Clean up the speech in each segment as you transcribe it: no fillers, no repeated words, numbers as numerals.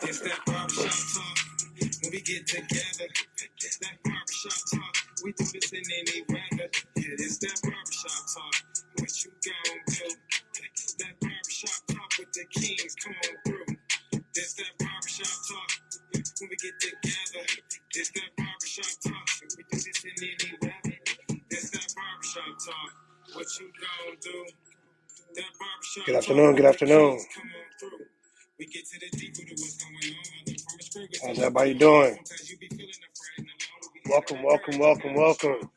It's that barbershop talk. When we get together, it's that barbershop talk. We do this in any weather. Yeah, it's that barbershop talk. What you gon' do? That barbershop talk with the kings. Come on through. It's that barbershop talk. When we get together, it's that barbershop talk. We do this in any weather. It's that barbershop talk. What you gon' do? That barbershop Good afternoon. Good afternoon. come on through. We get to the deep of what's going on. How's everybody doing? Welcome, welcome, welcome, welcome.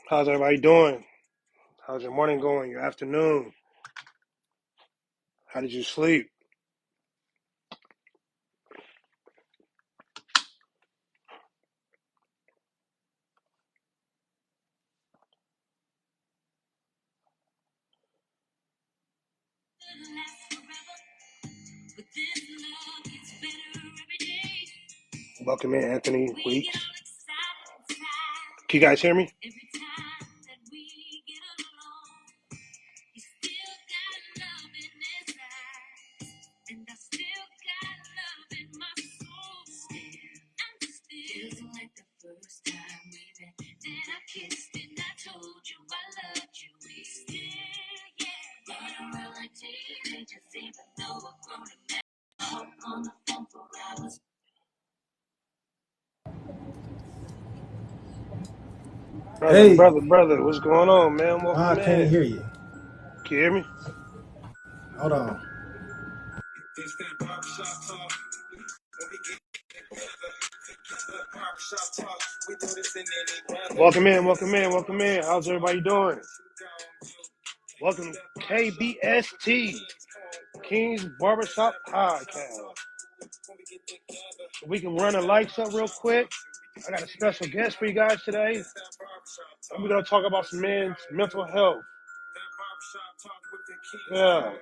How's everybody doing? How's your morning going? Your afternoon? How did you sleep? Welcome in, Anthony Weeks. Can you guys hear me? Hey, Brother, what's going on, man? I Welcome can't in. hear you. Can you hear me? Hold on. It's that barbershop talk. When we get together, that barbershop talk. We do this in any weather. Welcome in, welcome in, welcome in. How's everybody doing? Welcome to KBST, King's Barbershop Podcast. We can run the lights up real quick. I got a special guest for you guys today. We're going to talk about some men's mental health. Yeah.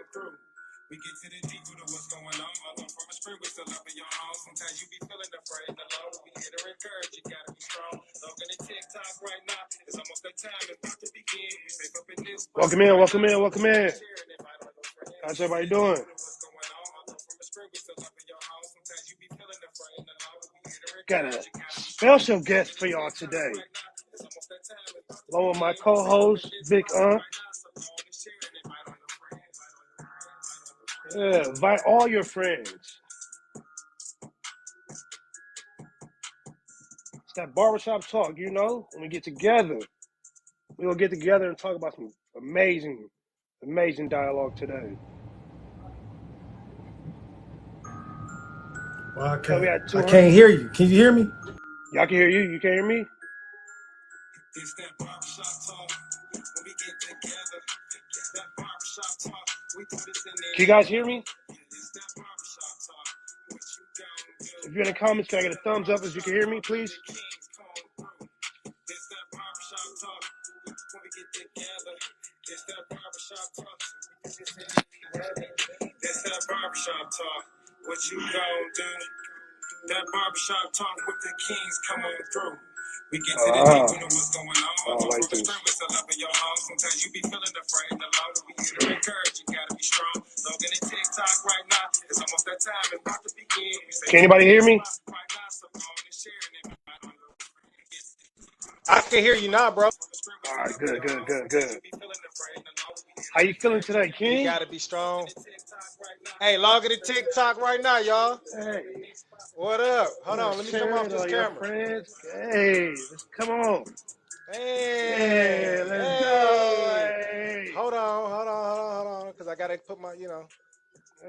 We get to the deep of what's going on. Although from a spring, we still up in your home. Sometimes you be feeling afraid and alone. We here to encourage you, gotta be strong. Logging in TikTok right now. It's almost that time. It's about to begin. We safe up in this. Welcome in, welcome in, welcome in. How's everybody doing? Got a special guest for y'all today. Along with my co-host, Big Unc. Yeah, invite all your friends. It's that barbershop talk, you know? When we get together, we're going to get together and talk about some amazing dialogue today. Well, I So can't hear you. Can you hear me? Y'all can hear you. You can hear me? It's that barbershop talk. When we get together, that barbershop talk. We do this in Can you guys hear me? If you're in the comments, can I get a thumbs up if you can hear me, please? It's that barbershop talk. When we get together, it's that barbershop talk. It's that barbershop talk. What you gon' do? That barbershop talk with the kings come on through. We get to the deep of what's going on. like this. Sometimes you be feeling afraid and alone. We here to encourage you, gotta be strong. Logging in TikTok right now. It's almost that time. It's about to begin. Can anybody hear me? I can hear you now, bro. All right, good. How you feeling today, King? You gotta be strong. Hey, log into TikTok right now, y'all. Hey. What up? Hold on, let me come off this camera. Friends. Hey, come on. Hey, let's go. Hey. Hold on, because I gotta put my,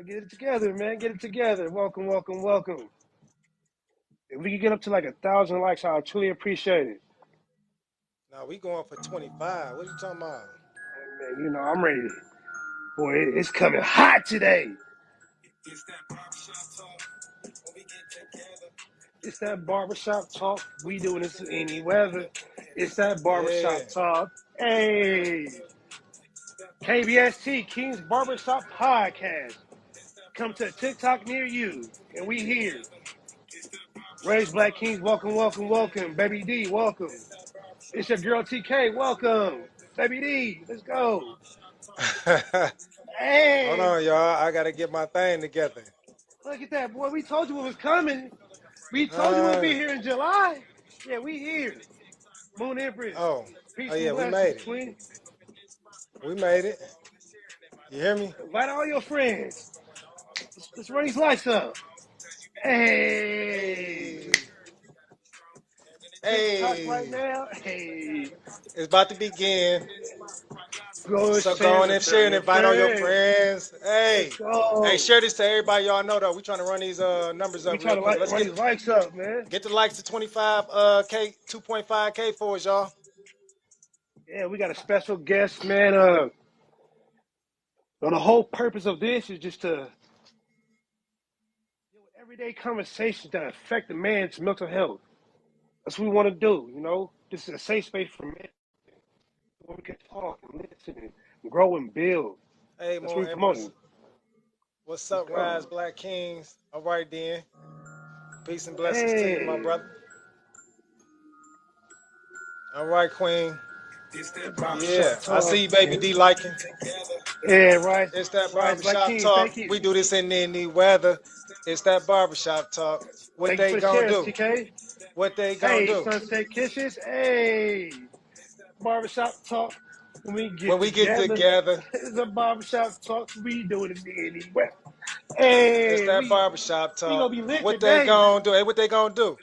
Get it together, man. Get it together. Welcome, welcome, welcome. If we could get up to like 1,000 likes, I'll truly appreciate it. Now we going for 25. What are you talking about? Man, you know, I'm ready. Boy, it's coming hot today. It's that barbershop talk. When we get together. It's that barbershop talk. We doing this in any weather. It's that barbershop Yeah. talk. Hey. KBST, King's Barbershop Podcast. Come to a TikTok near you. And we here. Raise Black Kings, welcome, welcome, welcome. Baby D, welcome. It's your girl TK, welcome. Baby D, let's go. Hey. Hold on, y'all. I gotta get my thing together. Look at that, boy. We told you it was coming. We told you we'd be here in July. Yeah, we here. Moon Empress. Oh Peace yeah, and we blessings, made it. Queen. We made it. You hear me? Invite all your friends. Let's run these lights up. Hey. TikTok right Hey. now. Hey. It's about to begin. Go So go on and share and invite all your friends. Hey. Let's go. Hey, share this to everybody y'all know though. We trying to run these numbers We up trying real to quick. Let's run these likes up, man. get the likes to 25 K 2.5K for us, y'all. Yeah, we got a special guest, man. The whole purpose of this is just to everyday conversations that affect the man's mental health. That's what we want to do, you know. This is a safe space for men where we can talk and listen and grow and build. Hey, That's more what we're Empress. promoting. What's up, go. Rise Black Kings? All right then. Peace and blessings to you, my brother. All right, Queen. Yeah, I see you, Baby D liking. Yeah, right. It's that Rise Black barbershop King, talk. thank you. We do this in any weather. It's that barbershop talk. What Thank they you for the gonna shares, do? TK. What they gonna Hey, do? Sunset Kisses. Hey, barbershop talk. When we get together, it's a barbershop talk. We do it anywhere. Hey, it's that we barbershop gonna talk. be lit What today. they gonna do? Hey, what they gonna do?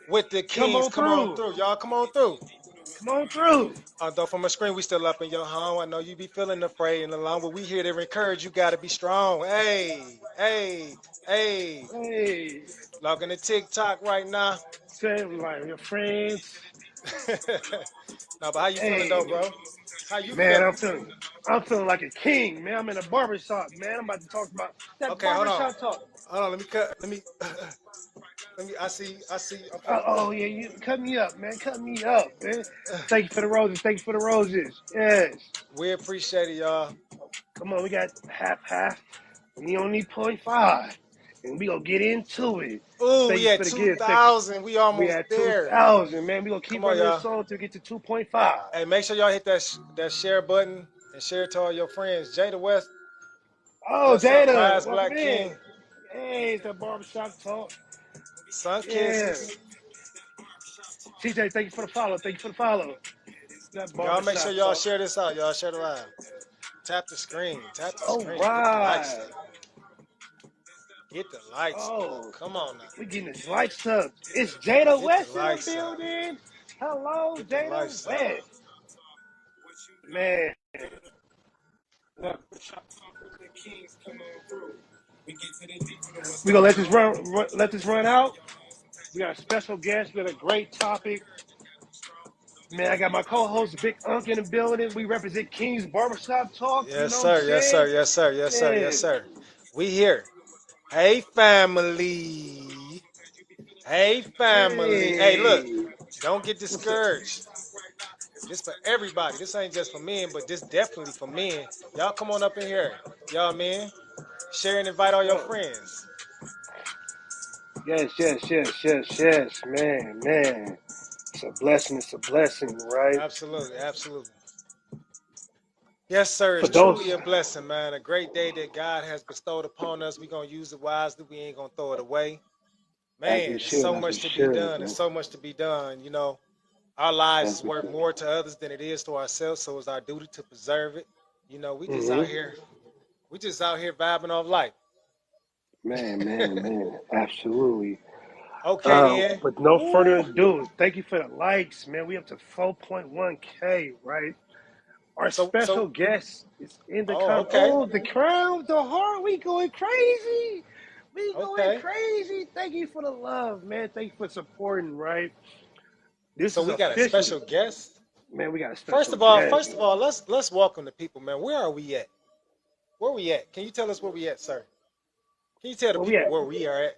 With the Kings, come on through. Y'all come on through. Come on through. Although from a screen we still up in your home. I know you be feeling afraid and alone, but we here to encourage you. Gotta be strong. Hey, hey, hey. Hey, Logging the TikTok right now. say like your friends. No, but how you feeling though, bro? How you Man, feeling? I'm feeling like a king, man. I'm in a barbershop, man. I'm about to talk about that Okay, hold on. barbershop talk. Hold on, let me I see I'm Oh yeah, you cut me up, man. Cut me up, man. Thank you for the roses. Thank you for the roses. Yes. we appreciate it, y'all. Come on, we got half. We only 0.5. And we gonna get into it. Ooh, Thank we you at for the gift. Thank you. 2,000. We We almost at there. 2,000, man. We gonna keep Come on, running this y'all. song till we get to 2.5. Hey, make sure y'all hit that share button and share it to all your friends. Jada West, Oh, what's up? Jada, Rise welcome Black in. King, Hey, it's the barbershop talk. Sun Yeah. Kisses. TJ, thank you for the follow. Thank you for the follow. That Y'all make sure barbershop y'all talk. share this out. Y'all share the live. Tap the screen. Tap the All screen. Get the likes right. up. Get the lights Oh, up. Come on now. we getting this lights up. It's Jada Get the West in the lights up. building. Hello, Get the lights Jada up. West. Man. We gonna let this run out. We got a special guest. We got a great topic. Man, I got my co-host Big Unk in the building. We represent King's Barbershop Talk. You Yes, know what I'm sir. Yes, sir. saying? Yes, sir. Yes, sir. Yeah. Yes, sir. We here. Hey, family. Hey, family. Hey, look. Hey. Don't get What's up? discouraged. This for everybody. This ain't just for men, but this definitely for men. Y'all come on up in here. Y'all men. Share and invite all your Oh. friends. Yes. Man. It's a blessing, right? Absolutely. Absolutely. Yes, sir. For It's those, truly a blessing, man. A great day that God has bestowed upon us. We're going to use it wisely. We ain't going to throw it away. as we Man, it's should, so as we much to be should, done. There's man. so much to be done. You know, our lives As is we worth should. more to others than it is to ourselves. So it's our duty to preserve it. You know, Mm-hmm. we just out here vibing off life. Man. Absolutely. Okay, then. With no further Ooh. ado, thank you for the likes, man. We up to 4.1K, right? Our So special guest is in the okay. oh, the crown, the heart. We going crazy. We going Okay. crazy. Thank you for the love, man. Thank you for supporting, right? This So is we got a official. special guest. Man, we got a First special of all, guest. first of all, let's welcome the people, man. Where are we at? Where we at? Can you tell us where we at, sir? Can you tell the Well, people where we are at?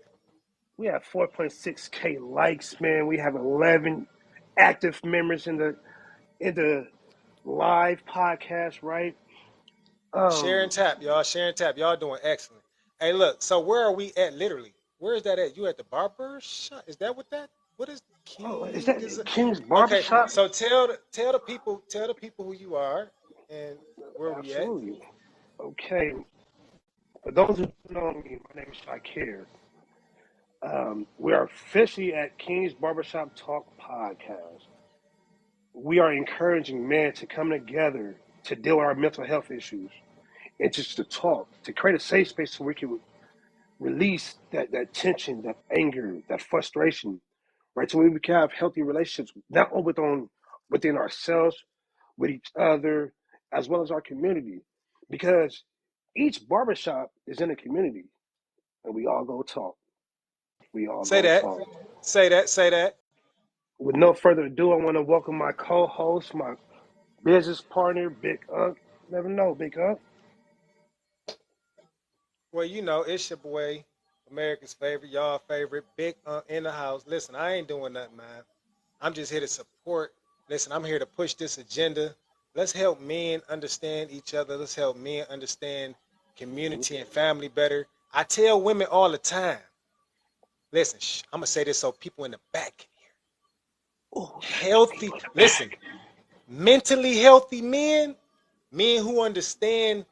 we have 4.6K likes, man. We have 11 active members in the live podcast, right? Share and tap, y'all. Share and tap. Y'all doing excellent. Hey, look. So where are we at? Literally, where is that at? You at the barber shop? Is that what that? What is Is King? that Is it? King's Okay. Barbershop? So tell the people who you are and where we at. Absolutely. Okay. For those who don't know me, my name is Shakir. We are officially at King's Barbershop Talk Podcast. We are encouraging men to come together to deal with our mental health issues and just to talk, to create a safe space so we can release that tension, that anger, that frustration, right? So we can have healthy relationships, not only within ourselves, with each other, as well as our community. Because each barbershop is in a community and we all go talk. We all Say go that. talk. Say that. Say that. With no further ado, I want to welcome my co-host, my business partner, Big Unk. Never know, Big Unk. Well, you know, it's your boy, America's favorite, y'all favorite, Big in the house. Listen, I ain't doing nothing, man. I'm just here to support. Listen, I'm here to push this agenda. Let's help men understand each other. Let's help men understand community and family better. I tell women all the time. Listen, I'm gonna say this so people in the back can Oh, hear. Healthy. Listen, mentally healthy men, men who understand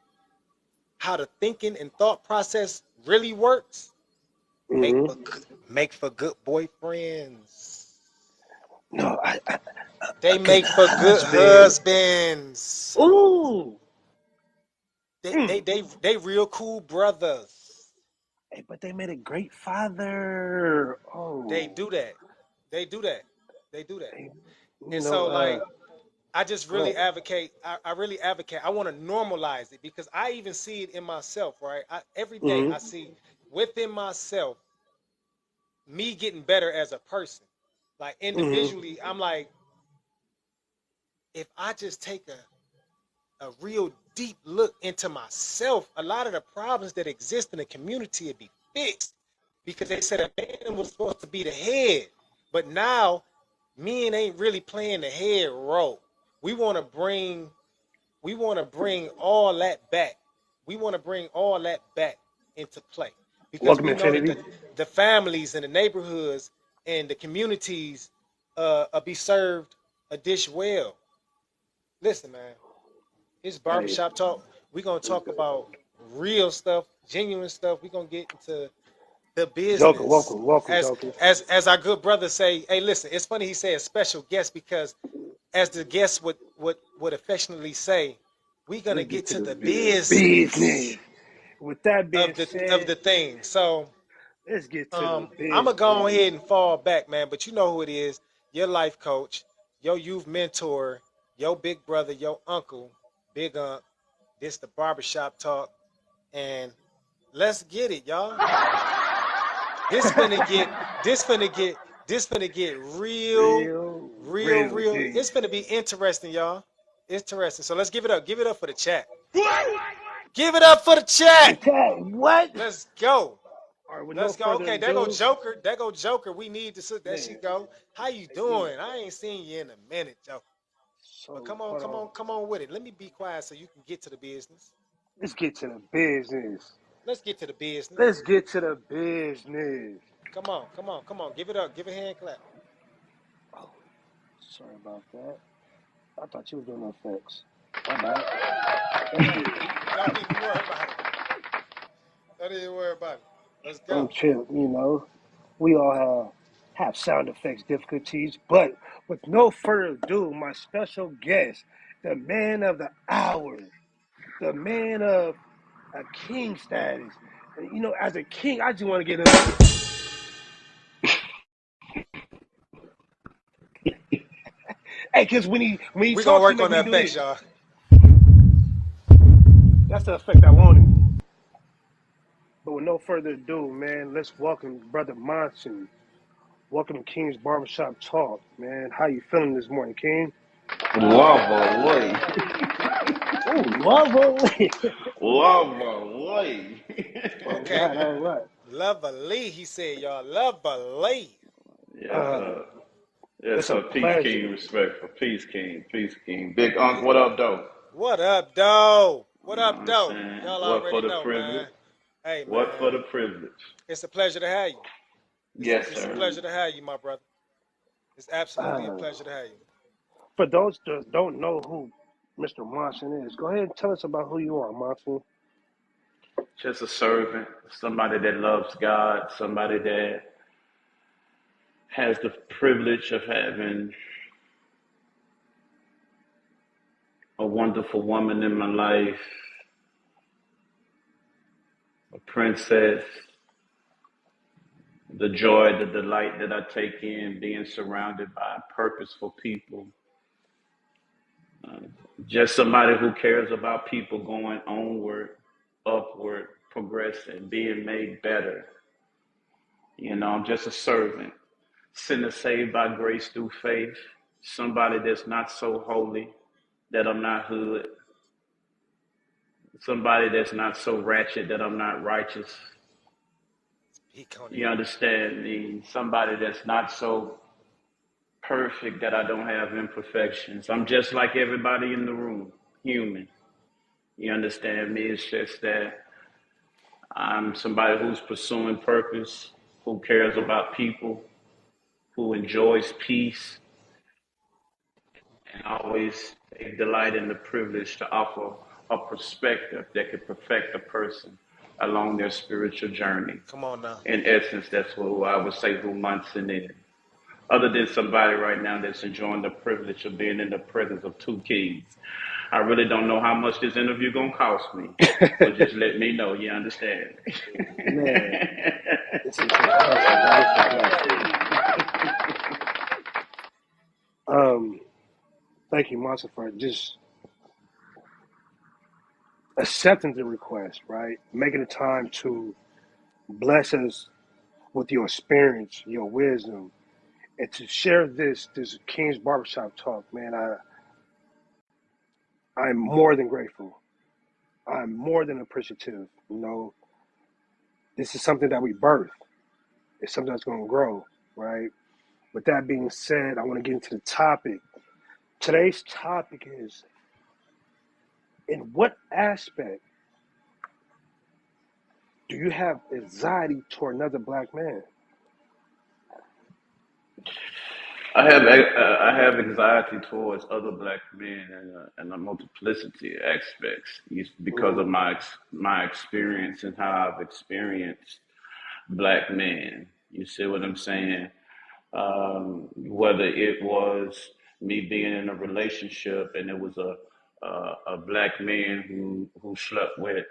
how the thinking and thought process really works, make mm-hmm. for good, make for good boyfriends. No, They a good make for good husband. husbands. Ooh. They real cool brothers. Hey, but they made a great father. They Oh, do that. They do that. They do that. hey, you And know, so like I just go really ahead. advocate. I really advocate. I want to normalize it because I even see it in myself, right? Every day I Mm-hmm. see within myself me getting better as a person. Like Mm-hmm. individually, I'm like, if I just take a real deep look into myself, a lot of the problems that exist in the community would be fixed because they said a man was supposed to be the head, but now men ain't really playing the head role. We want to bring all that back. We want to bring all that back into play because Welcome, we know that Infinity. the families and the neighborhoods and the communities be served a dish well. Listen, man, it's Hey, barbershop talk. We're gonna talk about real stuff, genuine stuff. We're gonna get into the Joker, business. welcome, As Joker. as our good brother say, hey, listen, it's funny he said special guest because as the guest would affectionately say, we're gonna Let's get get to to the the business. business With that being of said, the thing. So let's get to the I'm gonna go business. ahead and fall back, man. But you know who it is, your life coach, your youth mentor, your big brother, your uncle, Big Unc. This the barbershop talk. And let's get it, y'all. This finna get this finna get real, Real, real, real real. deep. It's finna be interesting, y'all. Interesting. So let's give it up. Give it up for the chat. Give it up for the chat. What? Let's go. All right, with no Let's go. further Okay, there go ado, Joker. There go Joker. We need to sit. There she man, go. How you man. doing? I ain't seen you in a minute, Joker. But So come on, hold come on. on, come on with it. Let me be quiet so you can get to the business. Let's get to the business. Let's get to the business. Let's get to the business. Come on, come on, come on. Give it up. Give a hand clap. Oh, sorry about that. I thought you were doing effects. My bad. Don't even worry about it. Don't even worry about it. Let's I'm go. chill. We all have sound effects difficulties, but with no further ado, my special guest, the man of the hour, the man of a king status. And, as a king, I just want to get him. Hey, because when he We're gonna talks, he work make on the me do effects, this. y'all. That's the effect I wanted. But with no further ado, man, let's welcome Brother Monson. Welcome to King's Barbershop Talk, man. How you feeling this morning, King? Lovely. Oh, lovely. Lovely. All Okay. right, all right. Lovely, he said, y'all. Lovely. Yes, Uh, sir. Yes, it's a sir. Peace, pleasure. King. Respectful. Peace, King. Peace, King. Big Unc, what up, though? What up, though? What You know what up, I'm though? saying? Y'all What for already the know, privilege? man. Hey, What for man. the privilege? It's a pleasure to have you. Yes, It's a sir. pleasure to have you, my brother. It's absolutely a Uh, pleasure to have you. for those that don't know who Mr. Monson is, go ahead and tell us about who you are, Monson. Just a servant, somebody that loves God, somebody that has the privilege of having a wonderful woman in my life, a princess, the joy, the delight that I take in being surrounded by purposeful people. Uh, just somebody who cares about people going onward, upward, progressing, being made better. You know, I'm just a servant, sinner saved by grace through faith, somebody that's not so holy that I'm not hood, somebody that's not so ratchet that I'm not righteous. Speak on it. You understand me? Somebody that's not so perfect that I don't have imperfections. I'm just like everybody in the room, human. You understand me? It's just that I'm somebody who's pursuing purpose, who cares about people, who enjoys peace, and always take delight in the privilege to offer a perspective that could perfect a person along their spiritual journey. Come on now. In essence, that's who I would say who Munson is. Other than somebody right now that's enjoying the privilege of being in the presence of two kings. I really don't know how much this interview gonna cost me, but just let me know. You understand? Man, this is a blessing, man. It's a blessing. Thank you, Monson, for just accepting the request, right? Making the time to bless us with your experience, your wisdom, and to share this King's Barbershop talk, man. I'm more than grateful. I'm more than appreciative. You know, this is something that we birth. It's something that's going to grow, right? With that being said, I want to get into the topic. Today's topic is, in what aspect do you have anxiety toward another black man? I have anxiety towards other black men and a multiplicity of aspects because of Mm-hmm. my experience and how I've experienced black men. You see what I'm saying? Whether it was me being in a relationship and it was a black man who slept with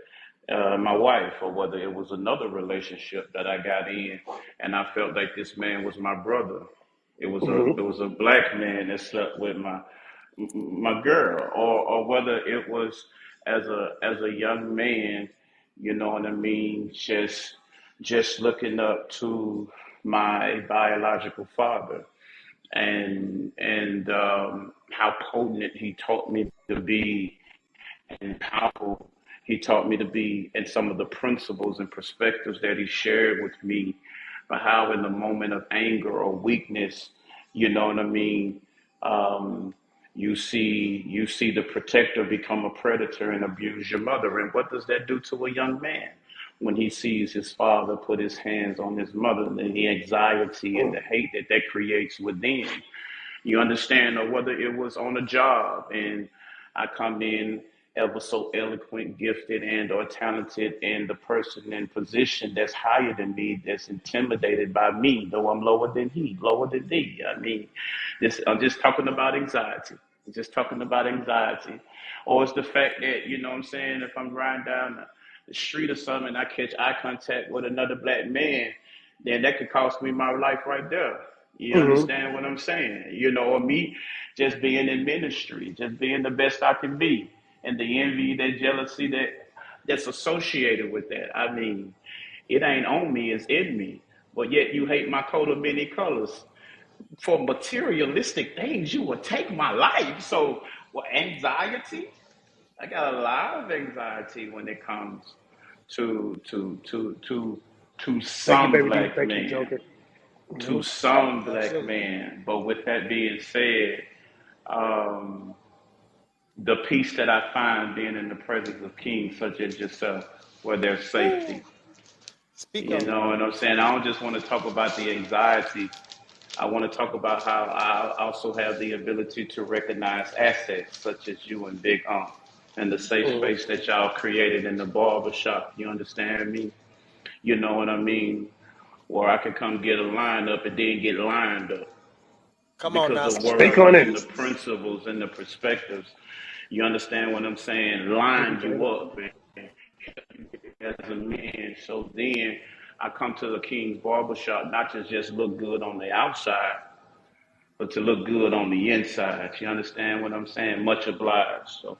my wife, or whether it was another relationship that I got in and I felt like this man was my brother. Mm-hmm. It was a black man that slept with my girl, or whether it was as a young man, you know what I mean, just looking up to my biological father and how potent he taught me to be and powerful he taught me to be, and some of the principles and perspectives that he shared with me, but how in the moment of anger or weakness, you know what I mean, um, you see the protector become a predator and abuse your mother. And what does that do to a young man when he sees his father put his hands on his mother, and the anxiety and the hate that that creates within? You understand? Or whether it was on a job and I come in ever so eloquent, gifted, and or talented, and the person in position that's higher than me, that's intimidated by me, though I'm lower than he, lower than thee. I mean, this I'm just talking about anxiety. Just talking about anxiety. Or it's the fact that, you know what I'm saying, if I'm riding down the street or something and I catch eye contact with another black man, then that could cost me my life right there. You Mm-hmm. understand what I'm saying? You know, or me just being in ministry, just being the best I can be. And the envy, that jealousy that that's associated with that. I mean, it ain't on me, it's in me. But yet you hate my coat of many colors. For materialistic things, you would take my life. So, well, anxiety, I got a lot of anxiety when it comes to Thank you, some Baby D. black Thank you, men, Joker. to Hmm. some black Absolutely. men. But with that being said, um, the peace that I find being in the presence of kings such as yourself, where there's Woo. safety. Speak You on it. know what I'm saying? I don't just want to talk about the anxiety. I want to talk about how I also have the ability to recognize assets such as you and Big and the safe Hmm. space that y'all created in the barber shop. You understand me? You know what I mean? Or I could come get a line up and then get lined up Come on because now. the Speak on Speak it. on words it. and the principles and the perspectives, you understand what I'm saying, Thank you, lined Jada. you up as a man. So then I come to the King's Barbershop not to just look good on the outside, but to look good on the inside. You understand what I'm saying? Much obliged. So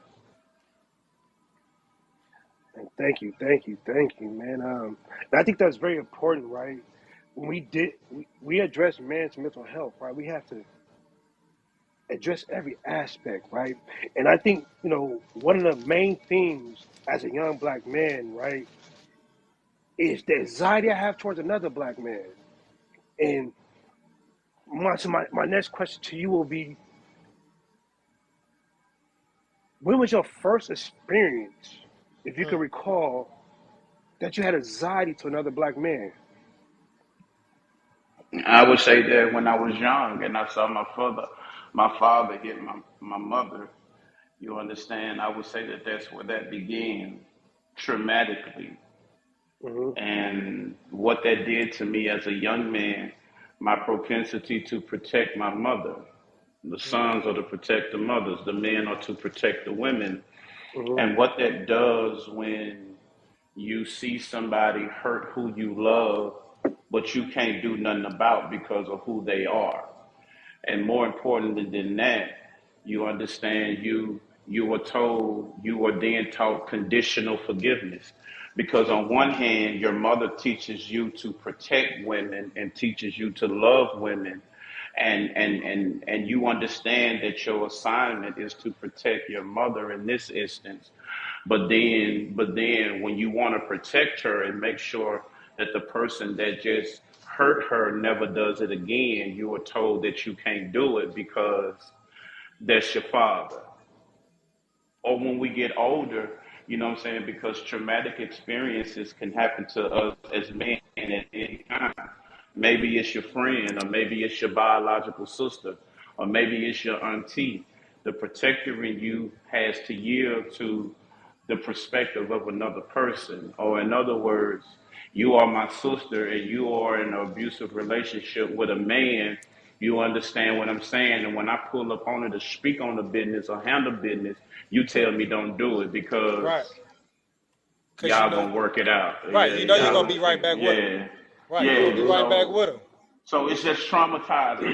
Thank you, man. And I think that's very important, right? When we address man's mental health, right? We have to address every aspect, right? And I think, one of the main themes as a young black man, right, is the anxiety I have towards another black man. And my next question to you will be, when was your first experience, if you can Mm. recall, that you had anxiety to another black man? I would say that when I was young and I saw my father hit my mother, you understand, I would say that that's where that began traumatically. Hmm. And what that did to me as a young man, my propensity to protect my mother. The sons are to protect the mothers, the men are to protect the women. Hmm. And what that does when you see somebody hurt who you love, but you can't do nothing about because of who they are. And more importantly than that, you understand you were told, you were then taught conditional forgiveness. Because on one hand, your mother teaches you to protect women and teaches you to love women. And you understand that your assignment is to protect your mother in this instance. But then when you want to protect her and make sure that the person that just hurt her never does it again, you are told that you can't do it because that's your father. Or when we get older, you know what I'm saying, because traumatic experiences can happen to us as men at any time. Maybe it's your friend, or maybe it's your biological sister, or maybe it's your auntie. The protector in you has to yield to the perspective of another person. Or, in other words, you are my sister and you are in an abusive relationship with a man. You understand what I'm saying? And when I pull up on it to speak on the business or handle business, you tell me don't do it because Right. Cause you y'all know, gonna work it out. right. Yeah, You know you're y'all gonna gonna be right figure. back with them. Yeah, Right. You're gonna be yeah. Hmm. right back with them. So it's just traumatizing.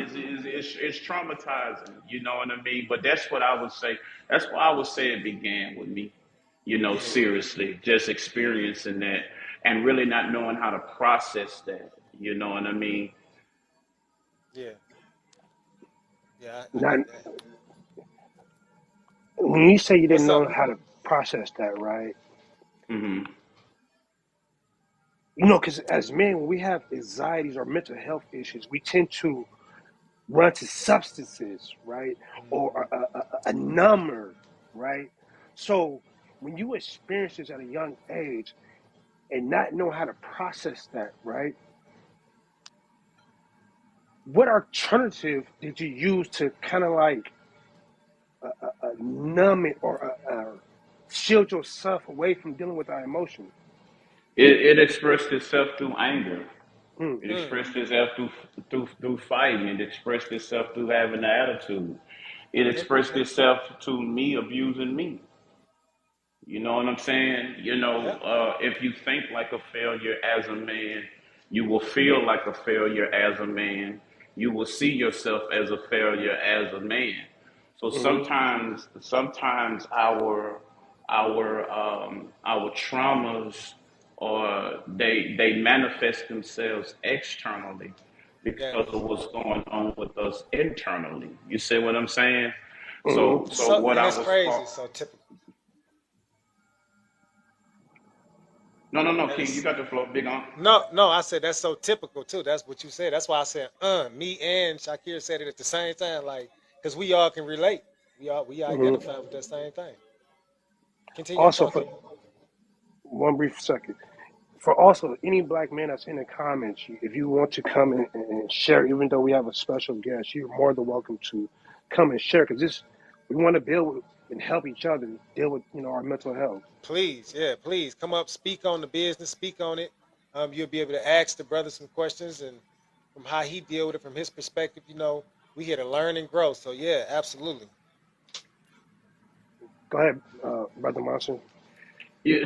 It's traumatizing. You know what I mean? But that's what I would say. That's why I would say it began with me. Yeah. Seriously, just experiencing that and really not knowing how to process that. You know what I mean? Yeah. Yeah. I Now, get that. when you say you didn't What's know up? how to process that, right? Hmm. Because as men, when we have anxieties or mental health issues, we tend to run to substances, right? Or a number, right? So when you experience this at a young age and not know how to process that, right? What alternative did you use to kind of like numb it or shield yourself away from dealing with our emotions? It expressed itself through anger. Mm, It Mm. expressed itself through fighting. It expressed itself through having an attitude. It Yep. expressed Yep. itself to me abusing me. You know what I'm saying? Yep. If you think like a failure as a man, you will feel like a failure as a man. You will see yourself as a failure as a man. So hmm sometimes our traumas, or they manifest themselves externally Yeah. because of what's going on with us internally. You see what I'm saying? Mm-hmm. So So what and I it's was crazy. taught. So typical. No, And King, you it's got the floor, big on. no. I said that's so typical too. That's what you said. That's why I said, me and Shakir said it at the same time, like, because we all can relate. We Mm-hmm. identify with that same thing. Continue. I'm Also, talking for to you. one brief second, for also any black man that's in the comments, if you want to come and share, even though we have a special guest, you're more than welcome to come and share because this we want to build and help each other deal with our mental health. Please, yeah, please come up, speak on the business, speak on it. You'll be able to ask the brother some questions and from how he deal with it from his perspective. We here to learn and grow. So yeah, absolutely. Go ahead, brother Monson. Yeah,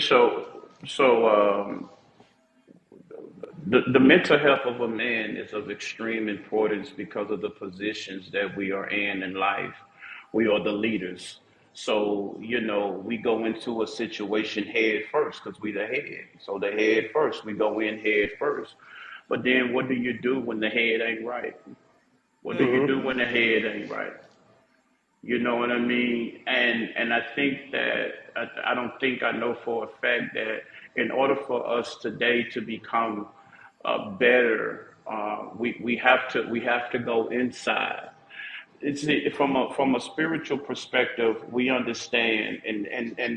the mental health of a man is of extreme importance because of the positions that we are in life. We are the leaders. So, we go into a situation head first because we the head. So the head first, we go in head first. But then what do you do when the head ain't right? What do you Mm-hmm. do when the head ain't right? You know what I mean? And I think that I don't think I know for a fact that in order for us today to become better, we have to go inside. From a spiritual perspective, we understand, and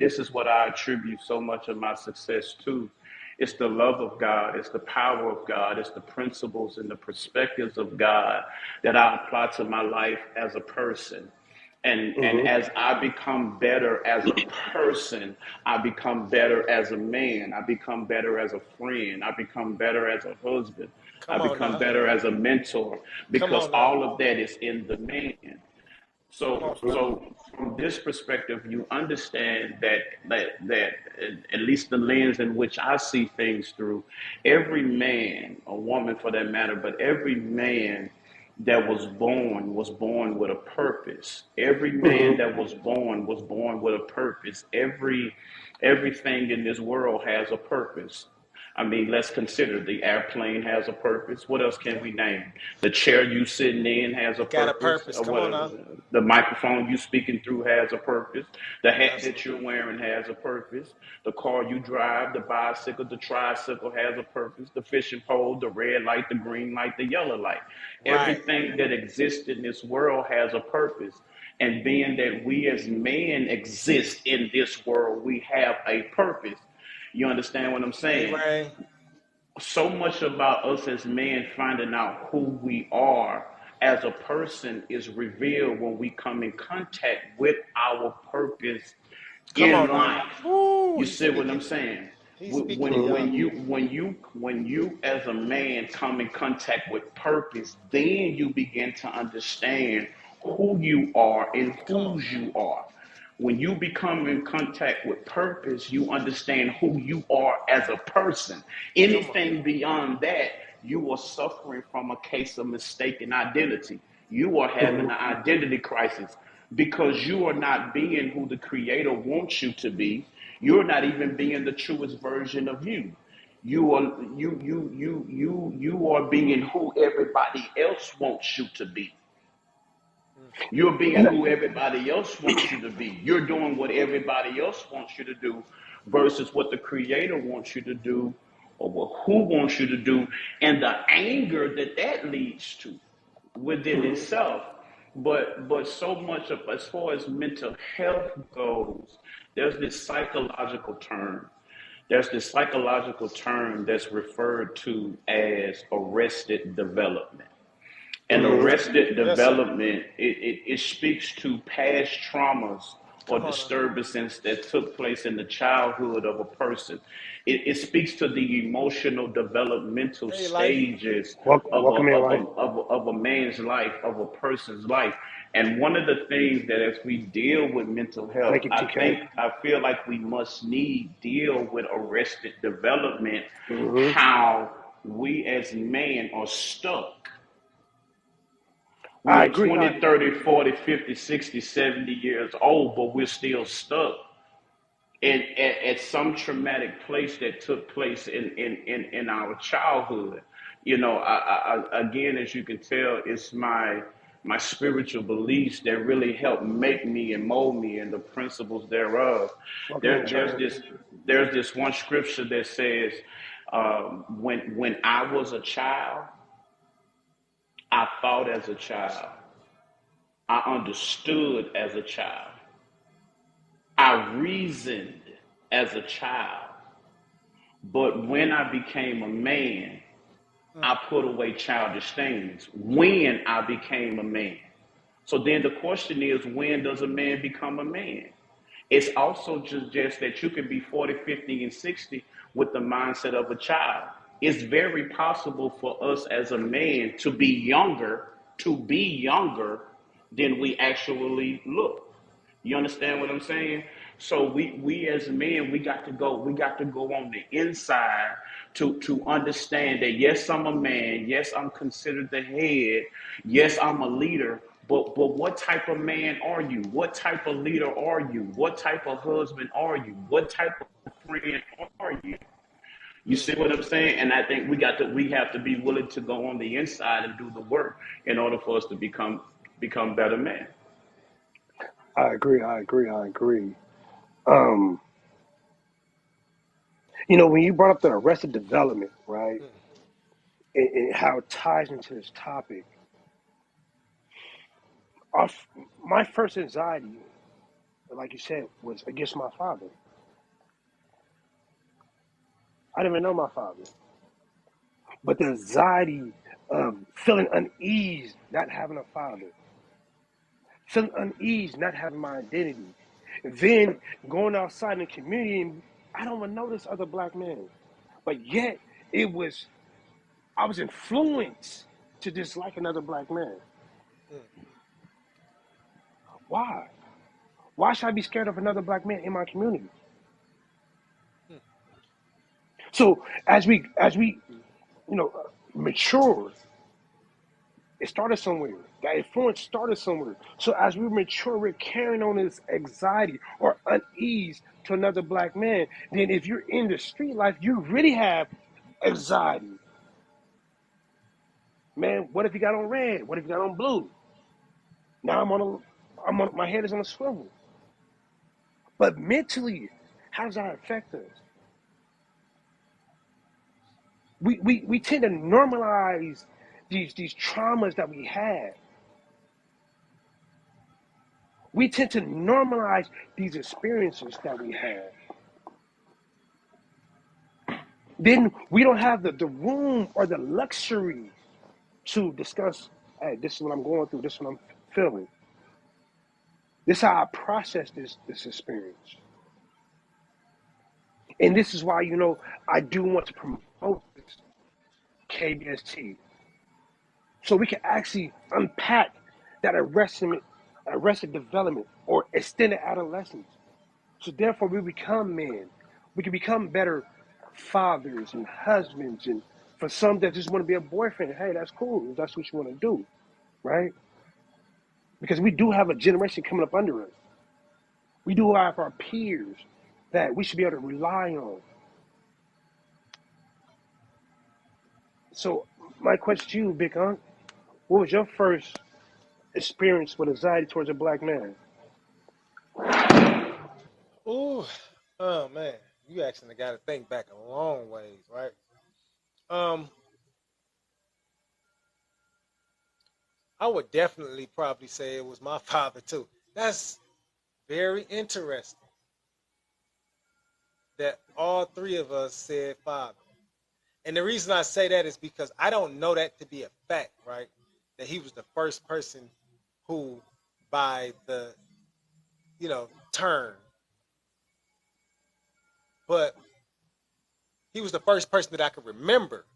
this is what I attribute so much of my success to. It's the love of God, it's the power of God, it's the principles and the perspectives of God that I apply to my life as a person. And Mm-hmm. as I become better as a person, I become better as a man, I become better as a friend, I become better as a husband, I Come on become now. better as a mentor, Come because on now. all of that is in the man. Come on, So, brother. so from this perspective, you understand that at least the lens in which I see things through, every man, or woman for that matter, but every man that was born with a purpose. Every man Mm-hmm. that was born with a purpose. Everything in this world has a purpose. I mean, let's consider the airplane has a purpose. What else can we name? The chair you sitting in has a Got a purpose. purpose. Or Come on now. whatever. The microphone you speaking through has a purpose. The hat that Absolutely. you're wearing has a purpose. The car you drive, the bicycle, the tricycle has a purpose. The fishing pole, the red light, the green light, the yellow light. Right. Everything that exists in this world has a purpose. And being that we as men exist in this world, we have a purpose. You understand what I'm Hey, saying? Ray. So much about us as men finding out who we are as a person is revealed when we come in contact with our purpose Come in on now. life. Woo, You he's see what I'm speaking. saying? He's speaking to When Mm-hmm. y'all. when you when you when you as a man come in contact with purpose, then you begin to understand who you are and Come on whose now. you are. When you become in contact with purpose, you understand who you are as a person. Come on. Anything beyond that, you are suffering from a case of mistaken identity. You are having Mm-hmm. an identity crisis because you are not being who the creator wants you to be. You're not even being the truest version of you. You are being who everybody else wants you to be. Mm. You're being And who everybody else wants you to be. You're doing what everybody else wants you to do versus what the creator wants you to do, or what who wants you to do, and the anger that that leads to within mm-hmm. itself. But so much of, as far as mental health goes, there's this psychological term. There's this psychological term that's referred to as arrested development. And Mm-hmm. arrested Yes, sir. development, it speaks to past traumas or Come on now. disturbances that took place in the childhood of a person. It speaks to the emotional developmental Hey, life. stages Welcome in, life. of a man's life, of a person's life. And one of the things that as we deal with mental health, Thank you, TK. I feel like we must deal with arrested development, Mm-hmm. how we as men are stuck. We I are agree. 20, 30, 40, 50, 60, 70 years old, but we're still stuck at some traumatic place that took place in our childhood. You know, again, as you can tell, it's my spiritual beliefs that really help make me and mold me and the principles thereof. Welcome There, in, there's Charles. this there's this one scripture that says, when I was a child, I thought as a child, I understood as a child, I reasoned as a child. But when I became a man, Mm. I put away childish things. When I became a man. So then the question is, when does a man become a man? It's also just that you can be 40, 50, and 60 with the mindset of a child. It's very possible for us as a man to be younger than we actually look. You understand what I'm saying? So we as men, we got to go on the inside to understand that yes, I'm a man, yes, I'm considered the head, yes, I'm a leader, but what type of man are you? What type of leader are you? What type of husband are you? What type of friend are you? You Mm. see what I'm saying? And I think we have to be willing to go on the inside and do the work in order for us to become better men. I agree. I agree. I agree. Um, when you brought up the Arrested Development, right, Mm. and how it ties into this topic, our, my first anxiety, like you said, was against my father. I didn't even know my father, but the anxiety of feeling unease, not having a father, feeling unease, not having my identity, then going outside in the community, and I don't even know this other black man, but yet it was I was influenced to dislike another black man. Mm. Why? Why should I be scared of another black man in my community? Mm. So as we mature, it started somewhere. That influence started somewhere. So as we mature, we're carrying on this anxiety or unease to another black man. Then if you're in the street life, you really have anxiety. Man, what if you got on red? What if you got on blue? Now my head is on a swivel. But mentally, how does that affect us? We tend to normalize these traumas that we had. We tend to normalize these experiences that we had. Then we don't have the room or the luxury to discuss, hey, this is what I'm going through, this is what I'm feeling. This is how I process this experience. And this is why, I do want to promote this KBST. So we can actually unpack that arrested development or extended adolescence. So therefore we become men. We can become better fathers and husbands, and for some that just want to be a boyfriend, hey, that's cool. If that's what you want to do, right? Because we do have a generation coming up under us. We do have our peers that we should be able to rely on. So my question to you, Big Unc, what was your first experience with anxiety towards a black man? Ooh, oh man, you actually got to think back a long ways, right? Um, I would definitely probably say it was my father too. That's very interesting that all three of us said father. And the reason I say that is because I don't know that to be a fact, right? That he was the first person who, by the, turn, but he was the first person that I could remember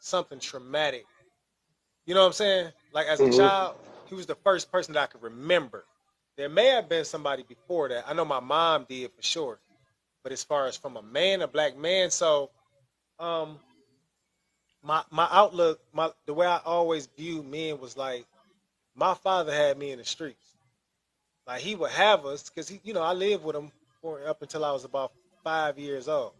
something traumatic. You know what I'm saying? Like as a Hmm. child, he was the first person that I could remember. There may have been somebody before that. I know my mom did for sure. But as far as from a man, a black man, so um my outlook, the way I always viewed men was like my father had me in the streets. Like he would have us because I lived with him for up until I was about 5 years old.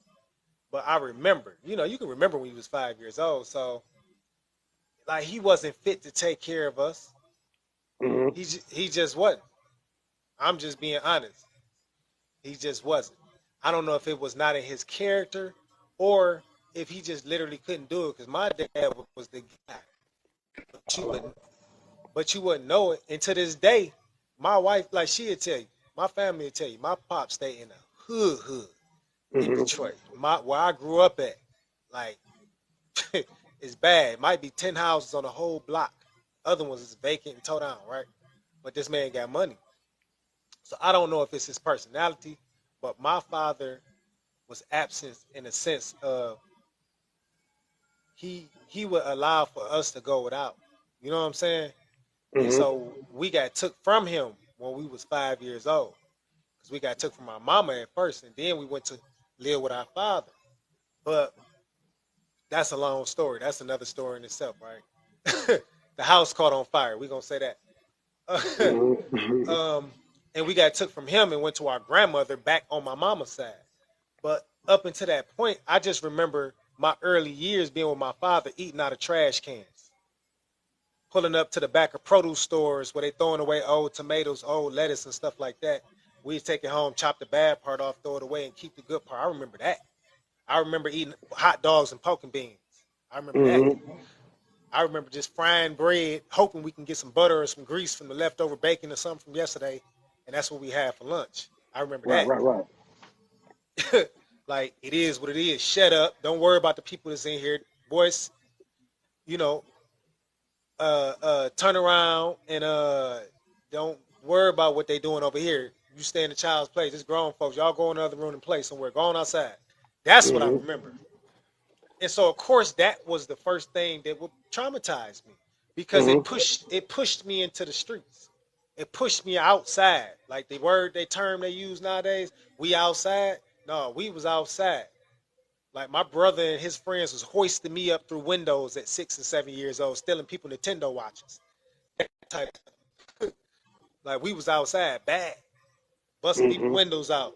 But I remember, you can remember when he was 5 years old. So like he wasn't fit to take care of us. Mm-hmm. He just wasn't. I'm just being honest. He just wasn't. I don't know if it was not in his character or if he just literally couldn't do it because my dad was the guy. But you wouldn't know it. And to this day, my wife, like she'd tell you, my family would tell you, my pop stayed in the hood in Mm-hmm. Detroit. Where I grew up at, like it's bad. It might be 10 houses on the whole block. Other ones is vacant and towed down, right? But this man got money. So I don't know if it's his personality, but my father was absent in the sense of he would allow for us to go without. You know what I'm saying? And Mm-hmm. so we got took from him when we was 5 years old. Because we got took from our mama at first, and then we went to live with our father. But that's a long story. That's another story in itself, right? The house caught on fire. We're gonna say that. Mm-hmm. And we got took from him and went to our grandmother back on my mama's side. But up until that point, I just remember my early years being with my father eating out of trash cans, pulling up to the back of produce stores where they throwing away old tomatoes, old lettuce and stuff like that. We'd take it home, chop the bad part off, throw it away, and keep the good part. I remember that. I remember eating hot dogs and poking beans. I remember that. Mm-hmm. I remember just frying bread, hoping we can get some butter or some grease from the leftover bacon or something from yesterday, and that's what we had for lunch. I remember Right, right, right. that. Like, it is what it is. Shut up. Don't worry about the people that's in here. Boys, you know, turn around and don't worry about what they doing over here. You stay in the child's place. It's grown folks. Y'all go in the other room and play somewhere. Go on outside. That's what I Mm-hmm. remember. And so of course that was the first thing that would traumatize me because Mm-hmm. it pushed me into the streets. It pushed me outside. Like the term they use nowadays, we outside. No, we was outside. Like my brother and his friends was hoisting me up through windows at 6 and 7 years old, stealing people Nintendo watches. That type. Like we was outside, bad, busting people Mm-hmm. windows out.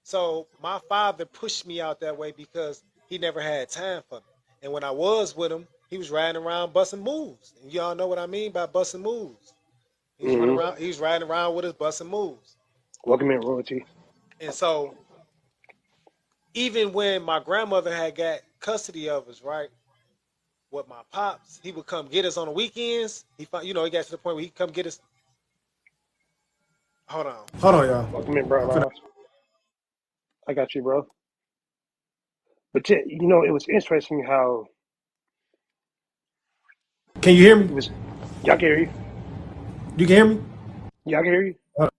So my father pushed me out that way because he never had time for me. And when I was with him, he was riding around busting moves. And y'all know what I mean by busting moves. He was running Mm-hmm. around, he was riding around with us busting moves. Welcome in, royalty. And so even when my grandmother had got custody of us, right, with my pops, he would come get us on the weekends. He found, he got to the point where he'd come get us. Hold on. Hold on, y'all. Welcome in, bro. I'm finna- I got you, bro. But yeah, it was interesting how Can you hear it me? was. Y'all can hear you. You can hear me? Y'all can hear you. Hold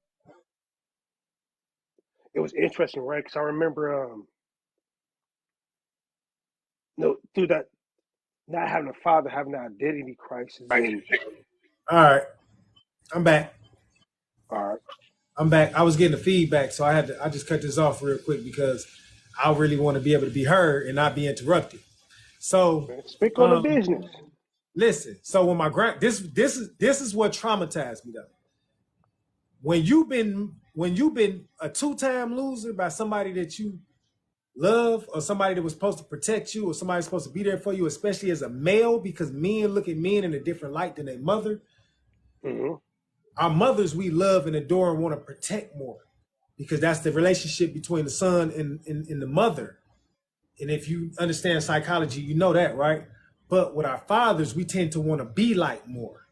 It was interesting, right? Because I remember, through that not having a father, having an identity crisis, and on. All right. I'm back. all right, I'm back. I was getting the feedback, so I just cut this off real quick because I really want to be able to be heard and not be interrupted. So, man, speak on the um, business. listen. So when this is what traumatized me though. When you've been a two-time loser by somebody that you love or somebody that was supposed to protect you or somebody supposed to be there for you, especially as a male, because men look at men in a different light than their mother. Mm-hmm. Our mothers we love and adore and want to protect more because that's the relationship between the son and the mother. And if you understand psychology, you know that, right? But with our fathers, we tend to want to be like more.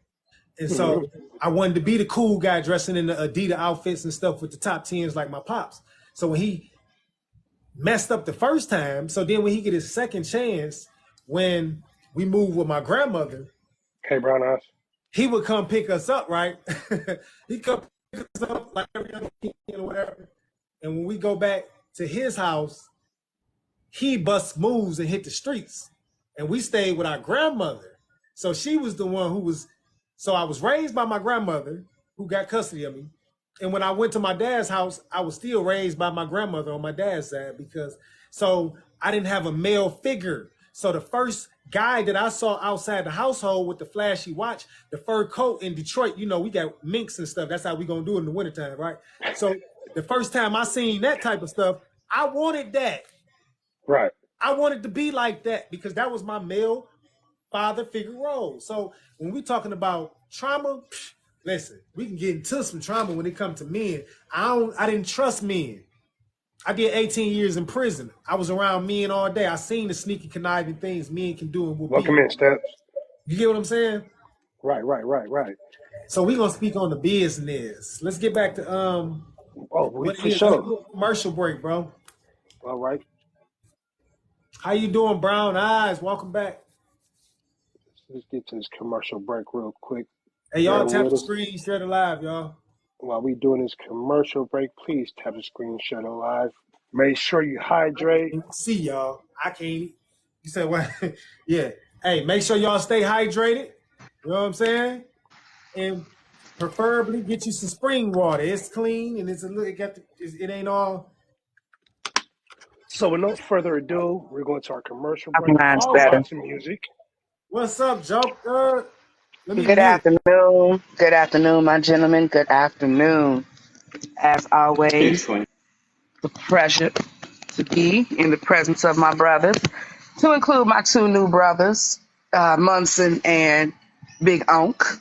And Mm-hmm. so I wanted to be the cool guy dressing in the Adidas outfits and stuff with the top tens like my pops. So when he messed up the first time, so then when he get his second chance, when we moved with my grandmother, Hey, brown eyes. he would come pick us up, right? He'd come pick us up like every other weekend or whatever. And when we go back to his house, he busts moves and hit the streets. And we stayed with our grandmother. So she was the one who was, so I was raised by my grandmother who got custody of me. And when I went to my dad's house, I was still raised by my grandmother on my dad's side because, so I didn't have a male figure. So the first guy that I saw outside the household with the flashy watch, the fur coat in Detroit, you know, we got minks and stuff. That's how we gonna do it in the wintertime, right? So the first time I seen that type of stuff, I wanted that. Right. I wanted to be like that because that was my male father figure role. So when we talking about trauma, listen, we can get into some trauma when it comes to men. I didn't trust men. I did 18 years in prison. I was around men all day. I seen the sneaky conniving things men can do and will Welcome be. in, Steps. You get what I'm saying? Right. So we gonna speak on the business. Let's get back to Oh, what it for is. sure. Let's do a commercial break, bro. All right. How you doing, Brown Eyes? Welcome back. Let's get to this commercial break real quick. Hey, y'all Bear tap with the us. screen, share the live, y'all. While we doing this commercial break, please tap the screen, share the live. Make sure you hydrate. See y'all. I can't. You said what? Yeah. Hey, make sure y'all stay hydrated. You know what I'm saying? And preferably get you some spring water. It's clean and it's a little. It ain't all. So with no further ado, we're going to our commercial break, Mine's followed by better. some music. What's up, Joker? Let me Good mute. afternoon. Good afternoon, my gentlemen. Good afternoon. As Peace, always, Queen. the pleasure to be in the presence of my brothers, to include my two new brothers, Munson and Big Onk.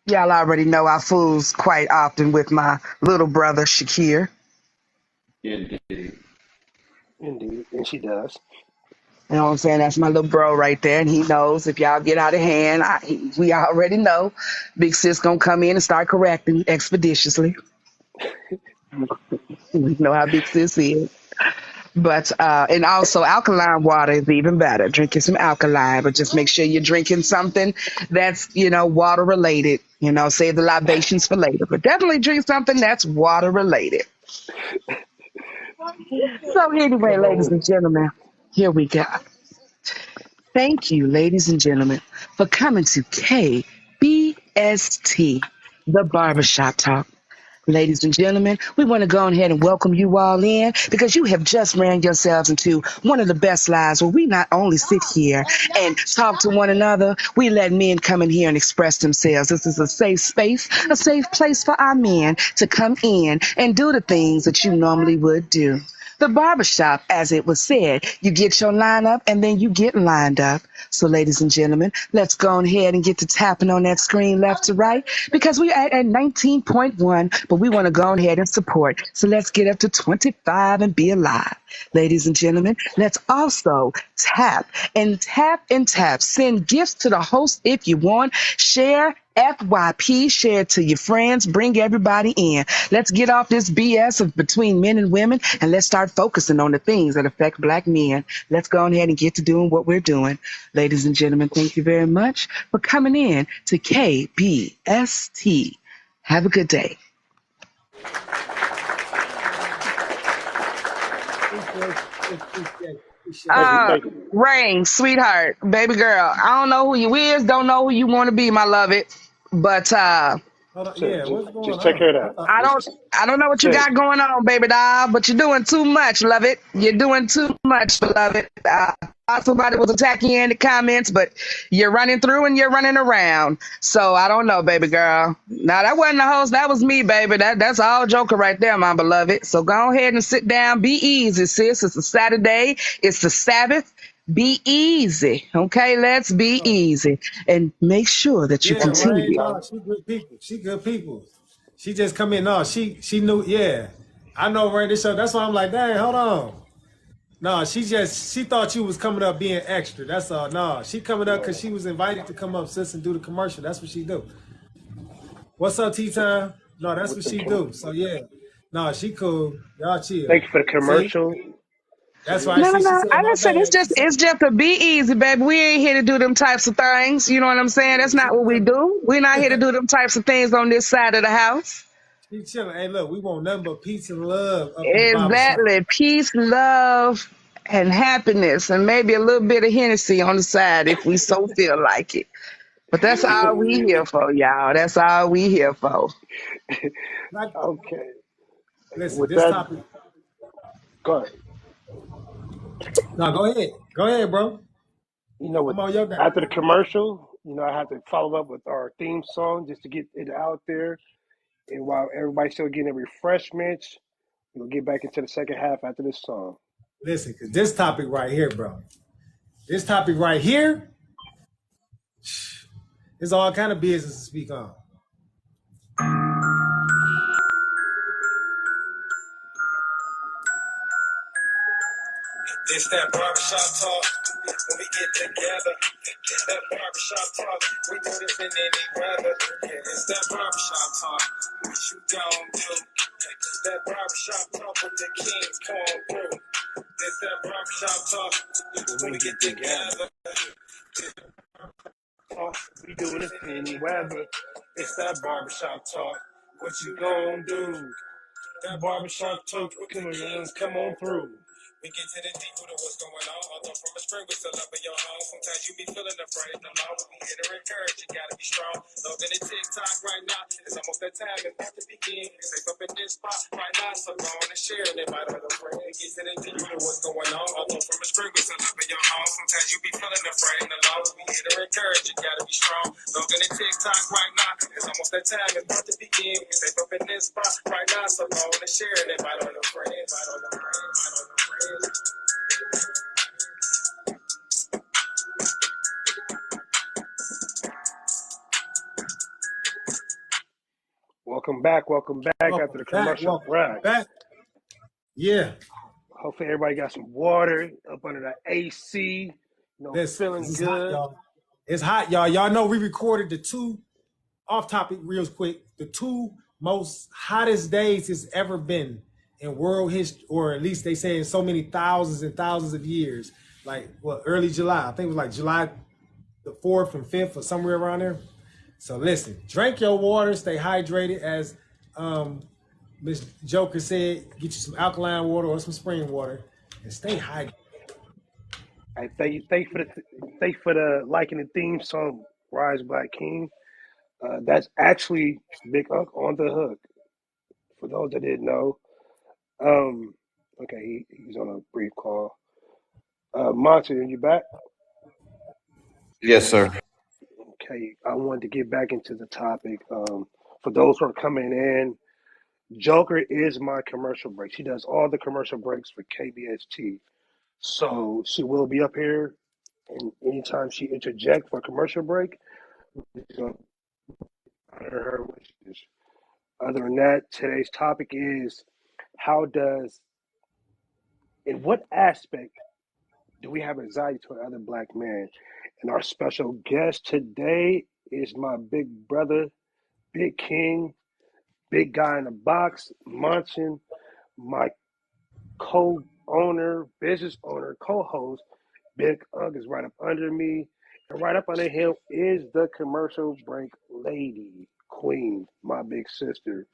Y'all already know I fools quite often with my little brother, Shakir. Indeed. Indeed, and she does. You know what I'm saying? That's my little bro right there, and he knows if y'all get out of hand, we already know Big Sis gonna come in and start correcting expeditiously. We know how Big Sis is. But and also alkaline water is even better. Drinking some alkaline, but just make sure you're drinking something that's water related. Save the libations for later, but definitely drink something that's water related. So anyway, Come on ladies with and it. gentlemen, here we go. Thank you, ladies and gentlemen, for coming to KBST, the Barbershop Talk. Ladies and gentlemen, we want to go ahead and welcome you all in because you have just ran yourselves into one of the best lives where we not only sit here and talk to one another, we let men come in here and express themselves. This is a safe space, a safe place for our men to come in and do the things that you normally would do. The barbershop, as it was said, you get your line up and then you get lined up. So, ladies and gentlemen, let's go ahead and get to tapping on that screen left to right because we're at 19.1, but we want to go ahead and support. So let's get up to 25 and be alive. Ladies and gentlemen, let's also tap and tap and tap. Send gifts to the host if you want. Share FYP, share it to your friends, bring everybody in. Let's get off this BS of between men and women and let's start focusing on the things that affect black men. Let's go ahead and get to doing what we're doing. Ladies and gentlemen, thank you very much for coming in to KBST. Have a good day. Thank you. Thank you. Rain, sweetheart, baby girl. I don't know who you is, don't know who you want to be, my love it. But Hold on. So Yeah, what's going just take on? care of that. I don't Just I don't know what you say, got going on, baby doll, but you're doing too much, love it. You're doing too much, beloved. I thought somebody was attacking you in the comments, but you're running through and you're running around. So I don't know, baby girl. Now that wasn't the host, that was me, baby. That's all Joker right there, my beloved. So go ahead and sit down. Be easy, sis. It's a Saturday. It's the Sabbath. Be easy. Okay, let's be easy. And make sure that you Yeah, welcome in, right. continue. T-Time. No, she good people. She good people. She just come in. No, she knew. Yeah, I know. Right. This show. That's why I'm like, dang, hold on. No, she thought you was coming up being extra. That's all. No, she coming up because she was invited to come up, sis, and do the commercial. That's what she do. What's up, Tea Time? No, that's With what the she do. So yeah, no, she cool. Y'all chill. Thank you for the See, commercial. So that's we why No, she no. said I my just said bad. She said it's just a be easy, baby. We ain't here to do them types of things. You know what I'm saying? That's she not what we chilling. do. We're not here to do them types of things on this side of the house. She chilling. Hey, look, we want nothing but peace and love up in the barbershop. Exactly. Peace, love, and happiness, and maybe a little bit of Hennessy on the side if we so feel like it. But that's all we here for, y'all. That's all we here for. Like, okay. listen, With this that, topic. go ahead. No, go ahead. Go ahead, bro. You know what? I'm on your down. After the commercial, I have to follow up with our theme song just to get it out there. And while everybody's still getting their refreshments, we'll get back into the second half after this song. Listen, because this topic right here, bro. This topic right here is all kind of business to speak on. It's that barbershop talk when we get together. It's that barbershop talk. We do this in any weather. Yeah, it's that barbershop talk. What you gon' do? It's that barbershop talk with the kings come through. It's that barbershop talk when we get together. We doing this in any weather. It's that barbershop talk. What you gon' do? That barbershop talk with the kings come on through. We get to the deep root of what's going on. Although from a spring, we still up in your home. Sometimes you be feeling afraid. No law, we here to encourage. You gotta be strong. Logging in TikTok right now. It's almost that time. It's about to begin. You're safe up in this spot right now. So go on and share and invite all the friends. We get to the deep root of what's going on. Although from a spring, we still up in your home. Sometimes you be feeling afraid. No law, we here to encourage. You gotta be strong. Logging in TikTok right now. It's almost that time. It's about to begin. You're safe up in this spot right now. So go on and share and invite all the friends. Invite all the friends. Invite all the friends. Welcome back after the commercial break. Yeah. Hopefully everybody got some water up under the AC. Feeling it's good. Hot, y'all. It's hot, y'all. Y'all know we recorded the two off topic real quick. The two most hottest days it's ever been in world history, or at least they say in so many thousands and thousands of years. Like early July. I think it was like July the 4th and 5th or somewhere around there. So listen, drink your water, stay hydrated, as Miss Joker said, get you some alkaline water or some spring water and stay hydrated. I thank you for the liking the theme song, Rise Black King. That's actually Big Unc on the hook. For those that didn't know. Okay, he's on a brief call. Monty, are you back? Yes, sir. Okay, I wanted to get back into the topic. For those who are coming in, Joker is my commercial break. She does all the commercial breaks for KBST. So she will be up here, and anytime she interjects for a commercial break, we're going to honor her wishes. Other than that, today's topic is in what aspect do we have anxiety to another black man? And our special guest today is my big brother, Big King, big guy in the box, Munson, my co-owner, business owner, co-host. Big Ugg is right up under me. And right up under him is the commercial break lady, Queen, my big sister.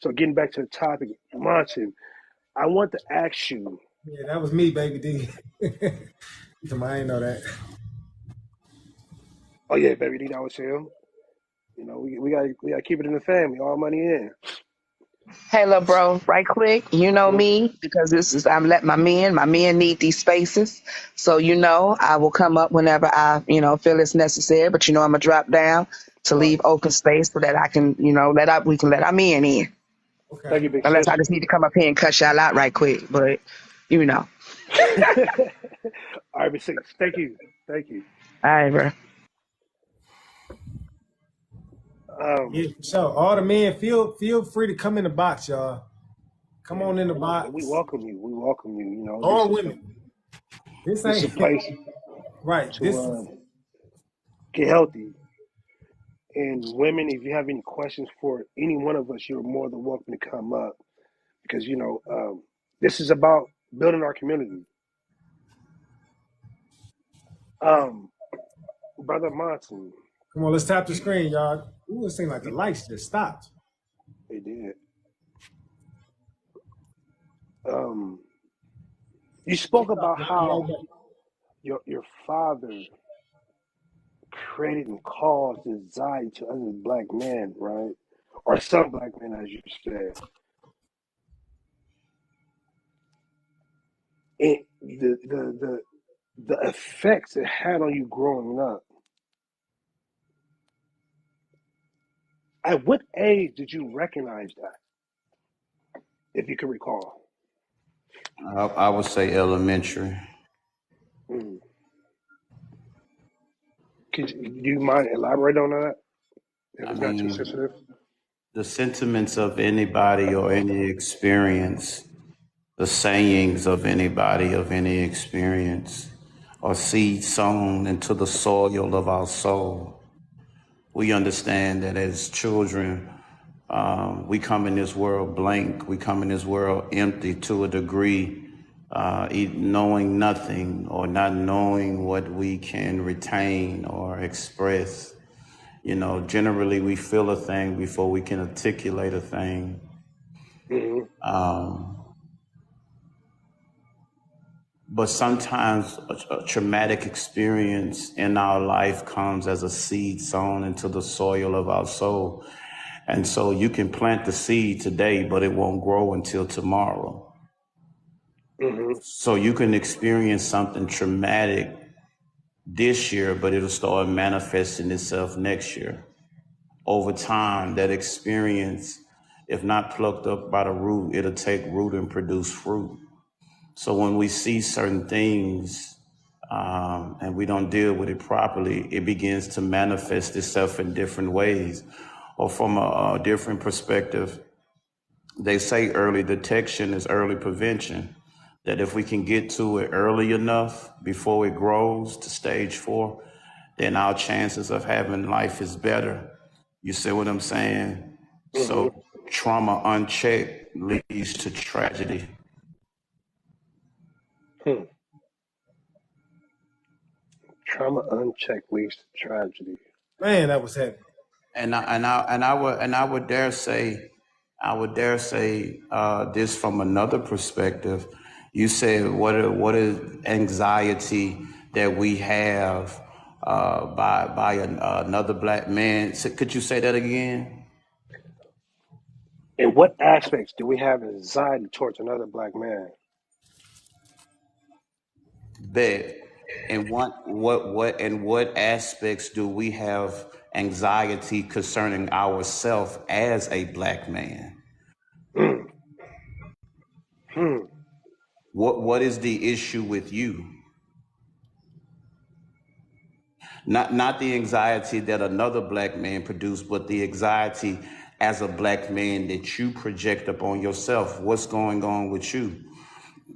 So getting back to the topic, Munson, I want to ask you. Yeah, that was me, baby D. I ain't know that. Oh yeah, baby D, that was him. We gotta keep it in the family. All money in. Hey, little bro, right quick, you know me, because I'm letting my men need these spaces. So, I will come up whenever I, feel it's necessary, but I'm gonna drop down to leave open space so that I can, we can let our men in. Okay. Thank you, big Unless sister. I just need to come up here and cuss y'all out right quick, but All right, big sis. Thank you. All right, bro. Yeah, for sure. All the men, feel free to come in the box, y'all. Come on in the box. We welcome you. We welcome you. All women. This is a place right. to get healthy. And women, if you have any questions for any one of us, you're more than welcome to come up because this is about building our community. Brother Monson. Come on, let's tap the screen, y'all. Ooh, it seemed like the lights just stopped. They did. You spoke about how your father created and caused anxiety to other black men, right? Or some black men, as you said. And the effects it had on you growing up. At what age did you recognize that, if you can recall? I would say elementary. Mm. Do you mind elaborate on that if I it's not too mean, sensitive? the sentiments of anybody or any experience, the sayings of anybody of any experience, are seeds sown into the soil of our soul. We understand that as children, we come in this world blank. We come in this world empty to a degree, knowing nothing or not knowing what we can retain or express. You know, generally we feel a thing before we can articulate a thing. Mm-hmm. But sometimes a traumatic experience in our life comes as a seed sown into the soil of our soul. And so you can plant the seed today, but it won't grow until tomorrow. Mm-hmm. So you can experience something traumatic this year, but it'll start manifesting itself next year. Over time, that experience, if not plucked up by the root, it'll take root and produce fruit. So when we see certain things and we don't deal with it properly, it begins to manifest itself in different ways. Or from a different perspective, they say early detection is early prevention. That if we can get to it early enough before it grows to stage 4, then our chances of having life is better. You see what I'm saying? Mm-hmm. So trauma unchecked leads to tragedy. Hmm. Trauma unchecked leads to tragedy. Man, that was heavy. And I would dare say, this from another perspective. You said what is anxiety that we have by another black man? So could you say that again? In what aspects do we have anxiety towards another black man? Bet. And what aspects do we have anxiety concerning ourselves as a black man? Mm. Hmm. What is the issue with you? Not the anxiety that another black man produced, but the anxiety as a black man that you project upon yourself. What's going on with you?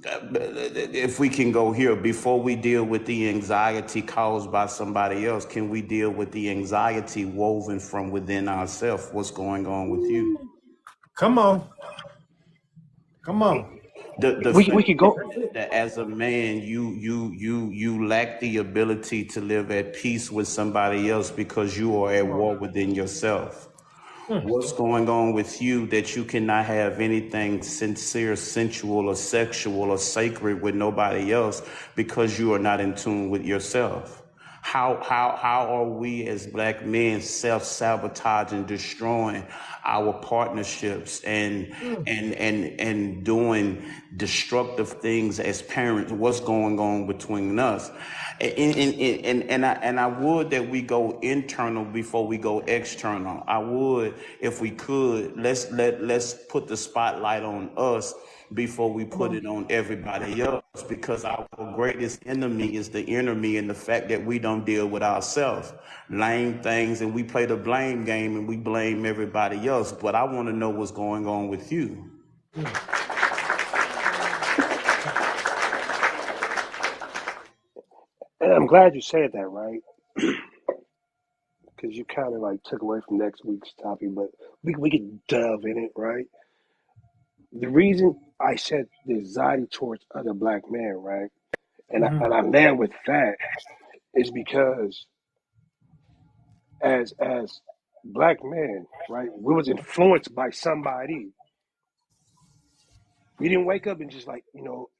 If we can go here, before we deal with the anxiety caused by somebody else, can we deal with the anxiety woven from within ourselves? What's going on with you? Come on. Come on. The We fact could go. that as a man you lack the ability to live at peace with somebody else because you are at Come on. war within yourself. Mm. What's going on with you that you cannot have anything sincere, sensual, or sexual or sacred with nobody else because you are not in tune with yourself? How are we as black men self-sabotaging, destroying our partnerships and doing destructive things as parents? What's going on between us? And I would that we go internal before we go external. I would, if we could, let's put the spotlight on us before we Come put on. it on everybody else, because our greatest enemy is the enemy and the fact that we don't deal with ourselves. Lame things, and we play the blame game and we blame everybody else. But I want to know what's going on with you. And I'm glad you said that, right? Because you kind of like took away from next week's topic, but we could delve in it, right? The reason I said the anxiety towards other black men, right, Mm-hmm. and I land with that is because as black men, right, we was influenced by somebody. We didn't wake up and just like,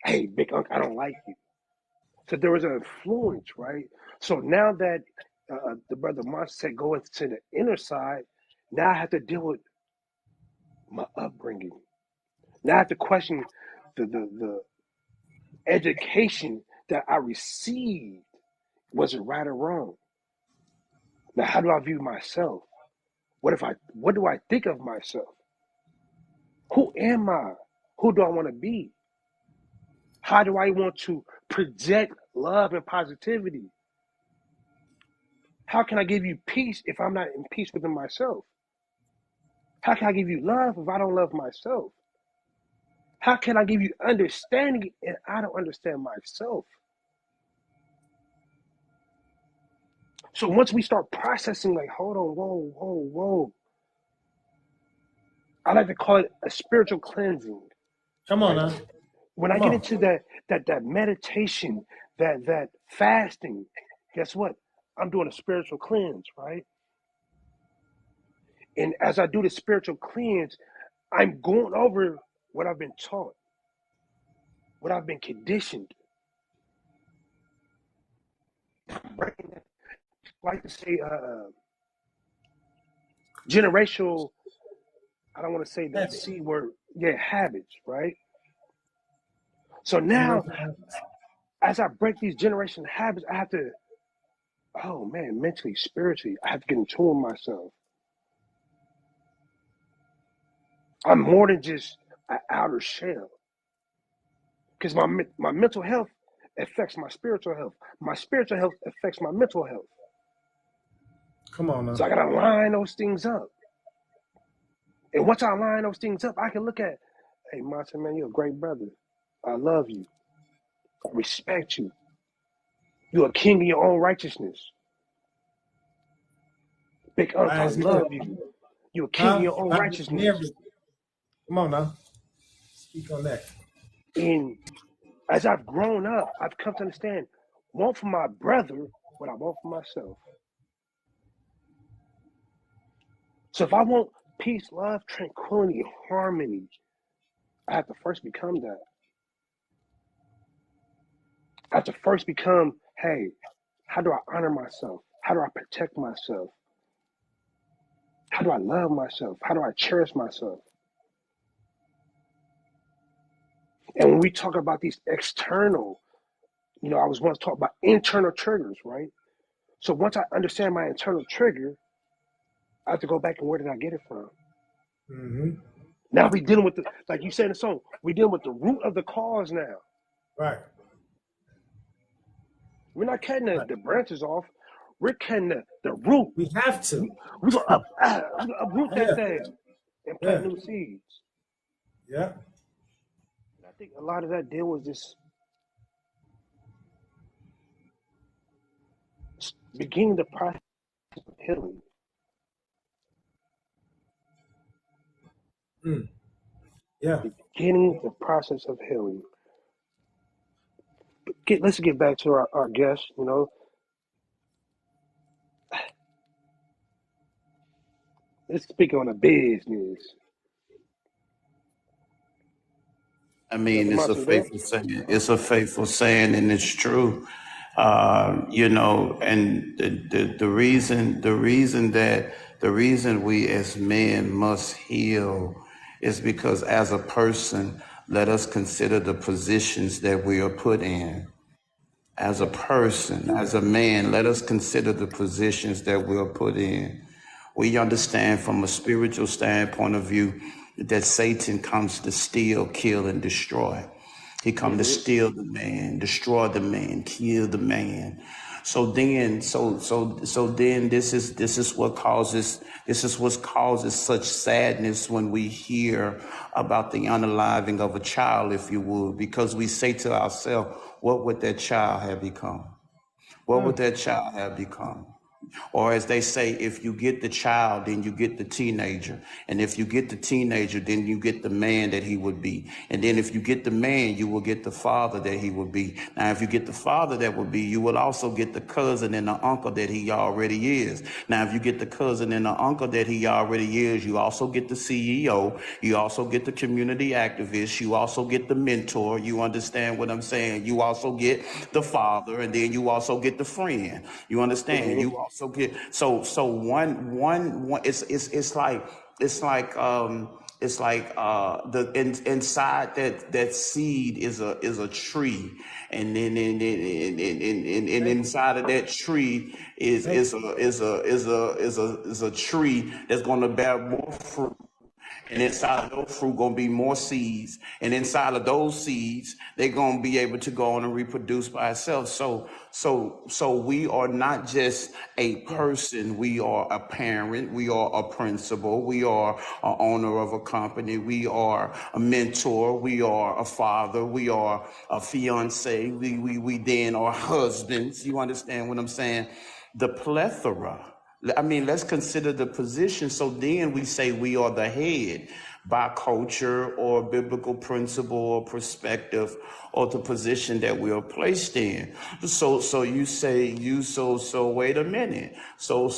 hey, big uncle, I don't like you. So there was an influence, right? So now that the brother Monster said go into the inner side, now I have to deal with my upbringing. Now I have to question the education that I received, was it right or wrong? Now, how do I view myself? What do I think of myself? Who am I? Who do I want to be? How do I want to project love and positivity? How can I give you peace if I'm not in peace within myself? How can I give you love if I don't love myself? How can I give you understanding if I don't understand myself? So once we start processing, like, hold on, whoa. I like to call it a spiritual cleansing, Come on right? now. When I Come get on. into that meditation, that fasting, guess what? I'm doing a spiritual cleanse, right? And as I do the spiritual cleanse, I'm going over what I've been taught, what I've been conditioned. Breaking that, like to say, generational. I don't want to say the Habit. C word. Yeah, habits, right? So now, Generation habits. as I break these generational habits, I have to, oh man, mentally, spiritually, I have to get in tune with myself. I'm more than just an outer shell, because my mental health affects my spiritual health. My spiritual health affects my mental health. Come on So now. I gotta line those things up. And once I line those things up, I can look at, hey, Monty, man, you're a great brother. I love you. I respect you. You're a king in your own righteousness. Big Unc, I Isaiah. love you. You're a king in Huh? your own righteousness. Mary. Come on now. Speak on that. And as I've grown up, I've come to understand, want for my brother what I want for myself. So if I want peace, love, tranquility, harmony, I have to first become that. I have to first become, hey, how do I honor myself? How do I protect myself? How do I love myself? How do I cherish myself? And when we talk about these external, I was once taught about internal triggers, right? So once I understand my internal trigger, I have to go back and where did I get it from? Mm-hmm. Now we dealing with like you said in the song, we dealing with the root of the cause now. Right. We're not cutting Right. the branches off. We're cutting the root. We have to. We're gonna uproot that Yeah. thing and plant Yeah. new seeds. Yeah. And I think a lot of that deal was just beginning the process of healing. Mm. Yeah. Beginning the process of healing. Let's get back to our guest, Let's speak on the business. I mean, Brother it's a Monty, there? faithful saying. It's a faithful saying, and it's true. And the reason we as men must heal is because as a person, let us consider the positions that we are put in. As a person, as a man, let us consider the positions that we are put in. We understand from a spiritual standpoint of view that Satan comes to steal, kill, and destroy. He comes to Mm-hmm. steal the man, destroy the man, kill the man. So then this is what causes such sadness when we hear about the unaliving of a child, if you would, because we say to ourselves, what would that child have become? What would Mm. that child have become? Or as they say, if you get the child, then you get the teenager. And if you get the teenager, then you get the man that he would be. And then if you get the man, you will get the father that he would be. Now, if you get the father that would be, you will also get the cousin and the uncle that he already is. Now, if you get the cousin and the uncle that he already is, you also get the CEO. You also get the community activist. You also get the mentor. You understand what I'm saying? You also get the father, and then you also get the friend. You understand? Mm-hmm. You also get so one. It's like It's like inside that seed is a tree, and then and inside of that tree is a tree that's going to bear more fruit. And inside of those fruit gonna be more seeds, and inside of those seeds, they're gonna be able to go on and reproduce by itself. So we are not just a person. We are a parent. We are a principal. We are an owner of a company. We are a mentor. We are a father. We are a fiance. We then are husbands. You understand what I'm saying? The plethora. I mean, let's consider the position. So then we say we are the head by culture or biblical principle or perspective or the position that we are placed in. So you say so wait a minute. So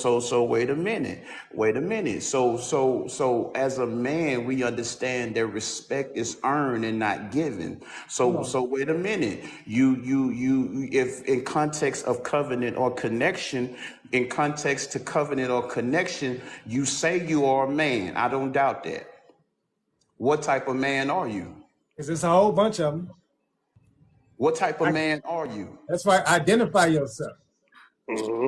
wait a minute. Wait a minute. So as a man, we understand that respect is earned and not given. So wait a minute. You if in context of covenant or connection, in context to covenant or connection, you say you are a man. I don't doubt that. What type of man are you? Because there's a whole bunch of them. What type of man are you? That's why identify yourself. Mm-hmm.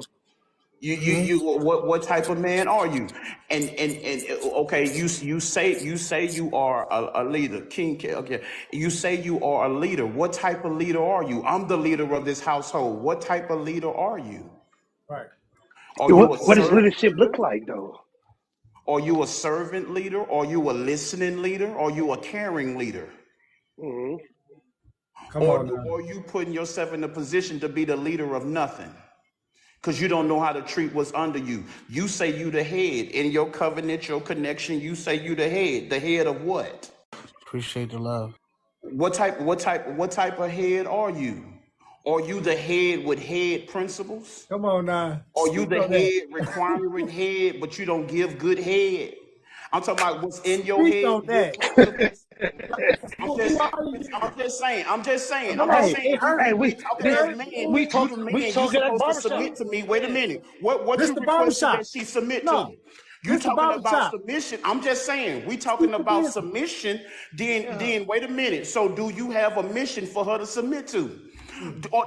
What type of man are you? And okay, you say you are a leader, King. Okay, you say you are a leader. What type of leader are you? I'm the leader of this household. What type of leader are you? Right. Are you a What does servant leadership leader? look like, though? Are you a servant leader? Are you a listening leader? Are you a caring leader? Mm-hmm. Come Or on now. are you putting yourself in a position to be the leader of nothing? Because you don't know how to treat what's under you. You say you the head. In your covenant, your connection, you say you the head. The head of what? Appreciate the love. What type of head are you? Are you the head with head principles? Come on now. Are you Speak the on that. head requiring head, but you don't give good head? I'm talking about what's in your Speak head. on that. I'm just saying. Hey, It hurt. hey, We we talking this as Hurt. men. we You talk the we man. You talking at supposed to barbershop. submit to me. Wait a minute. What This you the requesting barbershop. that she submit No. to? You This the talking about barbershop. submission? I'm just saying. We Speak talking the about business. submission. Then wait a minute. So do you have a mission for her to submit to? Or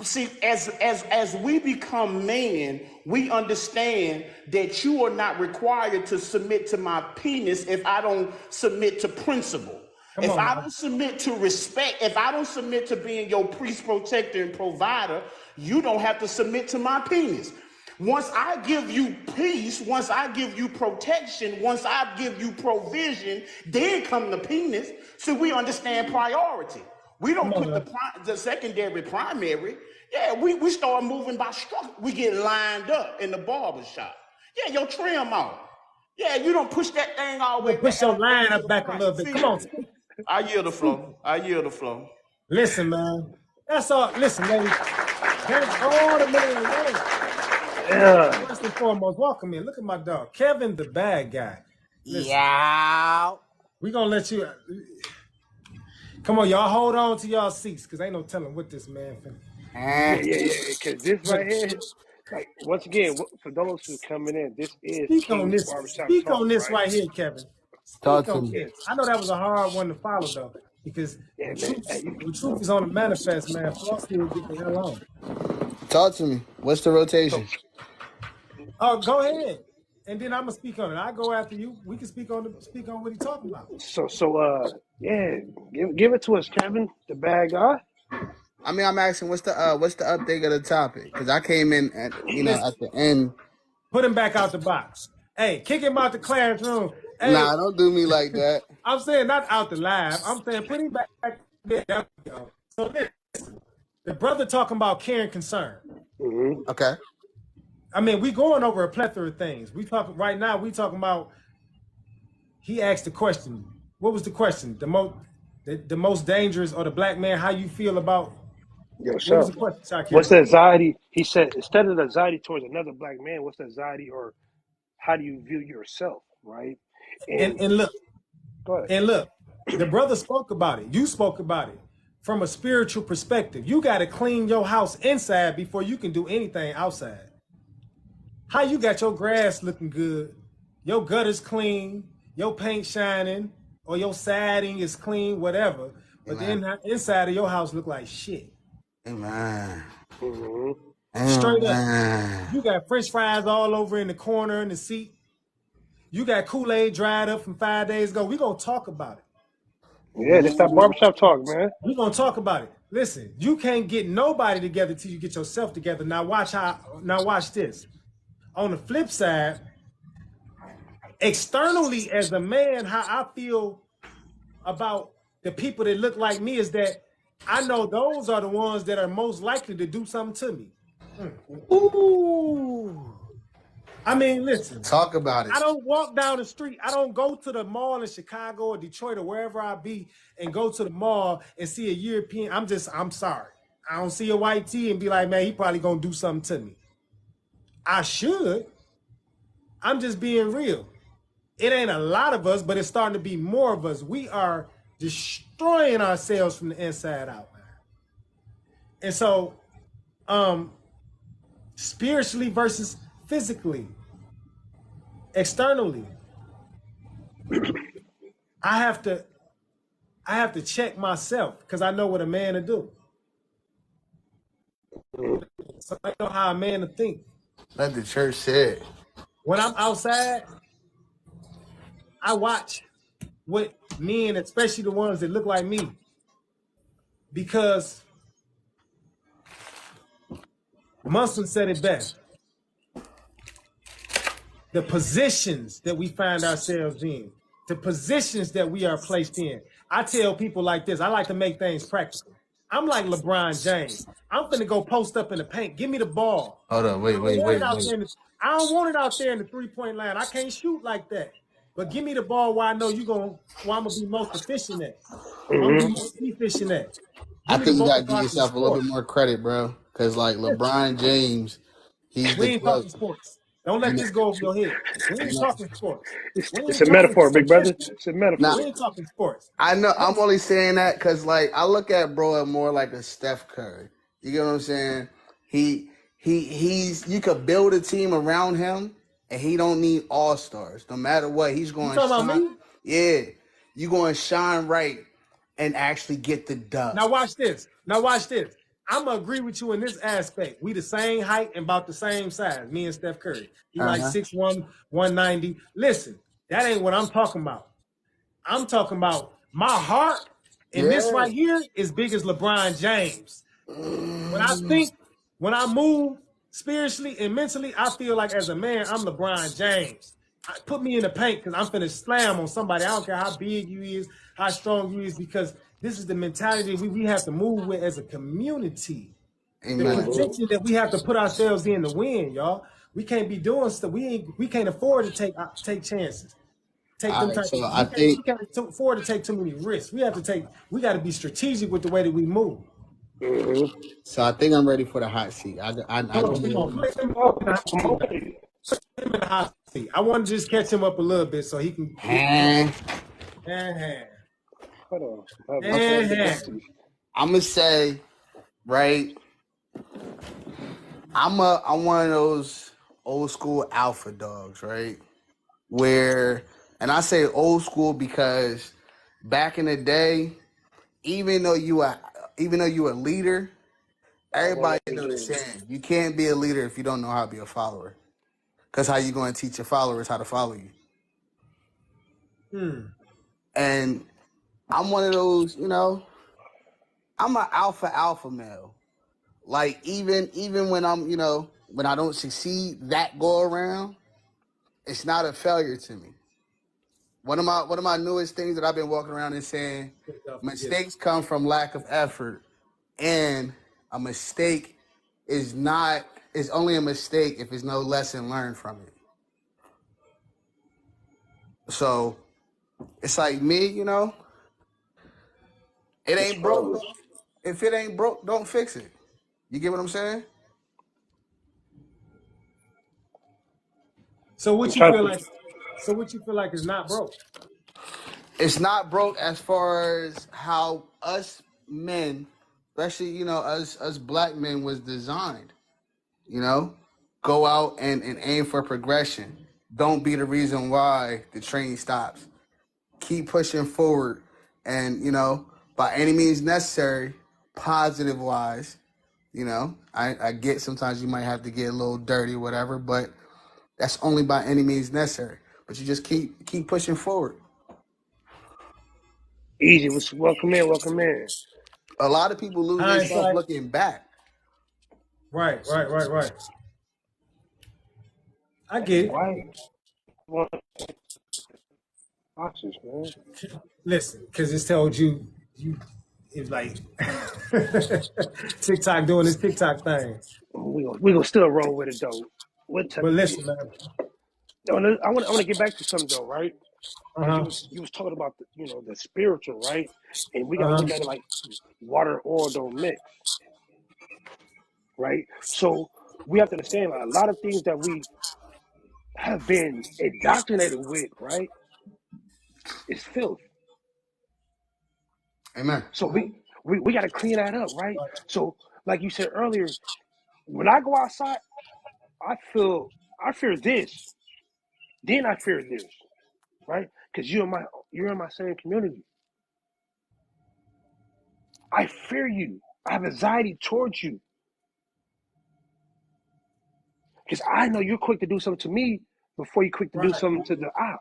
see, as we become men, we understand that you are not required to submit to my penis if I don't submit to principle. Come If on I now. don't submit to respect, if I don't submit to being your priest, protector, and provider, you don't have to submit to my penis. Once I give you peace, once I give you protection, once I give you provision, then come the penis. So we understand priority. We Come don't on put now. the secondary primary. Yeah, we start moving by structure. We get lined up in the barber shop. Yeah, your trim off. Yeah, you don't push that thing all the way You back push your line to up the back a front. You little bit. Come feel on. me? I yield the flow. I yield the flow. Listen, man. That's all. Listen, ladies. That's all the man. Yeah. First and foremost, welcome in. Look at my dog, Kevin, the bad guy. Listen, Yeah. we gonna let you. Come on, y'all. Hold on to y'all seats, cause ain't no telling what this man finna. Yeah. Because this right here, like once again, for those who coming in, this is Speak on King's this. Barbershop Speak Talk, on this right? right here, Kevin. Talk Speak to on me. Yeah, this. I know that was a hard one to follow though, because yeah, the man. truth, Hey, the truth is on the manifest, man. Floss here, get the hell on. Talk to me. What's the rotation? Oh, go ahead, and then I'm gonna speak on it. I go after you. We can speak on what he talking about. yeah, give it to us, Kevin, the bad guy. I mean, I'm asking what's the update of the topic? Because I came in at Listen, at the end. put him back out the box. Hey, kick him out the classroom. Hey, Nah, don't do me like that. I'm saying not out the live. I'm saying put him back there. There we go. So listen, the brother talking about care and concern. Mm-hmm. Okay. I mean, we going over a plethora of things. We talking right now. We talking about. He asked the question. What was the question? The most dangerous or the black man? How you feel about? What was Yourself. the question, What's Shakir? the anxiety? He said instead of the anxiety towards another black man, what's the anxiety or how do you view yourself, right? And And look, go ahead. and look, the brother spoke about it. You spoke about it from a spiritual perspective. You got to clean your house inside before you can do anything outside. How you got your grass looking good, your gutters clean, your paint shining or your siding is clean, whatever, but Amen. the inside of your house look like shit. Amen. Mm-hmm. Straight up. Amen. You got French fries all over in the corner in the seat. You got Kool-Aid dried up from 5 days ago. We're going to talk about it. Yeah, that's that barbershop talk, man. We're going to talk about it. Listen, you can't get nobody together till you get yourself together. Now watch this. On the flip side, externally as a man, how I feel about the people that look like me is that I know those are the ones that are most likely to do something to me. Ooh. I mean, listen, Talk about it. I don't walk down the street. I don't go to the mall in Chicago or Detroit or wherever I be and go to the mall and see a European. I'm sorry. I don't see a white tee and be like, man, he probably gonna do something to me. I should. I'm just being real. It ain't a lot of us, but it's starting to be more of us. We are destroying ourselves from the inside out, man. And so, spiritually versus physically, externally, I have to check myself because I know what a man to do. So I know how a man to think. Let the church say it. When I'm outside, I watch what men, especially the ones that look like me, because Muslim said it best. The positions that we find ourselves in, the positions that we are placed in. I tell people like this, I like to make things practical. I'm like LeBron James. I'm finna go post up in the paint. Give me the ball. Hold on, wait. I don't want it out there in the three-point line. I can't shoot like that. But give me the ball where I know I'm gonna be most efficient at. I'm gonna be most efficient at. I Give me think the you ball gotta so give I can yourself a little score. bit more credit, bro. Cause like LeBron James, he's We the ain't 12th. talking sports. Don't let You know, this go over your head. We you ain't know. talking sports. We It's ain't a talking metaphor, big brother. competition. It's a Now, We metaphor. ain't talking sports. I know I'm only saying that because like I look at bro more like a Steph Curry. You get what I'm saying? He's you could build a team around him and he don't need all stars. No matter what, he's You going to talking about shine. me? Yeah. You going to shine right and actually get the dub. Now watch this. I'm gonna agree with you in this aspect. We the same height and about the same size. Me and Steph Curry. He like Uh-huh. 6'1", 190. Listen, that ain't what I'm talking about. I'm talking about my heart, and this Yeah. right here is big as LeBron James. When I move spiritually and mentally, I feel like as a man, I'm LeBron James. Put me in the paint because I'm finna slam on somebody. I don't care how big you is, how strong you is, because this is the mentality we have to move with as a community. The Amen. position that we have to put ourselves in to win, y'all. We can't be doing stuff. We can't afford to take chances. Take All them right. type So of, I think we can't afford to take too many risks. We got to be strategic with the way that we move. I'm ready for the hot seat. I Come on, put him Oh, in the hot I'm seat. okay. Put him in the hot seat. I want to just catch him up a little bit so he can. Hold on. I'm gonna say, right. I'm one of those old school alpha dogs, right? Where, and I say old school because back in the day, even though you a leader, everybody understand you can't be a leader if you don't know how to be a follower. Because how you going to teach your followers how to follow you? And I'm one of those, I'm an alpha male. Like even when I'm, when I don't succeed that go around, it's not a failure to me. One of my newest things that I've been walking around and saying, mistakes come from lack of effort, and a mistake is only a mistake if there's no lesson learned from it. So it's like me, it ain't broke. If it ain't broke, don't fix it. You get what I'm saying? So what you feel like? So what you feel like is not broke? It's not broke as far as how us men, especially us black men, was designed. Go out and aim for progression. don't be the reason why the train stops. Keep pushing forward, and by any means necessary, positive wise. I get sometimes you might have to get a little dirty, whatever, but that's only by any means necessary. But you just keep pushing forward. Easy. Welcome in. Welcome in. A lot of people lose themselves Hindsight. looking back. Right. I Hey, get it. why? Boxes, man. Listen, because it's told you it's like TikTok doing this TikTok thing. We gonna still roll with it though. What type But of listen, man. I want to get back to something though, right? Because Uh-huh. you was talking about the spiritual, right? And we gotta Uh-huh. look at it like water and oil don't mix, right? So we have to understand like, a lot of things that we have been indoctrinated with, right, is filth. Amen. So we got to clean that up, right? So like you said earlier, when I go outside, I fear this, then I fear this, right? Because you're in my same community. I fear you. I have anxiety towards you because I know you're quick to do something to me before you're quick to do Right. something to the op.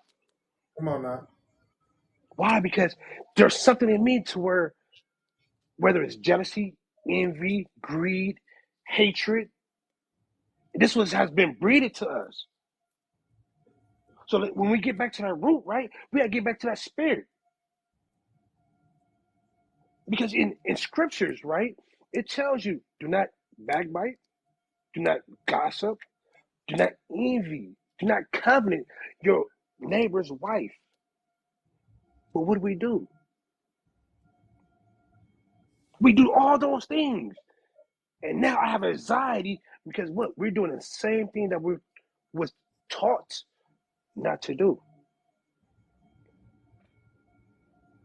Come on now. Why? Because there's something in me to where, whether it's jealousy, envy, greed, hatred, this has been breeded to us. So when we get back to that root, right, we gotta get back to that spirit. Because in scriptures, right, it tells you do not backbite, do not gossip, do not envy, do not covenant your neighbor's wife. But what do? We do all those things. And now I have anxiety because what? We're doing the same thing that we was taught not to do.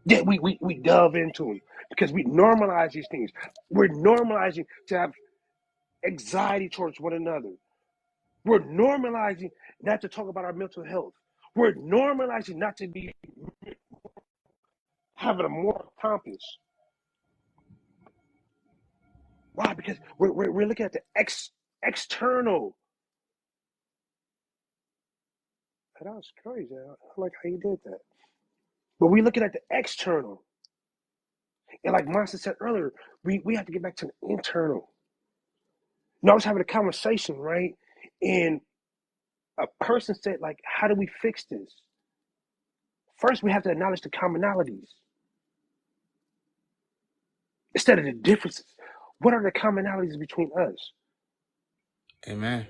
Yet we delve into them because we normalize these things. We're normalizing to have anxiety towards one another. We're normalizing not to talk about our mental health. We're normalizing not to be having a moral compass. Why? Because we're looking at the external. That was crazy. I like how you did that. But we're looking at the external. And like Monster said earlier, we have to get back to the internal. I was having a conversation, right? And a person said, like, how do we fix this? First, we have to acknowledge the commonalities instead of the differences. What are the commonalities between us? Amen.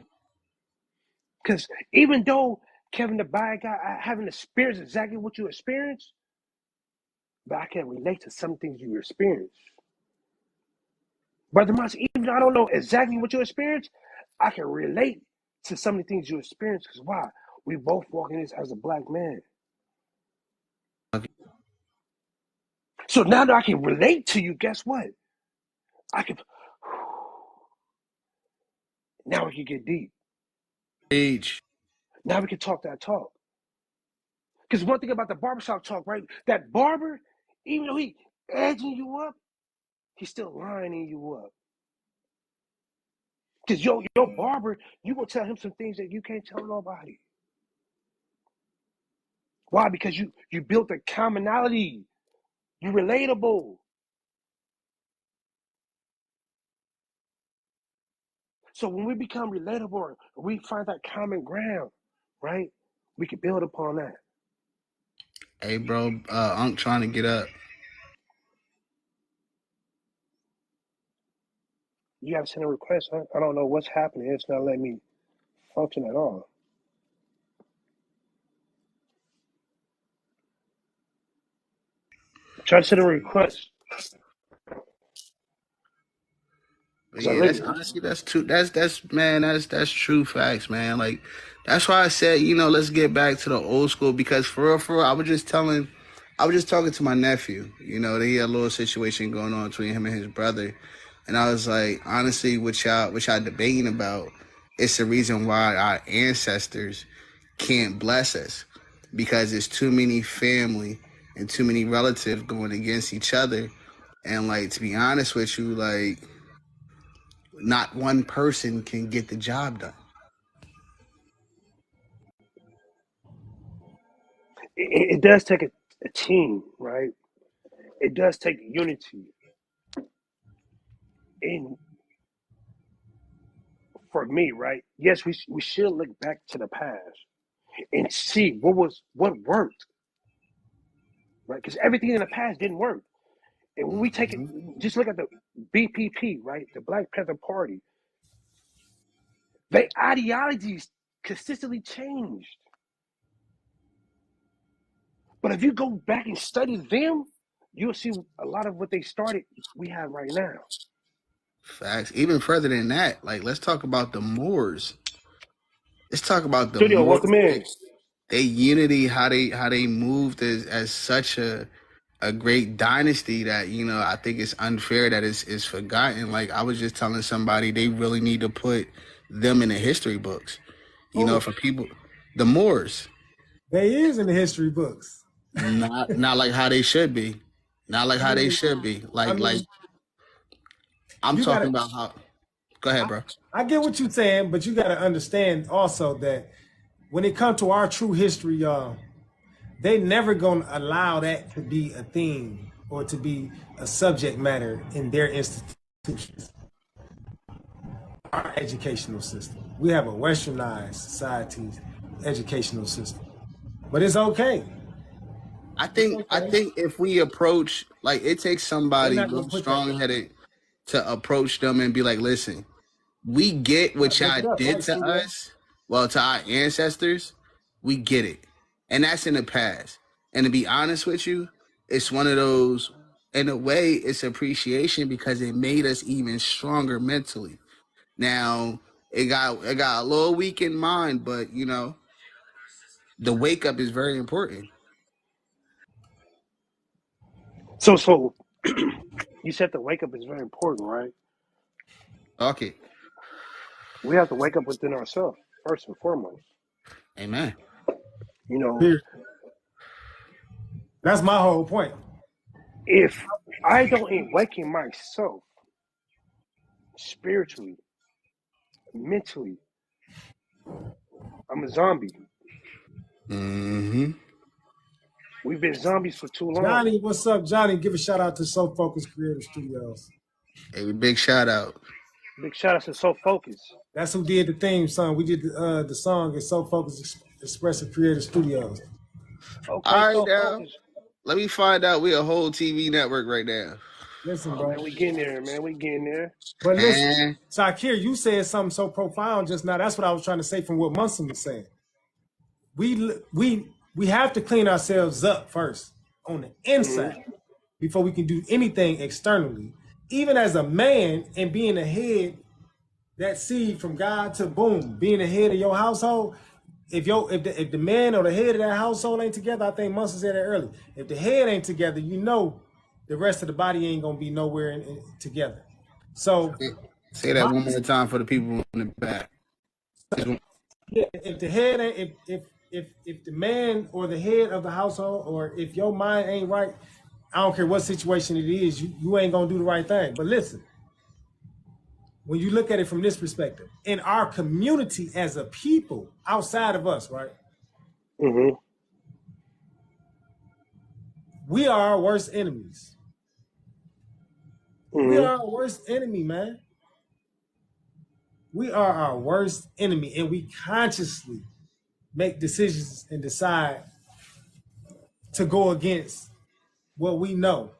Because even though Kevin the bad guy having experienced exactly what you experienced, but I can relate to some things you experienced. Brother Moss, even though I don't know exactly what you experienced, I can relate to some of the things you experienced. Because why? We both walk in this as a black man. So now that I can relate to you, guess what? I can. Now we can get deep. Age. Now we can talk that talk. Because one thing about the barbershop talk, right? That barber, even though he edging you up, he's still lining you up. Because your barber, you will tell him some things that you can't tell nobody. Why? Because you built a commonality. You're relatable. So when we become relatable, we find that common ground, right? We can build upon that. Hey, bro, I'm trying to get up. You have to send a request, huh? I don't know what's happening. It's not letting me function at all. Try to send a request. Yeah, that's honestly that's true. That's man, that's true facts, man. Like that's why I said, let's get back to the old school because for real, I was just talking to my nephew. They had a little situation going on between him and his brother, and I was like, honestly, what y'all debating about? It's the reason why our ancestors can't bless us because there's too many family and too many relatives going against each other. And like, to be honest with you, like, not one person can get the job done. It does take a team, right? It does take unity. And for me, right? Yes, we should look back to the past and see what worked, right? Because everything in the past didn't work. And when we take it, just look at the BPP, right? The Black Panther Party. Their ideologies consistently changed. But if you go back and study them, you'll see a lot of what they started we have right now. Facts. Even further than that, like, let's talk about the Moors. Let's talk about the Studio, Moors. welcome in. They unity, how they moved as such a great dynasty that, you know, I think it's unfair that it's forgotten. Like, I was just telling somebody, they really need to put them in the history books. You know, for people, the Moors. They is in the history books. Not like how they should be. Not like how they should be. Like I'm talking about how. Go ahead, bro. I get what you're saying, but you got to understand also that when it comes to our true history, y'all, they never gonna allow that to be a theme or to be a subject matter in their institutions. Our educational system. We have a westernized society's educational system, but it's okay. I think if we approach, like, it takes somebody real strong-headed to approach them and be like, listen, we get what y'all did to us, well, to our ancestors, we get it. And that's in the past. And to be honest with you, it's one of those, in a way, it's appreciation because it made us even stronger mentally. Now, it got a little weak in mind, but, you know, the wake up is very important. So you said the wake up is very important, right? Okay. We have to wake up within ourselves first and foremost. Amen. You know, that's my whole point. If I don't awaken myself spiritually, mentally, I'm a zombie. Mm-hmm. We've been zombies for too long. Johnny, what's up, Johnny? Give a shout out to So Focus Creative Studios. Hey, big shout out. Big shout out to So Focus. That's who did the theme song. We did the song at So Focus Expressive Creative Studios. Okay, all right, So now, Focus. let me find out. We're a whole TV network right now. Listen, bro. Man, we getting there, man. We getting there. But listen, Shakir, you said something so profound just now. That's what I was trying to say from what Munson was saying. We have to clean ourselves up first on the inside before we can do anything externally. Even as a man and being the head, that seed from God to boom, being the head of your household. If the man or the head of that household ain't together, I think Munson said that earlier. If the head ain't together, you know the rest of the body ain't gonna be nowhere together. So say that one more time for the people in the back. Yeah, if the head ain't, if the man or the head of the household, or if your mind ain't right, I don't care what situation it is, you ain't gonna do the right thing. But listen, when you look at it from this perspective, in our community as a people, outside of us, right? Mm-hmm. We are our worst enemies. Mm-hmm. We are our worst enemy, man. We are our worst enemy, and we consciously make decisions and decide to go against what we know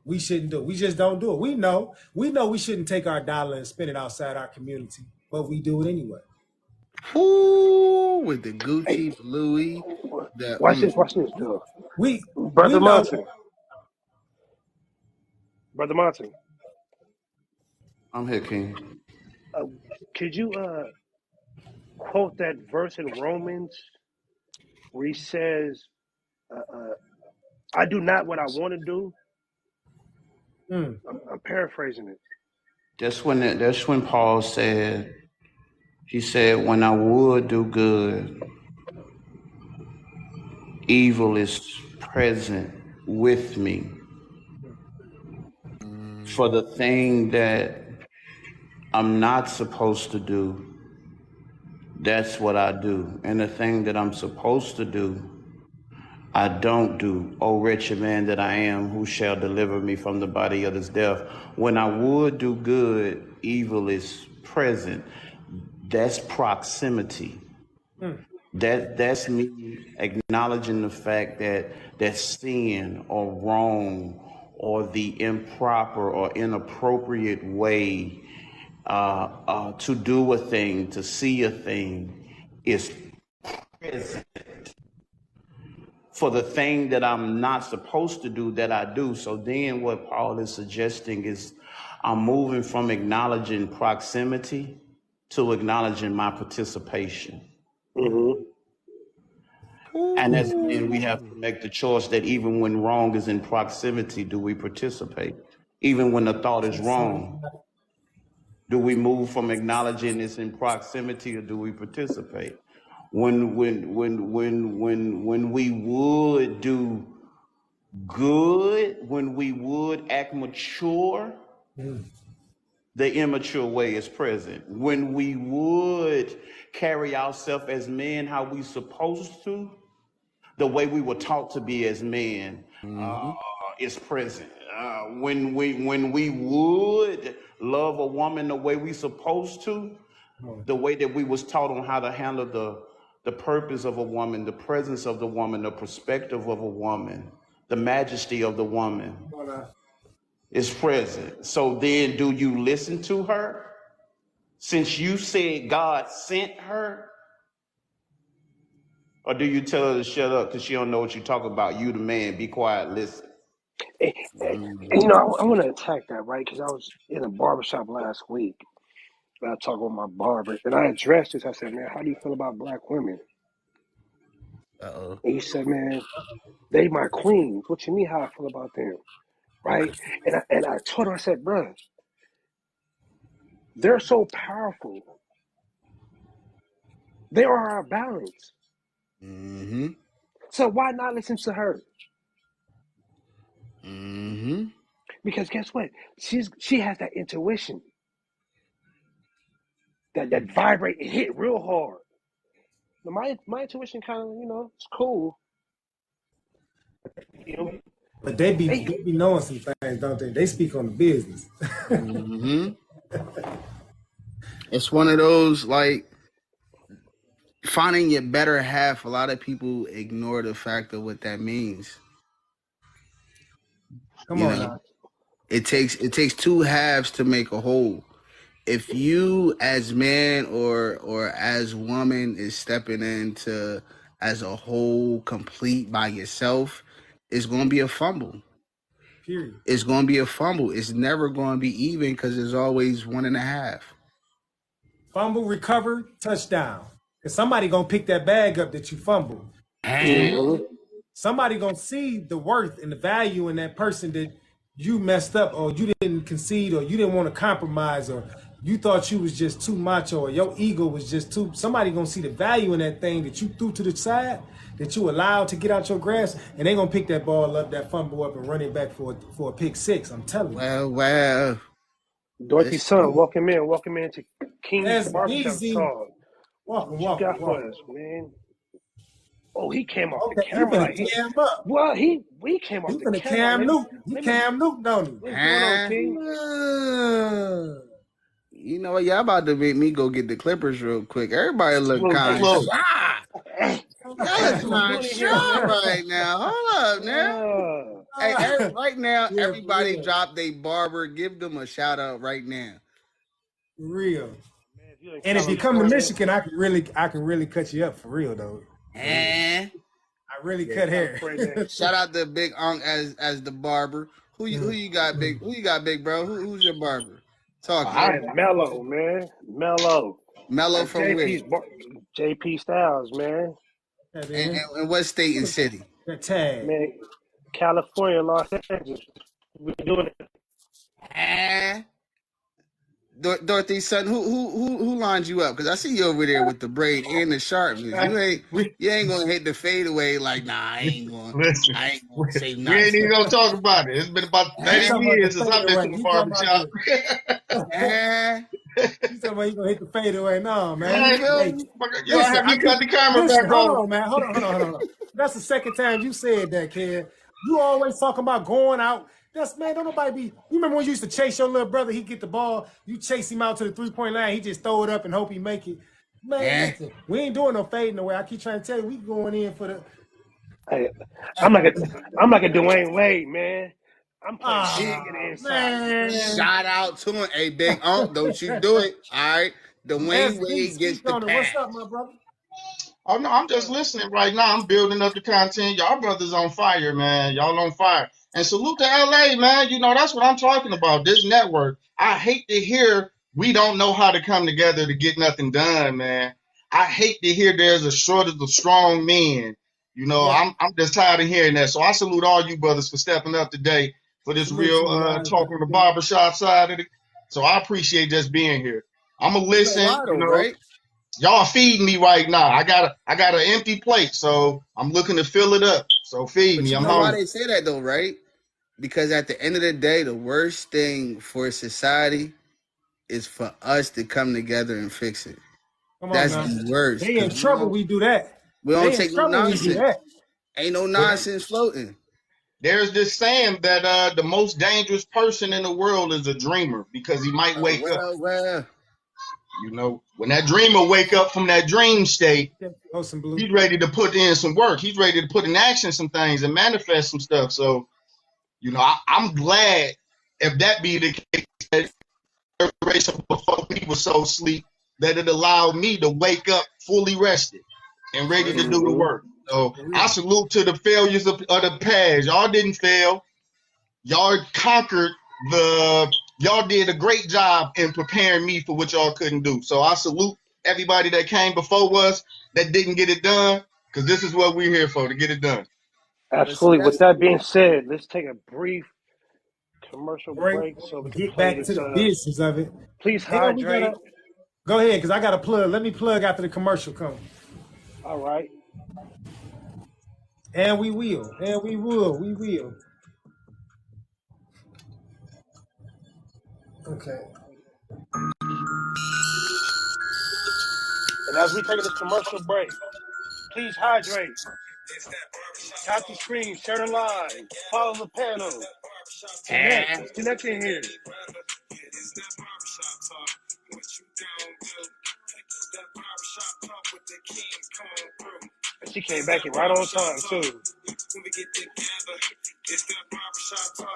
we shouldn't do. We just don't do it. We know we shouldn't take our dollar and spend it outside our community, but we do it anyway. Ooh, with the Gucci, Louis. Watch this, though. Brother Monson. Brother Monson. I'm here, King. Could you quote that verse in Romans where he says, I do not what I want to do? I'm paraphrasing it. That's when Paul said, he said, when I would do good, evil is present with me. For the thing that I'm not supposed to do, that's what I do. And the thing that I'm supposed to do, I don't do. O wretched man that I am, who shall deliver me from the body of this death? When I would do good, evil is present. That's proximity. That's me acknowledging the fact that sin or wrong or the improper or inappropriate way to do a thing, to see a thing, is present. For the thing that I'm not supposed to do, that I do. So then what Paul is suggesting is I'm moving from acknowledging proximity to acknowledging my participation. Mm-hmm. And that's when we have to make the choice that even when wrong is in proximity, do we participate? Even when the thought is wrong, do we move from acknowledging it's in proximity or do we participate? When we would do good, when we would act mature, the immature way is present. When we would carry ourselves as men how we supposed to, the way we were taught to be as men is present. When we would love a woman the way we supposed to, the way that we was taught on how to handle the purpose of a woman, the presence of the woman, the perspective of a woman, the majesty of the woman is present. So then do you listen to her? Since you said God sent her, or do you tell her to shut up because she don't know what you're talking about? You the man, be quiet, listen. And, you know, I want to attack that, right? Because I was in a barbershop last week. And I talked with my barber, and I addressed this. I said, man, how do you feel about black women? Uh-oh. And he said, man, they my queens. What you mean how I feel about them? Right? And I told him, I said, bro, they're so powerful. They are our balance. Mm-hmm. So why not listen to her? Mm-hmm. Because guess what? She has that intuition. That vibrate and hit real hard. Now my intuition kind of, you know, it's cool. You know, But they be knowing some things, don't they? They speak on the business. Mm-hmm. It's one of those, like, finding your better half. A lot of people ignore the fact of what that means. Come You on know, now. it takes two halves to make a whole. If you as man or as woman is stepping into as a whole complete by yourself, it's gonna be a fumble. Period. It's gonna be a fumble. It's never gonna be even because there's always 1.5. Fumble, recover, touchdown. Because somebody gonna pick that bag up that you fumbled. mm-hmm. Somebody gonna see the worth and the value in that person that you messed up, or you didn't concede, or you didn't want to compromise, or you thought you was just too macho, or your ego was just too. Somebody gonna see the value in that thing that you threw to the side, that you allowed to get out your grasp, and they gonna pick that ball up, that fumble up, and run it back for a pick six. I'm telling you. Well, Dorothy's son, welcome in to King's That's Barbershop easy. Talk. Welcome, What you got welcome. for us, man? Oh, he came off the Okay, he camera like finna he. cam up. Well, we came off He the finna camera. Cam Newton. He Cam Newton, don't he? What's going on, King? you know what? Y'all about to make me go get the Clippers real quick. Everybody look kind of Slow. shy. Y'all look That's what we're kind of doing in here, shy man. right now. Hold up now. Hey, right now, Yeah, everybody for drop their barber. Give them a shout out right now. real. Man, And if you come to Michigan, I can really cut you up for real though. And I really cut hair. shout out to Big Unk as the barber. Who you got, big? Who you got, big bro? Who's your barber? Talk. I am Mellow, man. Mellow. Mellow from where? JP Styles, man. And what state and city? That tag. Man, California, Los Angeles. We're doing it. Dorothy Sutton, who lined you up? Because I see you over there with the braid and the sharpness. we, You ain't gonna hit the fadeaway like, nah, listen, I ain't gonna say we ain't nothing. even gonna talk about it. It's been about He 30 talking about the years since I've been to fadeaway. the He talking about barbershop. Eh, he talking about he gonna hit the fadeaway. No, you man. Hey, feel Hey, me? y'all listen, have me cut the camera listen. back Hold on. on, man. Hold on. That's the second time you said that, kid. You always talking about going out. That's man. Don't nobody be. You remember when you used to chase your little brother? He get the ball. You chase him out to the 3-point line. He just throw it up and hope he make it. Man, Eh. listen. We ain't doing no fading away. I keep trying to tell you, we going in for the. Hey, I'm like a Dwayne Wade, man. I'm playing big in the inside. Man. Shout out to him. Hey, Big don't you do it. All right. Dwayne SB, Wade gets speak the on it. What's pass. up, my brother? Oh no, I'm just listening right now. I'm building up the content. Y'all brothers on fire, man. Y'all on fire. And salute to LA, man. You know, that's what I'm talking about. This network. I hate to hear we don't know how to come together to get nothing done, man. I hate to hear there's a shortage of strong men. You know, Yeah. I'm just tired of hearing that. So I salute all you brothers for stepping up today for this Salute real you, man. talk on the barbershop side of it. So I appreciate just being here. I'm gonna You know listen, why you though, know. right? Y'all feeding me right now. I got an empty plate, so I'm looking to fill it up. So feed But me. you I'm know why hungry. they say that though, right? Because at the end of the day, the worst thing for society is for us to come together and fix it. Come on That's now. the worst They in because trouble, we do that. we don't They in take no trouble, we do nonsense. that. Ain't no Well, nonsense floating. there's this saying that the most dangerous person in the world is a dreamer because he might Oh wake up. well. You know, when that dreamer wake up from that dream state, Oh, some blue. he's ready to put in some work. He's ready to put in action some things and manifest some stuff. So, you know, I'm glad if that be the case, that generation before me was so sleep that it allowed me to wake up fully rested and ready to do the Mm-hmm. work. So I salute to the failures of the past. Y'all didn't fail. Y'all conquered y'all did a great job in preparing me for what y'all couldn't do. So I salute everybody that came before us that didn't get it done, because this is what we're here for, to get it done. But see, Absolutely. With that's that being said, let's take a brief commercial Break break so we and can get play back to this. the business of it. Please And we gotta hydrate. go ahead because I got to plug. Let me plug after the commercial comes. All right. And we will. And we will. We will. Okay. And as we take this commercial break, please hydrate. Tap the screen, share the live, follow the panel, connect. eh. Let's connect in here. And she came back in right on time too.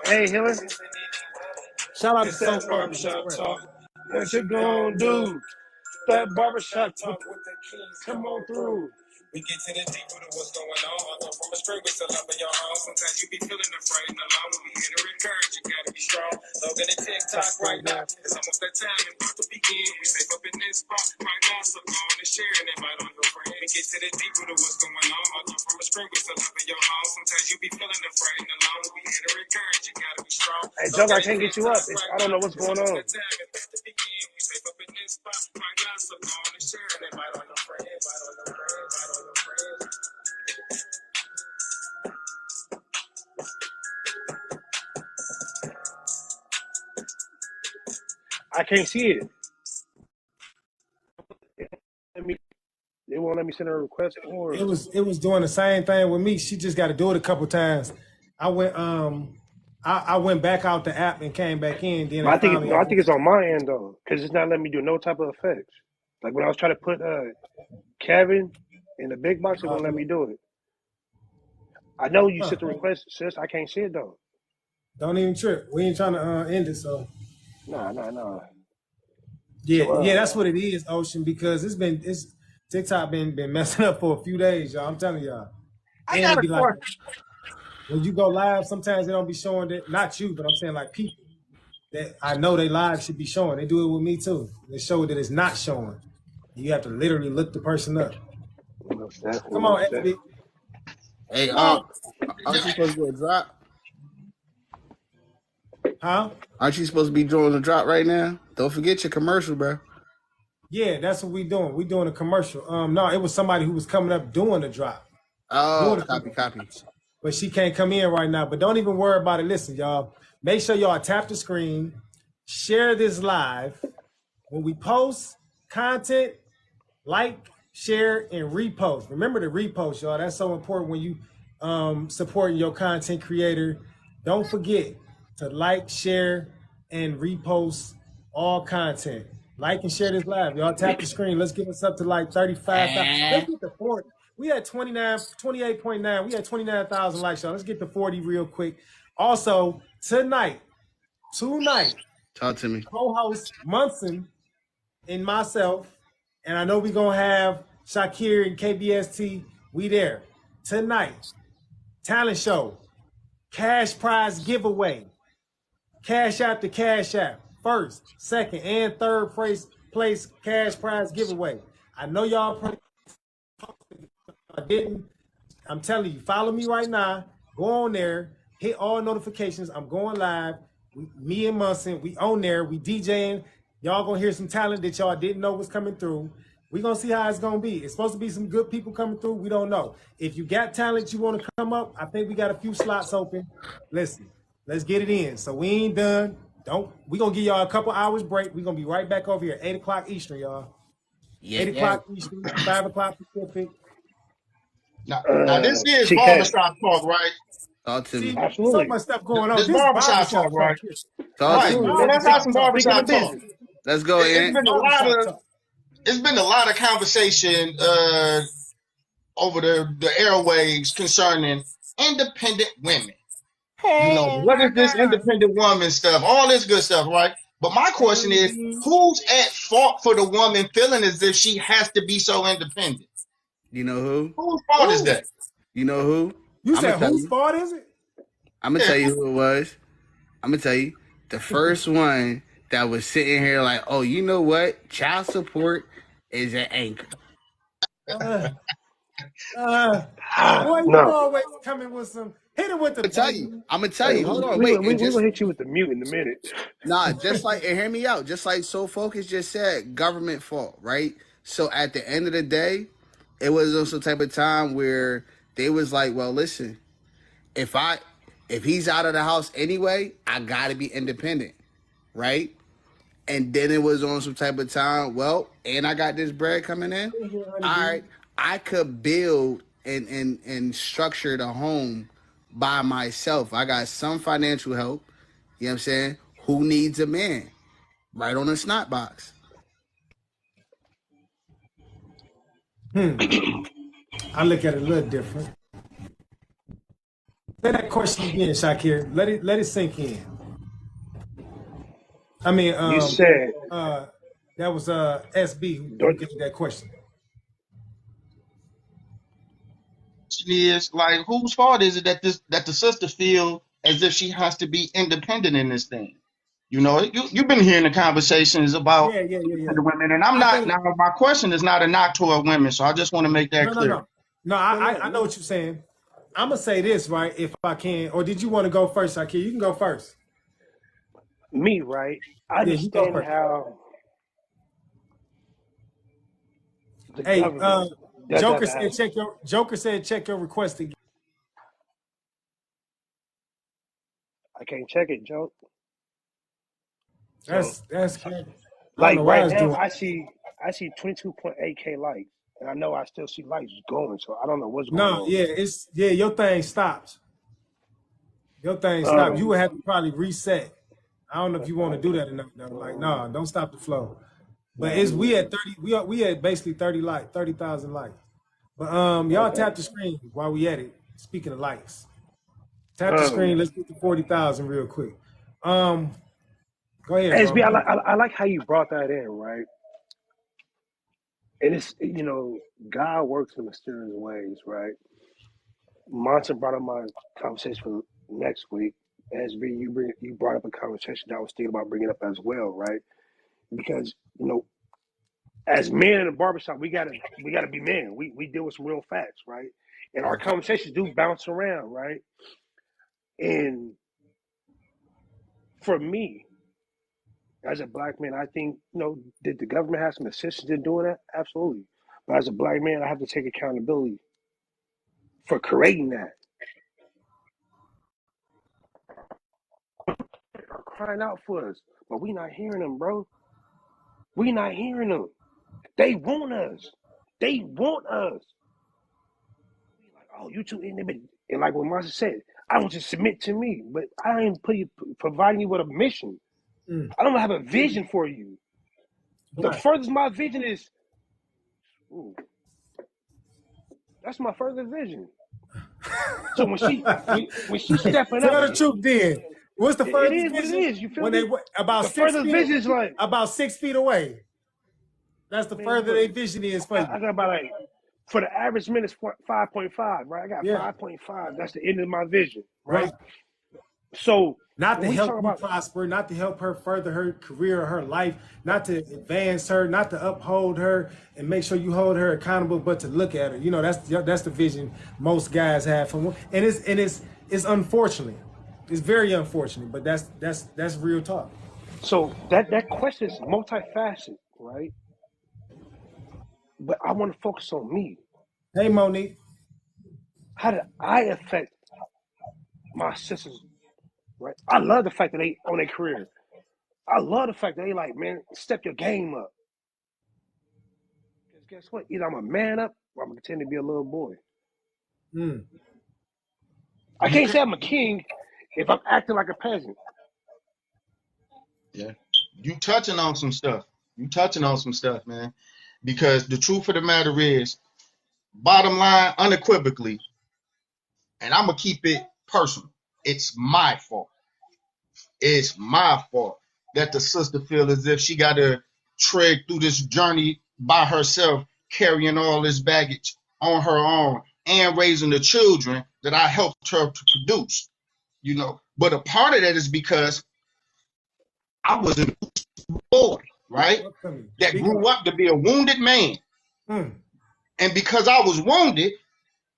Hey, Hiller, Shout out to it's that Soul Family barbershop Express. talk. What you gonna do? That barbershop talk with the keys. Come on through. We get to the deep root of what's going on. Although from a straight with still up in your home. Sometimes you be feeling afraid and alone. When we enter encourage, you gotta be strong. Logan and TikTok right now. It's almost that time and about to begin. We safe up in this spot right now. So go on and share and invite on your friends. We get to the deep root of what's going on. Although from a straight with still up in your home. Sometimes you be feeling afraid and alone. When we enter encourage, you gotta be strong. Hey, Joker, I can't get you up. I don't know what's going on. We safe up in this spot right now. So go on and share and invite on your friends. Invite on your friends. Invite on your friends. I can't see it. Let me, they won't let me send a request or. It was doing the same thing with me. She just got to do it a couple times. I went back out the app and came back in. Then But it I think finally no, I think it's on my end though, because it's not letting me do no type of effects. Like when I was trying to put Kevin in the big box, it wouldn't let me do it. I know you sent the request, sis. I can't see it though. don't even trip. We ain't trying to end it. So Nah. yeah, So that's what it is, Ocean. Because it's TikTok been messing up for a few days, y'all. I'm telling y'all. I And got it a be like question. when you go live, sometimes they don't be showing that. Not you, but I'm saying like people that I know they live should be showing. They do it with me too. They show that it's not showing. You have to literally look the person up. most definitely, Come on, most definitely. SB. Hey, Come on. aren't you supposed to do a drop? Huh? Aren't you supposed to be doing the drop right now? Don't forget your commercial, bro. Yeah, that's what we doing. We doing a commercial. No, it was somebody who was coming up doing the drop. Oh, Doing the copy. but she can't come in right now. But don't even worry about it. Listen, y'all, make sure y'all tap the screen, share this live. When we post content, like, share, and repost. Remember to repost, y'all. That's so important when you supporting your content creator. Don't forget to like, share, and repost all content. Like and share this live. Y'all tap the screen. Let's get us up to like 35,000. Let's get to 40. We had 28.9. We had 29,000 likes, y'all. Let's get to 40 real quick. Also, tonight, Talk to me. co-host Munson and myself, and I know we're going to have Shakir and KBST. We there. Tonight, talent show, cash prize giveaway, cash out to cash out. First, second, and third place cash prize giveaway. I know y'all probably didn't. I'm telling you, follow me right now. Go on there, hit all notifications. I'm going live. Me and Munson, we on there. We DJing. Y'all gonna hear some talent that y'all didn't know was coming through. We gonna see how it's gonna be. It's supposed to be some good people coming through. We don't know. If you got talent you want to come up, I think we got a few slots open. Listen, let's get it in. So we ain't done. We gonna give y'all a couple hours break. We gonna be right back over here at 8 o'clock Eastern, y'all. Yeah, 8 o'clock Eastern, 5 o'clock Pacific. Now this is TK. barbershop talk, right? Talk to See, me. so Absolutely. much stuff going on. This This barbershop talk, barbershop right? talk here. Talk to Right. me. Absolutely. No, let's have some Speaking barbershop of talk. business. Let's go, It's Ant. been a lot Barbershop of talk. conversation over the airwaves concerning independent women. You know, Oh what my is this God. independent woman stuff? All this good stuff, right? But my question is, who's at fault for the woman feeling as if she has to be so independent? You know who? Whose fault is Ooh. that? You know who? You I'm gonna said tell whose you. fault is it? I'm gonna Yeah, tell you who it was. I'm gonna tell you. The first one that was sitting here like, oh, you know what? Child support is an anchor. Uh, boy, you No. always coming with some. Hit it with the. I'm gonna tell Hey, you. Hold on, we wait. we And we just gonna hit you with the mute in a minute. nah, just like and hear me out. Just like So Focus just said, government fault, right? So at the end of the day, it was also type of time where they was like, well, listen, if he's out of the house anyway, I gotta be independent, right? And then it was on some type of time, well, and I got this bread coming in. All right, I could build and structure the home by myself. I got some financial help. You know what I'm saying? Who needs a man? Right on the snot box. I look at it a little different. Say that question again, Shakir. Let it sink in. I mean, You said that was SB who don't gave that question. is like, whose fault is it that the sister feel as if she has to be independent in this thing? You know, you've been hearing the conversations about Yeah. the women, and I'm I not think now. My question is not a knock toward women, so I just want to make that clear. no. I know what you're saying. I'm gonna say this right if I can. Or did you want to go first, Shakir? You can go first. me right. I Yeah, you go understand first. how the Hey, government does have to have. Joker said check your request again. I can't check it, Joe. So That's crazy. I don't like know why right it's now, doing. I see 22.8K likes, and I know I still see likes going. So I don't know what's going No, on. yeah, your thing stopped. Your thing stopped. You Um, would have to probably reset. I don't know if you want to do that or not. Though. Like, no, don't stop the flow. But it's we at 30. We at basically 30,000 likes. But y'all okay. tap the screen while we at it. Speaking of likes, tap the Um, screen. Let's get to 40,000 real quick. Um, go ahead, SB, bro. I like how you brought that in, right? And it's God works in mysterious ways, right? Monson brought up my conversation for next week. SB, you brought up a conversation that I was thinking about bringing up as well, right? Because as men in the barbershop, we gotta be men. We deal with some real facts, right? And our conversations do bounce around, right? And For me, as a black man, I think, did the government have some assistance in doing that? Absolutely. But as a black man, I have to take accountability for creating that. They're crying out for us, but we not hearing them, bro. We not hearing them. They want us. They want us. Like, oh, you too intimate. And like what Master said, I want you to submit to me, but I ain't providing you with a mission. I don't have a vision for you. The Right. furthest my vision is, ooh, that's my furthest vision. So when she stepping up, Tell the truth then. What's the it furthest is what it vision? is. You feel When me? they about The 6 furthest feet, vision is like, about 6 feet away. That's the man, further look, their vision is for I you. got about like, for the average minute, 5.5, right? I got Yeah. 5.5. That's the end of my vision, right? Right. So Not when to we help talk you about, prosper, not to help her further her career or her life, not to advance her, not to uphold her and make sure you hold her accountable, but to look at her. You know, that's the vision most guys have from, and it's unfortunate. It's very unfortunate, but that's real talk. so that question is multifaceted, right? But I want to focus on me. Hey Monique. How did I affect my sisters, right? I love the fact that they on their career. I love the fact that they like, man, step your game up. Because guess what? Either I'm a man up or I'm gonna continue to be a little boy. I You can't can, say I'm a king if I'm acting like a peasant. yeah. You touching on some stuff. You touching on some stuff, man. Because the truth of the matter is, bottom line, unequivocally, and I'm gonna keep it personal. It's my fault. It's my fault that the sister feel as if she got to tread through this journey by herself, carrying all this baggage on her own and raising the children that I helped her to produce. But a part of that is because I was a boy, right? That Speak grew up. up to be a wounded man. Mm. And because I was wounded,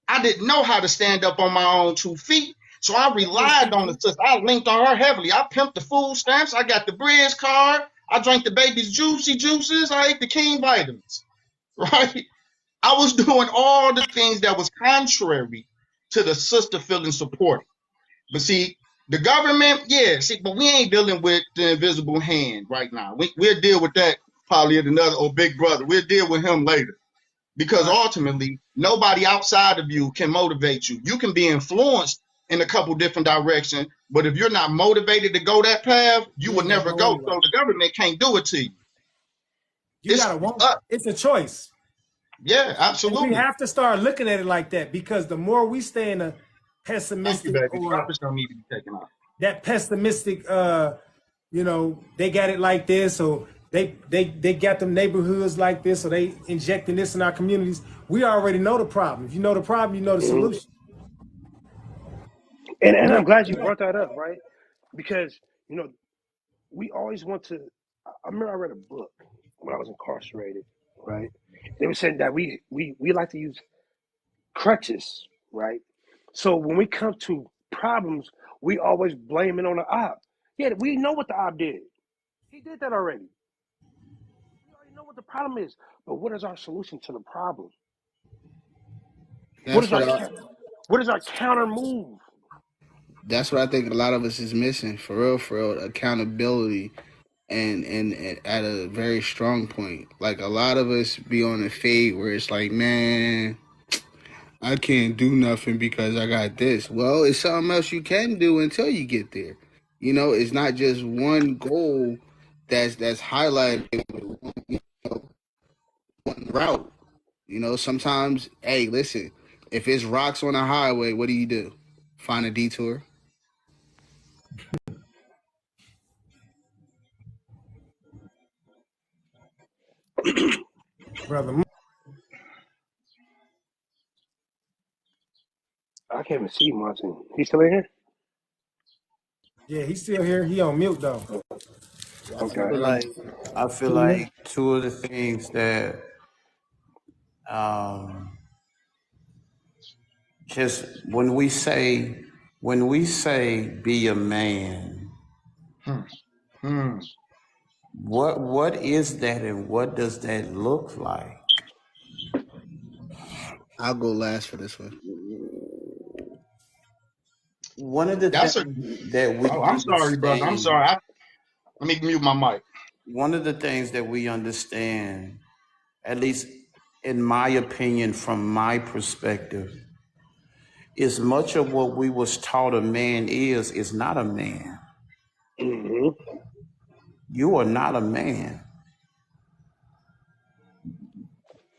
I didn't know how to stand up on my own 2 feet. So I I can't relied speak for on the you. sister. I linked on her heavily. I pimped the food stamps. I got the Bridge card. I drank the baby's juicy juices. I ate the King vitamins, right? I was doing all the things that was contrary to the sister feeling supported. But see, the government, but we ain't dealing with the invisible hand right now. We'll deal with that probably at another, or Big Brother. We'll deal with him later. Because Right. ultimately, nobody outside of you can motivate you. You can be influenced in a couple different directions, but if you're not motivated to go that path, you You will ain't gonna never go go. anywhere. So the government can't do it to you. You It's gotta want. up. It's a choice. Yeah, And we absolutely. have to start looking at it like that, because the more we stay in a Thank you, pessimistic baby. or Droppers don't need to be taken off. that pessimistic, they got it like this, or they got them neighborhoods like this, or they injecting this in our communities. We already know the problem. If you know the problem, you know the Mhm. solution. And I'm glad you brought that up, right? Because we always want to. I remember I read a book when I was incarcerated, right? They were saying that we like to use crutches, right? So when we come to problems, we always blame it on the op. Yeah, we know what the op did. He did that already. We already know what the problem is. But what is our solution to the problem? What That's is what our I, what is our counter move? that's what I think a lot of us is missing for real, accountability and at a very strong point. Like a lot of us be on a fade where it's like, man, I can't do nothing because I got this. Well, it's something else you can do until you get there. It's not just one goal that's highlighted with one route. Sometimes, hey, listen, if it's rocks on a highway, what do? Find a detour. Brother. I can't even see Martin. He still in here? Yeah, he's still here. He on mute though. I Okay. feel like I feel like two of the things that um, just when we say be a man, Hmm. Hmm. What is that and what does that look like? I'll go last for this one. One of the That's a. things that we Oh, I'm sorry, brother. I'm understand, sorry. Let me mute my mic. one of the things that we understand, at least in my opinion, from my perspective, is much of what we was taught a man is not a man. Mm-hmm. You are not a man.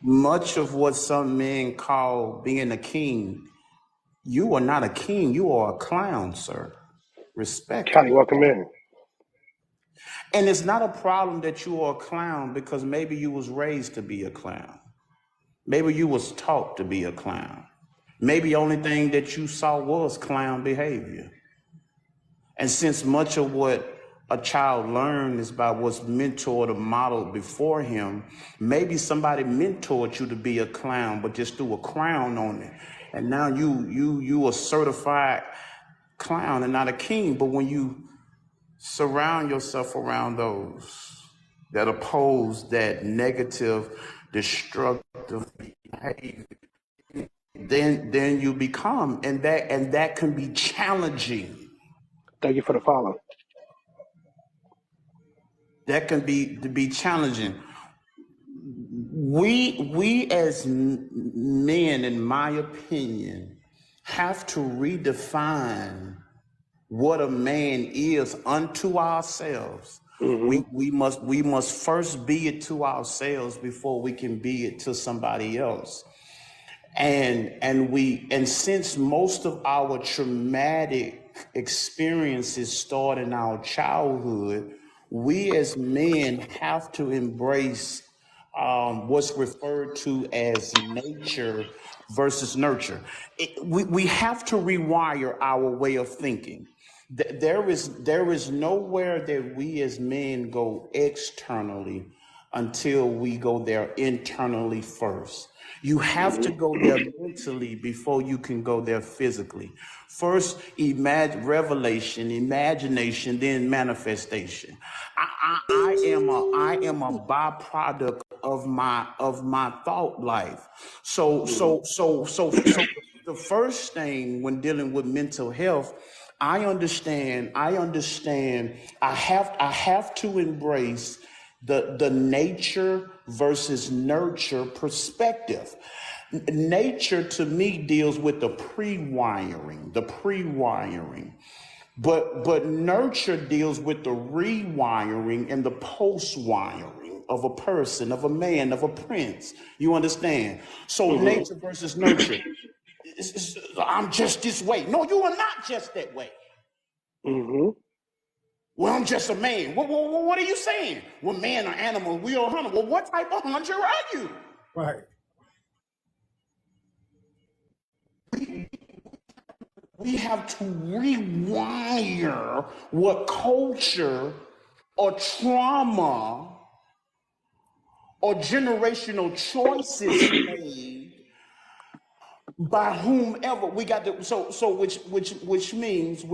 Much of what some men call being a king, you are not a king. You are a clown, sir. Connie, Respectfully. welcome in. And it's not a problem that you are a clown because maybe you was raised to be a clown. Maybe you was taught to be a clown. Maybe the only thing that you saw was clown behavior. And since much of what a child learns is by what's mentored or modeled before him, maybe somebody mentored you to be a clown, but just threw a crown on it. And now you a certified clown and not a king. But when you surround yourself around those that oppose that negative, destructive behavior, then you become, and that can be challenging. Thank you for the follow. That can be challenging. We as men, in my opinion, have to redefine what a man is unto ourselves. Mm-hmm. We must first be it to ourselves before we can be it to somebody else. And since most of our traumatic experiences start in our childhood, we as men have to embrace what's referred to as nature versus nurture. We have to rewire our way of thinking. There is nowhere that we as men go externally until we go there internally first. You have to go there mentally before you can go there physically. First, revelation, imagination, then manifestation. I am a byproduct of my thought life. So the first thing when dealing with mental health, I understand I have to embrace the nature versus nurture perspective. Nature to me deals with the pre-wiring, but nurture deals with the rewiring and the post-wiring of a person, of a man, of a prince. You understand? So nature versus nurture. I'm just this way. No, you are not just that way. Mm-hmm. Well, I'm just a man. What are you saying? Well, man or animal, we are hunter. Well, what type of hunter are you? Right. We have to rewire what culture or trauma or generational choices made by whomever. We got to which means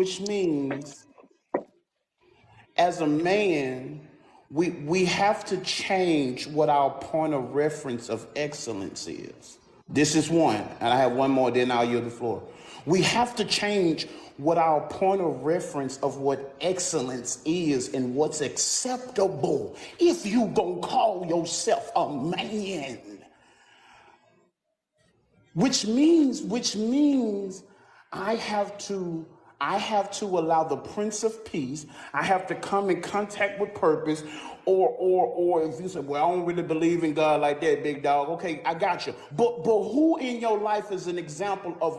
as a man, we have to change what our point of reference of excellence is. This is one, and I have one more, then I'll yield the floor. We have to change what our point of reference of what excellence is and what's acceptable if you gonna call yourself a man. Which means I have to allow the Prince of Peace. I have to come in contact with purpose. Or if you say, well, I don't really believe in God like that, big dog. Okay, I got you. But who in your life is an example of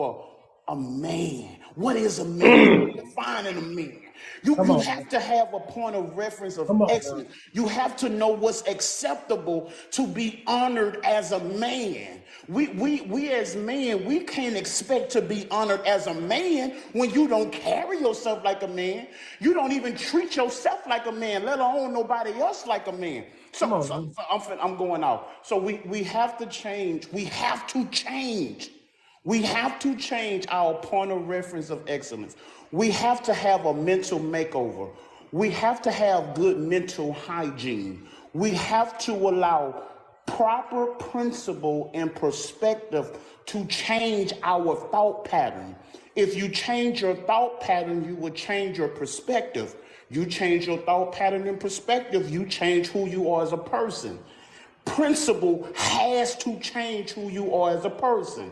a man? What is a man? Defining a man. You Come on, have to have a point of reference of come on, bro. excellence. You have to know what's acceptable to be honored as a man. We as men, we can't expect to be honored as a man when you don't carry yourself like a man. You don't even treat yourself like a man, let alone nobody else like a man. Come on, So man. I'm going out. So we have to change. We have to change. We have to change our point of reference of excellence. We have to have a mental makeover. We have to have good mental hygiene. We have to allow proper principle and perspective to change our thought pattern. If you change your thought pattern, you will change your perspective. You change your thought pattern and perspective, you change who you are as a person. Principle has to change who you are as a person.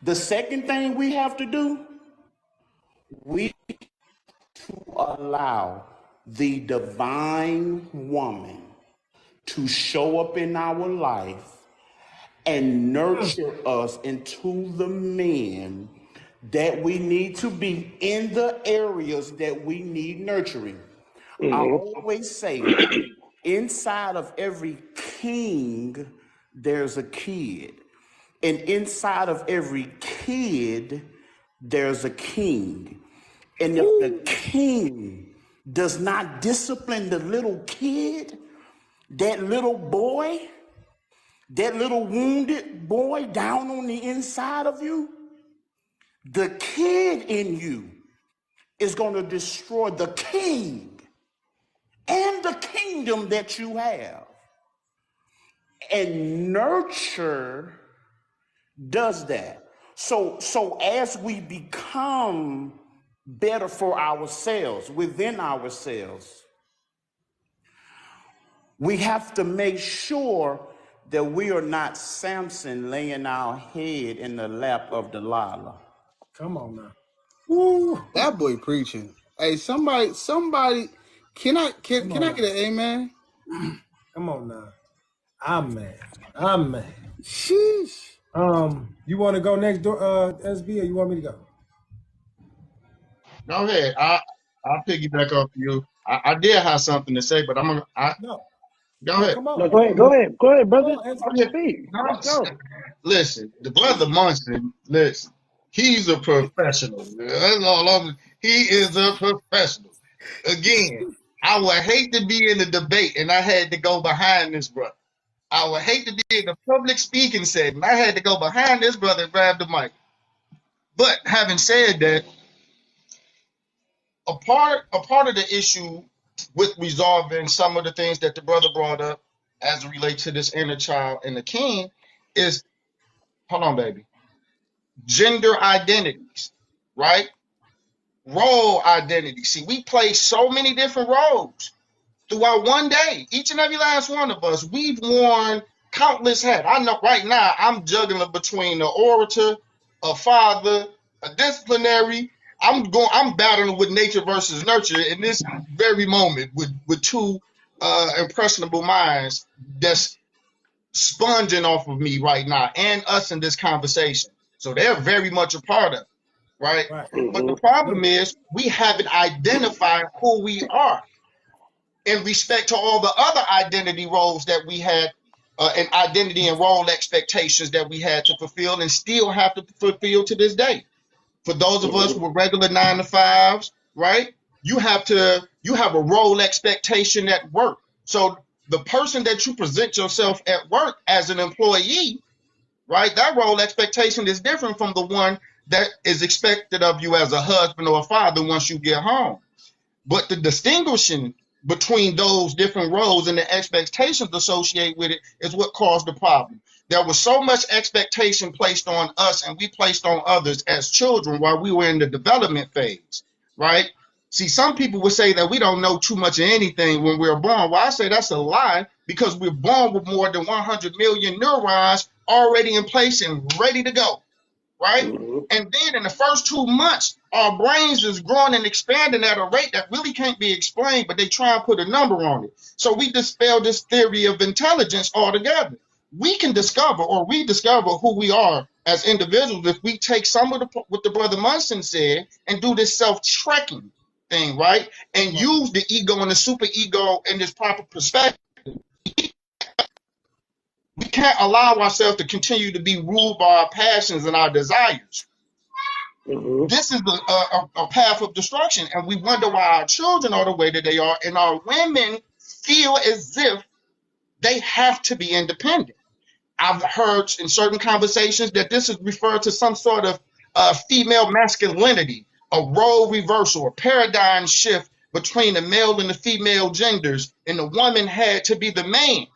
The second thing we have to do, we to allow the divine woman to show up in our life and nurture us into the men that we need to be in the areas that we need nurturing. I always say, inside of every king, there's a kid. And inside of every kid, there's a king. And if the king does not discipline the little kid, that little boy, that little wounded boy down on the inside of you, the kid in you is going to destroy the king and the kingdom that you have. And nurture does that. So as we become better for ourselves, within ourselves, we have to make sure that we are not Samson laying our head in the lap of Delilah. Come on now. Woo, that boy preaching. Hey, somebody, can I get an amen? Come on now. I'm mad. Sheesh. You want to go next door, SB, or you want me to go? Go ahead. I'll piggyback off you. I did have something to say, but No. Go ahead. Come on. No, go ahead, brother. SB. Speak. Let's go. Listen, the brother Munson, listen, he's a professional. That's all he is a professional. Again, I would hate to be in a debate and I had to go behind this brother. I would hate to be in a public speaking setting. I had to go behind this brother and grab the mic. But having said that, a part of the issue with resolving some of the things that the brother brought up as it relates to this inner child and the king is, hold on, baby, gender identities, right? Role identity. See, we play so many different roles throughout one day. Each and every last one of us, we've worn countless hats. I know right now I'm juggling between an orator, a father, a disciplinary. I'm battling with nature versus nurture in this very moment with two impressionable minds that's sponging off of me right now and us in this conversation. So they're very much a part of it, right? But the problem is we haven't identified who we are in respect to all the other identity roles that we had and identity and role expectations that we had to fulfill and still have to fulfill to this day. For those of us with regular 9-to-5s, right? You have a role expectation at work. So the person that you present yourself at work as an employee, right? That role expectation is different from the one that is expected of you as a husband or a father once you get home. But the distinguishing between those different roles and the expectations associated with it is what caused the problem. There was so much expectation placed on us and we placed on others as children while we were in the development phase, right? See, some people would say that we don't know too much of anything when we're born. Well, I say that's a lie because we're born with more than 100 million neurons already in place and ready to go, right? And then in the first 2 months, our brains is growing and expanding at a rate that really can't be explained, but they try and put a number on it. So we dispel this theory of intelligence altogether. We can discover or rediscover who we are as individuals if we take some of what the brother Munson said and do this self-trekking thing, right? And use the ego and the super ego in this proper perspective. We can't allow ourselves to continue to be ruled by our passions and our desires. This is a path of destruction, and we wonder why our children are the way that they are, and our women feel as if they have to be independent. I've heard in certain conversations that this is referred to some sort of female masculinity, a role reversal, a paradigm shift between the male and the female genders, and the woman had to be the man,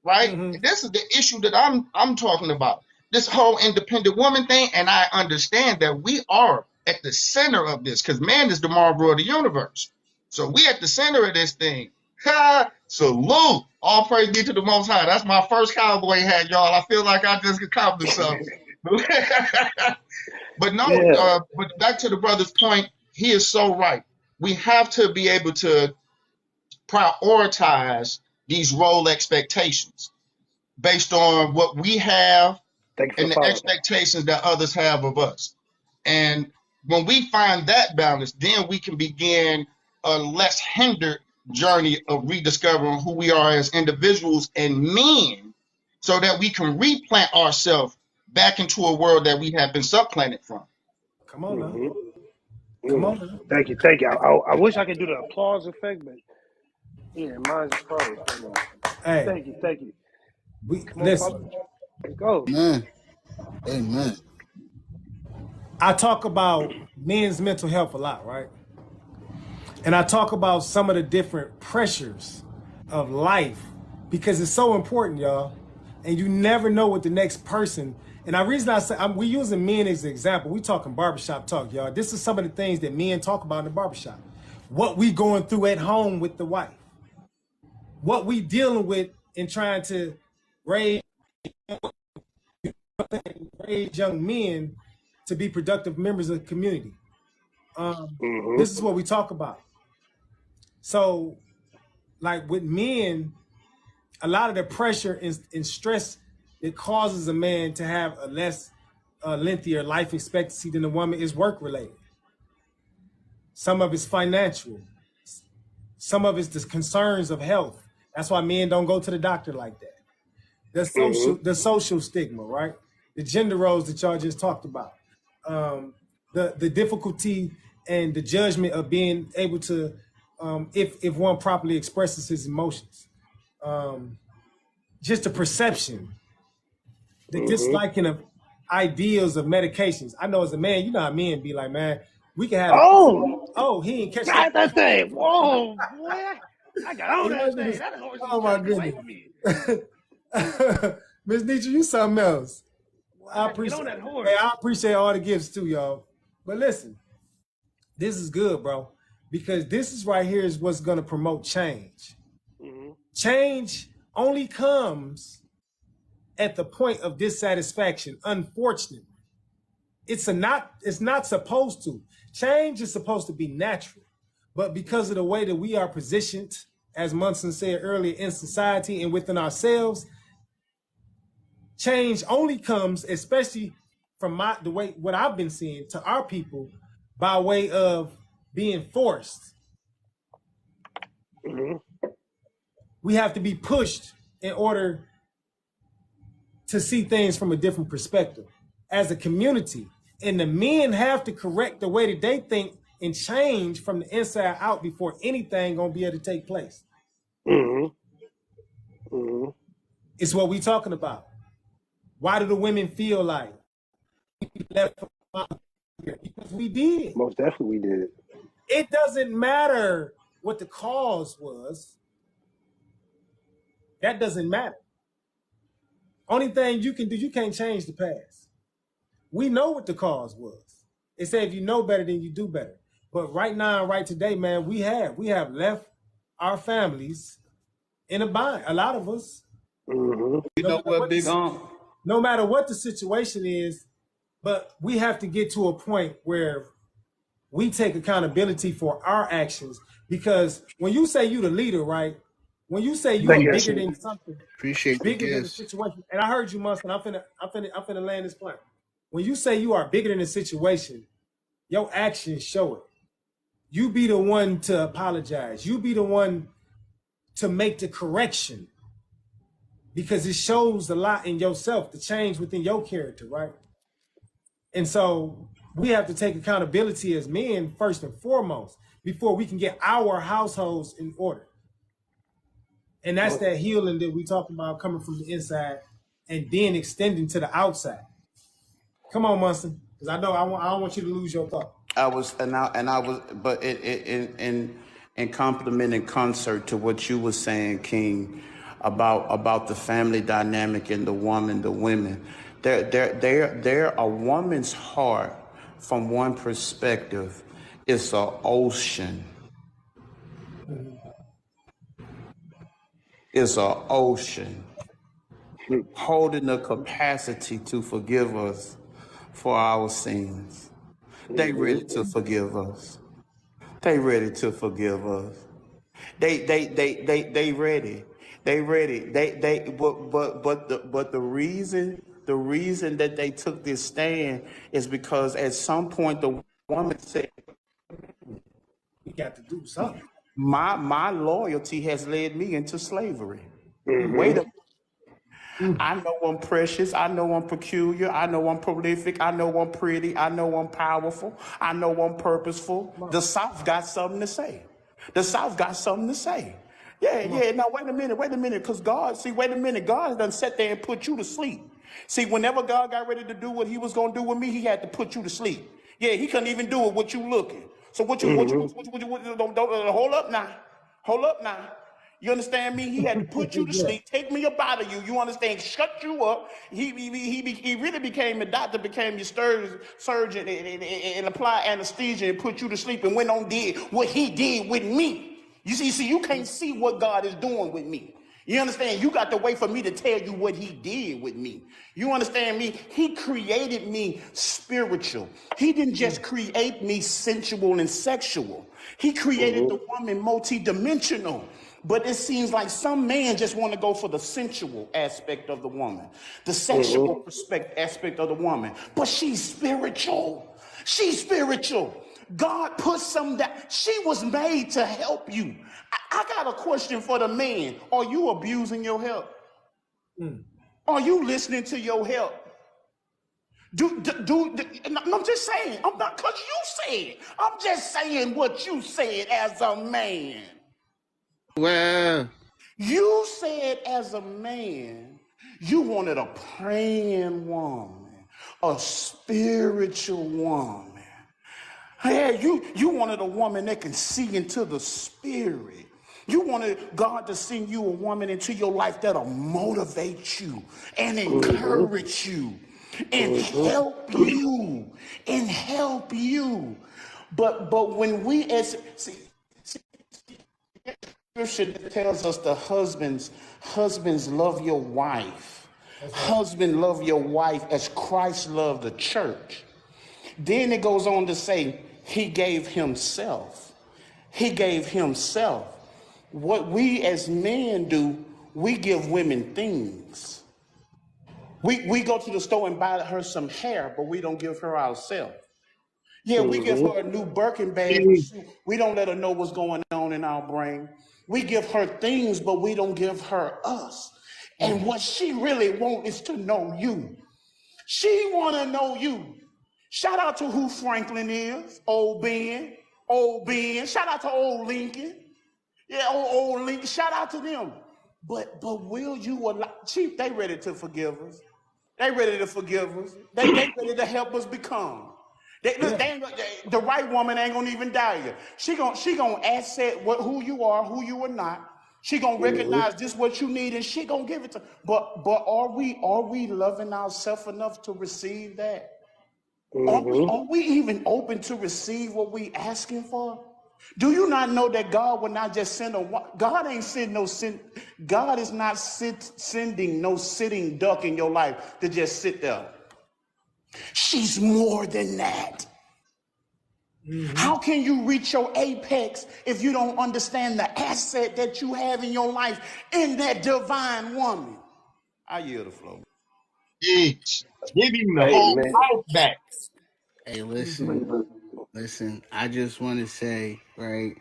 right? Mm-hmm. And this is the issue that I'm talking about. This whole independent woman thing, and I understand that we are at the center of this because man is the marvel of the universe. So we at the center of this thing. Ha! Salute! All praise be to the Most High. That's my first cowboy hat, y'all. I feel like I just accomplished something. But no, Yeah. but back to the brother's point, he is so right. We have to be able to prioritize these role expectations based on what we have Thanks for and the following. expectations that others have of us. And when we find that balance, then we can begin a less hindered journey of rediscovering who we are as individuals and men so that we can replant ourselves back into a world that we have been supplanted from. Come on now. Mm-hmm. Come on now. Thank you, thank you. I wish I could do the applause effect, but yeah, mine's froze. Hey, Thank you, thank you. we Come on, listen. Father. Let's go. Amen. Amen. I talk about men's mental health a lot, right? And I talk about some of the different pressures of life because it's so important, y'all. And you never know what the next person. And the reason I say we using men as an example. We talking barbershop talk, y'all. This is some of the things that men talk about in the barbershop. What we going through at home with the wife. What we dealing with in trying to raise young men to be productive members of the community. This is what we talk about. So, like with men, a lot of the pressure and stress that causes a man to have a less lengthier life expectancy than a woman is work related. Some of it's financial. Some of it's the concerns of health. That's why men don't go to the doctor like that. The social stigma, right? The gender roles that y'all just talked about. The difficulty and the judgment of being able to, if one properly expresses his emotions. Just the perception, the disliking of ideals of medications. I know as a man, you know how men be like, man, we can have. He ain't catch Got that thing. Whoa, boy. I got on that thing. That horse Oh my goodness. Miss Nietzsche, you something else. I appreciate on that horse. Hey, I appreciate all the gifts too, y'all. But listen, this is good, bro, because this is right here is what's going to promote change. Change only comes at the point of dissatisfaction. Unfortunately, it's not supposed to. Change is supposed to be natural, but because of the way that we are positioned, as Munson said earlier, in society and within ourselves, change only comes, especially from what I've been seeing, to our people by way of being forced. We have to be pushed in order to see things from a different perspective as a community. And the men have to correct the way that they think and change from the inside out before anything gonna be able to take place. It's what we talking about. Why do the women feel like we left here? Because we did. Most definitely we did. It doesn't matter what the cause was. That doesn't matter. Only thing you can do, you can't change the past. We know what the cause was. They say if you know better, then you do better. But right now, right today, man, we have left our families in a bind. A lot of us. You know what, Big No matter what the situation is, but we have to get to a point where we take accountability for our actions. Because when you say you the leader, right? When you say you are bigger than something, bigger than the situation, and I heard you, Mustin. I'm finna land this plane. When you say you are bigger than the situation, your actions show it. You be the one to apologize. You be the one to make the correction. Because it shows a lot in yourself, the change within your character, right? And so we have to take accountability as men first and foremost before we can get our households in order. And that's that healing that we talk about coming from the inside and then extending to the outside. Come on, Munson, because I know I don't want you to lose your thought. I was, but in complement and concert to what you were saying, King, about the family dynamic and the woman, the women. There, a woman's heart, from one perspective, is an ocean. Is an ocean holding the capacity to forgive us for our sins. They ready to forgive us. They ready to forgive us. They ready. They ready. But the reason that they took this stand is because at some point the woman said, We got to do something. my loyalty has led me into slavery. Mm-hmm. Wait a I know I'm precious. I know I'm peculiar. I know I'm prolific. I know I'm pretty. I know I'm powerful. I know I'm purposeful. The South got something to say. The South got something to say. Yeah. Now, wait a minute. Because God done sat there and put you to sleep. See, whenever God got ready to do what he was going to do with me, he had to put you to sleep. Yeah, he couldn't even do it with you looking. So don't hold up now. Hold up now. You understand me? He had to put you to sleep, take me up out of you. You understand? Shut you up. He really became the doctor, became your surgeon, and apply anesthesia and put you to sleep and went on did what he did with me. You see, you can't see what God is doing with me. You understand? You got to wait for me to tell you what he did with me. You understand me? He created me spiritual. He didn't just create me sensual and sexual. He created the woman multidimensional. But it seems like some man just want to go for the sensual aspect of the woman, the sexual aspect of the woman. But she's spiritual. She's spiritual. God put some that she was made to help you. I got a question for the man. Are you abusing your help? Are you listening to your help? I'm just saying. I'm not because you said. I'm just saying what you said as a man. Well, You said as a man, you wanted a praying woman, a spiritual woman. Yeah, you wanted a woman that can see into the spirit. You wanted God to send you a woman into your life that'll motivate you and encourage you and help you But when we as scripture tells us the husbands love your wife. Husband love your wife as Christ loved the church. Then it goes on to say he gave himself. He gave himself. What we as men do, we give women things. We go to the store and buy her some hair, but we don't give her ourselves. Yeah, we give her a new Birkin bag, but we don't let her know what's going on in our brain. We give her things, but we don't give her us. And what she really wants is to know you. She want to know you. Shout out to who Franklin is, old Ben. Shout out to old Lincoln. Yeah, old Lincoln. Shout out to them. But will you allow? Chief, they ready to forgive us. They ready to forgive us. They ready to help us become. The right woman ain't gonna even die yet. She gonna asset who you are not. She gonna recognize this what you need, and she gonna give it to. But are we loving ourselves enough to receive that? Are we even open to receive what we asking for? Do you not know that God will not just send God ain't send no sin. God is not sending no sitting duck in your life to just sit there. She's more than that. How can you reach your apex if you don't understand the asset that you have in your life in that divine woman? I yield the floor. Each. Give him the Hey, whole man. mouth back. hey, listen. I just want to say, right?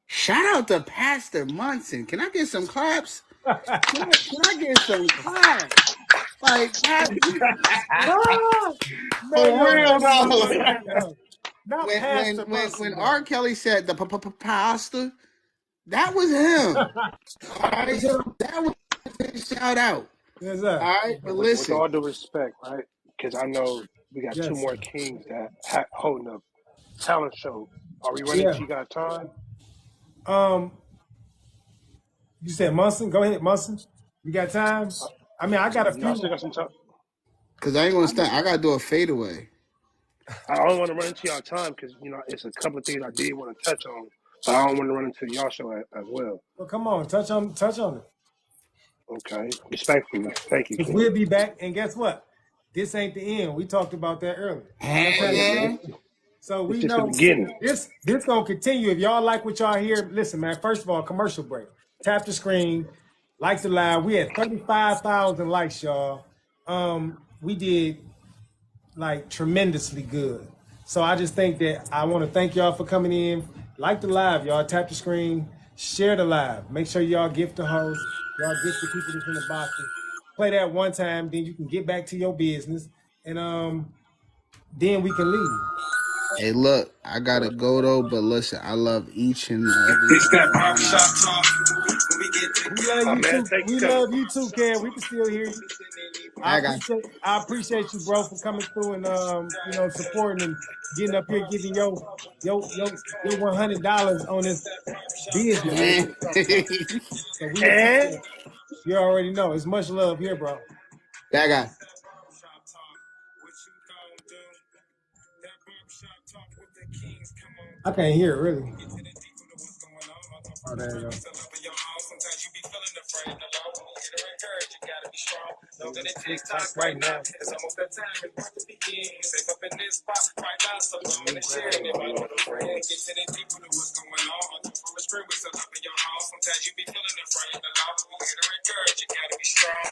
Shout out to Pastor Munson. Can I get some claps? Can I get some claps? Like, For real though. Not Pastor Munson, when R. Kelly said the pastor, that was him. All right, that was his shout out. Yes, sir. All right, but With listen, all due respect, right? Because I know we got two Yes, more sir. kings that holding a talent show. Are we running? Yeah. She got time? Um, you said Munson. Go ahead, Munson. You got time? I mean, I got a No, I few. still got some time. Cause I ain't gonna stand. I gotta do a fadeaway. I don't want to run into y'all time because it's a couple of things I did want to touch on, but I don't want to run into y'all show as well. Well, come on, touch on it. Okay, respectfully, thank you, Because King. we'll be back. And guess what? This ain't the end. We talked about that earlier. Oh yeah, So it's we just the know beginning. this gonna continue. If y'all like what y'all hear, listen, man. First of all, commercial break. Tap the screen, like the live. We had 35,000 likes, y'all. We did like tremendously good. So I just think that I want to thank y'all for coming in. Like the live, y'all. Tap the screen, share the live. Make sure y'all gift the host, y'all gift the people that's in the boxes. Play that one time, then you can get back to your business, and then we can leave. Hey, look, I gotta go though. But listen, I love each and every It's that last one of barbershop y'all. talk. When we get We love Oh you man, too. thank you, We Kevin. love you too, Ken. We can still hear you. I got I appreciate you, bro, for coming through and supporting and getting up here, giving your $100 on this business, man. man. So we appreciate And it. You already know. It's much love here, bro. That guy. I can't hear it really. Oh, there you go. right now, it's almost that time. It's about to begin. Safe up in this spot right now, so I'm gonna share it. Everybody know the friend. Get to the deep of what's going on. From a spring, we still up in your house. Sometimes you be feeling afraid. The loud we here to encourage. You gotta be strong.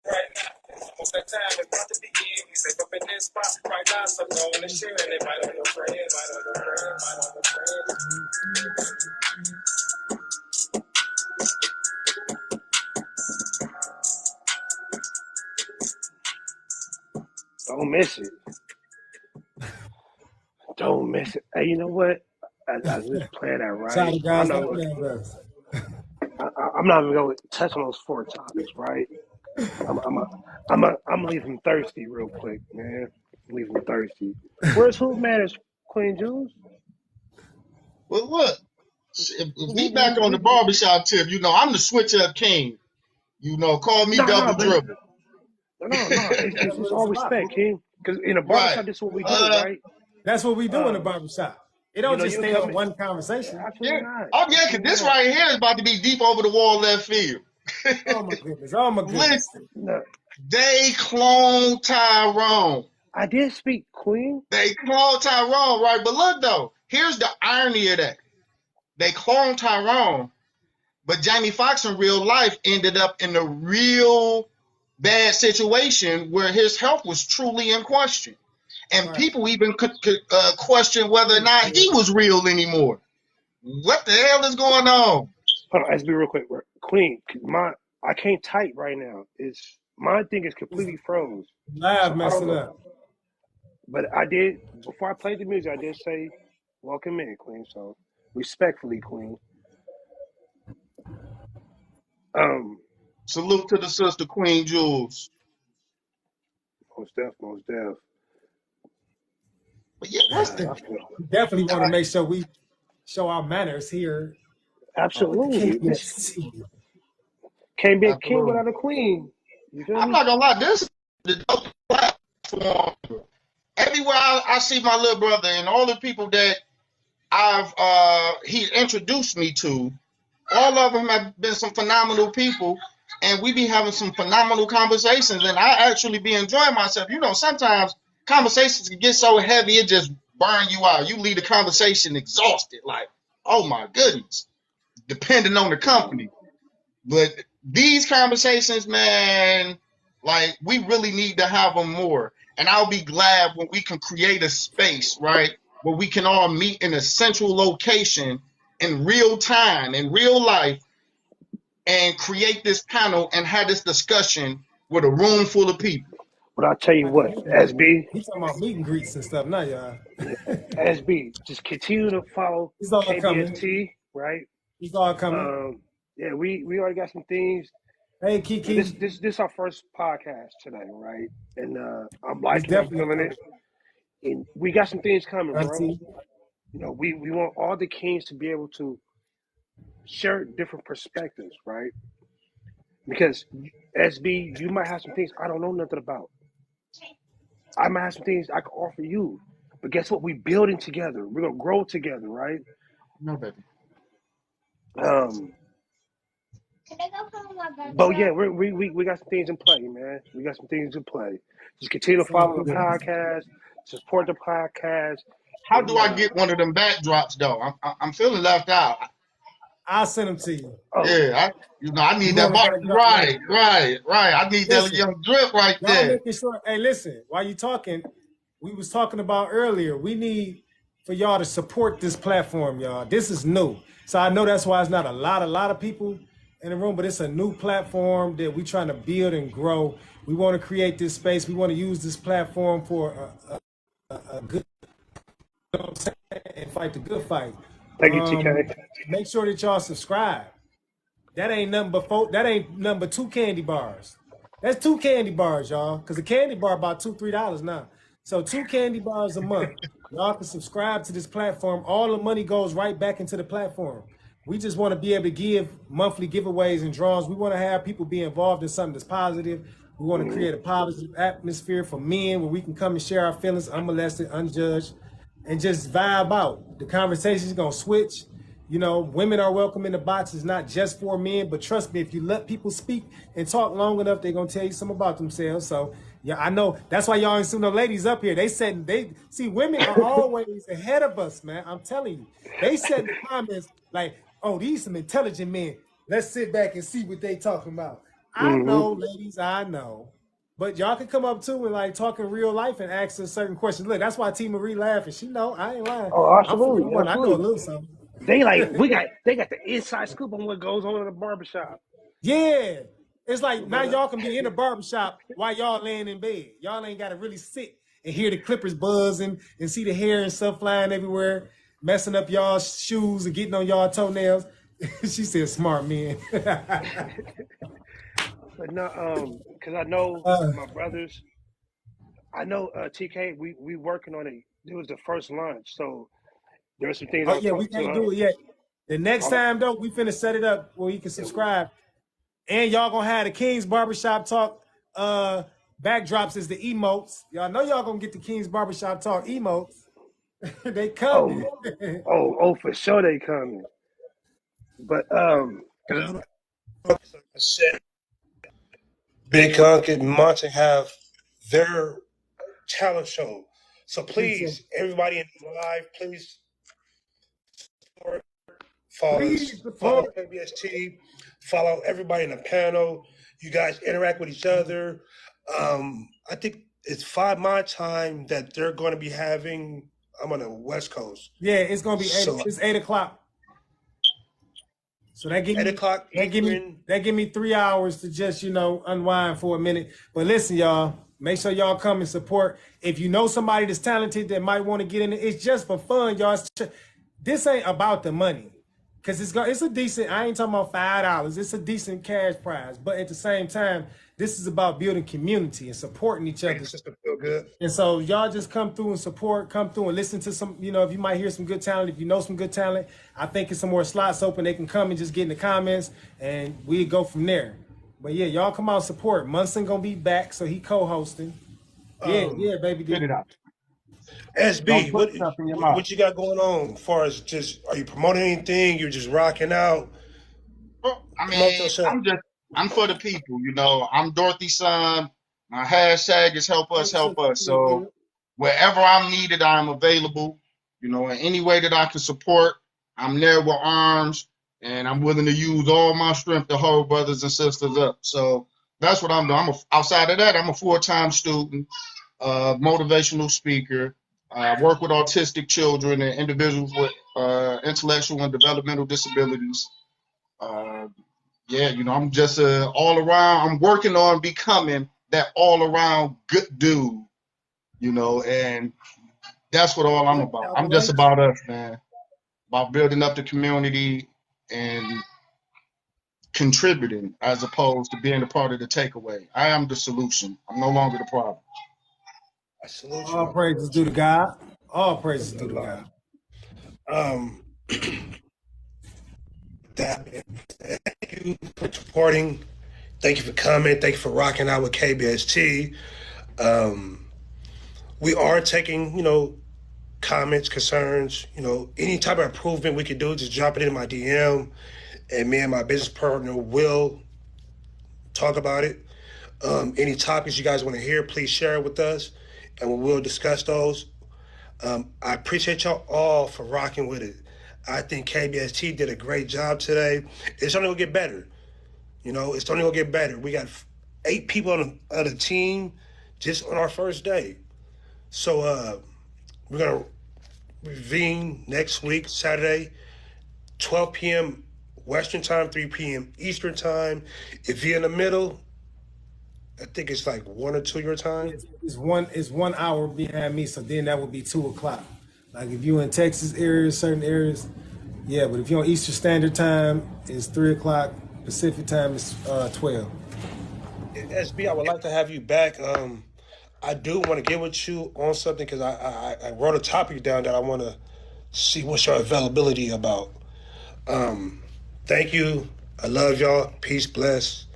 Right now, it's almost that time. It's about to begin. We safe up in this spot right now, so go and share it. Invite on your friends. Invite on your friends. Invite on your friends. Don't miss it. Don't miss it. Hey, you know what? I was just playing that Shout right. out to I guys like know. that. I'm not even going to touch on those four topics, right? I'm gonna leave them thirsty real quick, man. Leave them thirsty. Where's Hoop Matters, Queen Jules? Well, look, if we back on the barbershop tip, I'm the switch up king. Call me No, double but dribble. no. That's It's what it's all about. respect, King. Because in a Right. barbershop, this is what we do, right? That's what we do in the barbershop. It don't just You stay come on in. one conversation. Absolutely Yeah. not. Oh, yeah, because Absolutely this not. right here is about to be deep over the wall left field. Oh my goodness. Oh my goodness. Listen, No, they clone Tyrone. I did speak, Queen. They clone Tyrone, right? But look, though, here's the irony of that. They clone Tyrone, but Jamie Foxx in real life ended up in a real bad situation where his health was truly in question. And Right. people even could question whether or not he was real anymore. What the hell is going on? Hold on, let's be real quick. Queen, I can't type right now. My thing is completely froze. Live So I don't messing know. up. But I did before I played the music. I did say, "Welcome in, Queen." So respectfully, Queen. Um, Salute to the sister Queen Jules. most deaf. But yeah, what's the We definitely want to make sure we show our manners here on the Absolutely. This KBST. can't be a king absolutely? without a queen. You feel I'm me? not gonna lie, this is the dope platform. Everywhere I see my little brother and all the people that he introduced me to, all of them have been some phenomenal people, and we be having some phenomenal conversations, and I actually be enjoying myself. Sometimes conversations can get so heavy it just burn you out. You leave the conversation exhausted, like, oh my goodness, depending on the company. But these conversations, man, like we really need to have them more. And I'll be glad when we can create a space, right, where we can all meet in a central location in real time, in real life, and create this panel and have this discussion with a room full of people. But I'll tell you Like a what, meet and greet. SB, He's talking about meet and greets and stuff, not y'all. SB, just continue to follow He's all coming. KBST, right? He's all coming. Yeah, we already got some things. Hey Kiki. This our first podcast today, right? And I'm He's liking it, I'm definitely feeling coming. it. And we got some things coming, bro. Auntie. We want all the kings to be able to share different perspectives, right? Because SB, you might have some things I don't know nothing about. I might have some things I can offer you. But guess what? We building together. We're gonna grow together, right? No, baby. Um, but yeah, we got some things in play, man. We got some things in play. Just continue to Sounds follow the good. podcast, support the podcast, How and do I get one of them backdrops though? I'm feeling left out. I'll send them to you. oh, Yeah, I You need that want a box. backdrop? Right, right, right. I need that Listen, young drip right y'all there. making sure. Hey, listen, while you talking, we was talking about earlier. We need for y'all to support this platform, y'all. This is new, so I know that's why it's not a lot of people in the room, but it's a new platform that we trying to build and grow. We want to create this space. We want to use this platform for a good, you know what I'm saying, and fight the good fight. thank you, TK. Make sure that y'all subscribe. That ain't nothing but that ain't nothing but 2 candy bars. That's 2 candy bars, y'all. Because a candy bar about $2-3 now. So 2 candy bars a month. Y'all can subscribe to this platform. All the money goes right back into the platform. We just want to be able to give monthly giveaways and draws. We want to have people be involved in something that's positive. We want to create a positive atmosphere for men where we can come and share our feelings unmolested, unjudged, and just vibe out. The conversation is gonna switch. Women are welcome in the box. It's not just for men, but trust me, if you let people speak and talk long enough, they're gonna tell you something about themselves. So yeah, I know that's why y'all ain't seen no ladies up here. They see women are always ahead of us, man. I'm telling you. They said in the comments like, oh, these some intelligent men. Let's sit back and see what they talking about. I know, ladies, I know. But y'all can come up too and like talk in real life and ask us certain questions. Look, that's why T Marie laughing. She know I ain't lying. Oh, I'm from the absolutely, one. I know a absolutely. little something. They got the inside scoop on what goes on in the barbershop. Yeah. It's like now But y'all can be in the barbershop while y'all laying in bed. Y'all ain't got to really sit and hear the clippers buzzing and see the hair and stuff flying everywhere, messing up y'all's shoes and getting on y'all toenails. She said smart men. but no, because I know uh, my brothers. I know TK. We working on it. It was the first lunch, so there's some things oh I'll yeah, we talk to. can't do it yet. The next I'm, time though, we finna set it up where you can subscribe. And y'all gonna have the King's Barbershop Talk backdrops as the emotes. Y'all know y'all gonna get the King's Barbershop Talk emotes. They coming. oh, for sure they coming. But 'Cause like I said, Big Unc and Monte have their talent show. So Appreciate please, everybody in the live, please follow Please us, follow support. KBST, follow everybody in the panel. You guys interact with each other. I think it's 5 my time that they're going to be having. I'm on the West Coast. Yeah, it's gonna be So it's 8 o'clock. So that give 8 me o'clock Eastern. that give me 3 hours to just unwind for a minute. But listen, y'all, make sure y'all come and support. If you know somebody that's talented that might want to get in it, it's just for fun, y'all. This ain't about the money. Cause it's a decent, I ain't talking about $5. It's a decent cash prize. But at the same time, this is about building community and supporting each Make other. the system feel good. And so y'all just come through and support, come through and listen to some, if you might hear some good talent, if you know some good talent, I think it's some more slots open. They can come and just get in the comments and we go from there. But yeah, y'all come out support. Munson gonna be back, so he co-hosting. Yeah, baby. Spit it out. Don't SB, put stuff in your mouth. what you got going on? As far as just, are you promoting anything? You're just rocking out. Well, I Promote mean, yourself. I'm for the people. I'm Dorothy's son. My hashtag is help us, help us. So wherever I'm needed, I'm available. In any way that I can support, I'm there with arms, and I'm willing to use all my strength to hold brothers and sisters up. So that's what I'm doing. Outside of that, I'm a full-time student, motivational speaker. I work with autistic children and individuals with intellectual and developmental disabilities. Uh, yeah, I'm just all around. I'm working on becoming that all around good dude, and that's what all I'm about. All I'm just right. about us, man. About building up the community and contributing as opposed to being a part of the takeaway. I am the solution. I'm no longer the problem. I salute you, All my praises brother. due to God. All praises No due to lie. God. Um, that, thank you for supporting. Thank you for coming. Thank you for rocking out with KBST. We are taking, comments, concerns, any type of improvement we can do, just drop it in my DM, and me and my business partner will talk about it. Any topics you guys want to hear, please share it with us, and we will discuss those. I appreciate y'all all for rocking with it. I think KBST did a great job today. It's only gonna get better. It's only gonna get better. We got 8 people on the team just on our first day. So we're gonna convene next week, Saturday, 12 p.m. Western time, 3 p.m. Eastern time. If you're in the middle, I think it's like 1 or 2 your time. It's 1 hour behind me, so then that would be 2 o'clock. Like if you're in Texas areas, certain areas, yeah. But if you're on Eastern Standard Time, it's 3 o'clock. Pacific Time is 12. SB, I would like to have you back. I do want to get with you on something because I wrote a topic down that I want to see what's your availability about. Thank you. I love y'all. Peace, bless.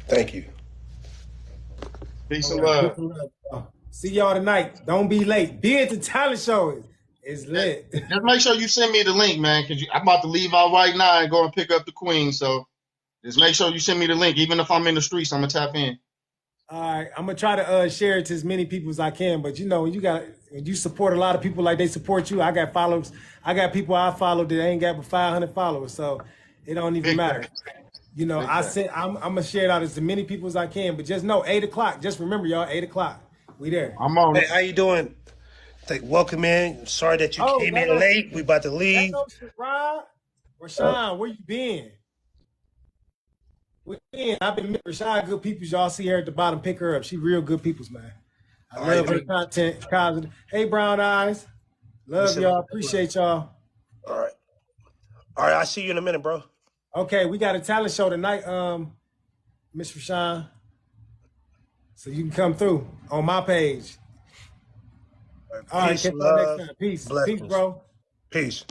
Thank you. Peace and love. See y'all tonight. Don't be late. Be at the talent show. It's lit. Just make sure you send me the link, man, because I'm about to leave out right now and go and pick up the queen. So just make sure you send me the link. Even if I'm in the streets, I'm going to tap in. All right. I'm going to try to share it to as many people as I can. But, when you support a lot of people like they support you, I got followers. I got people I follow that ain't got but 500 followers. So it don't even matter. I'm going to share it out as many people as I can. But just know, 8 o'clock. Just remember, y'all, 8 o'clock. We there. I'm on Hey, it. how you doing? Welcome in. Sorry that you came in late. We about to leave. Rashawn, where you been? I've been with Rashawn, good people. Y'all see her at the bottom. Pick her up. She real good peoples, man. I love her content. Hey, Brown Eyes. Love y'all. Appreciate y'all. All right. I'll see you in a minute, bro. Okay, we got a talent show tonight, Miss Rashawn. So you can come through on my page. All right, catch y'all next time. Peace. Blessings. Peace, bro. Peace.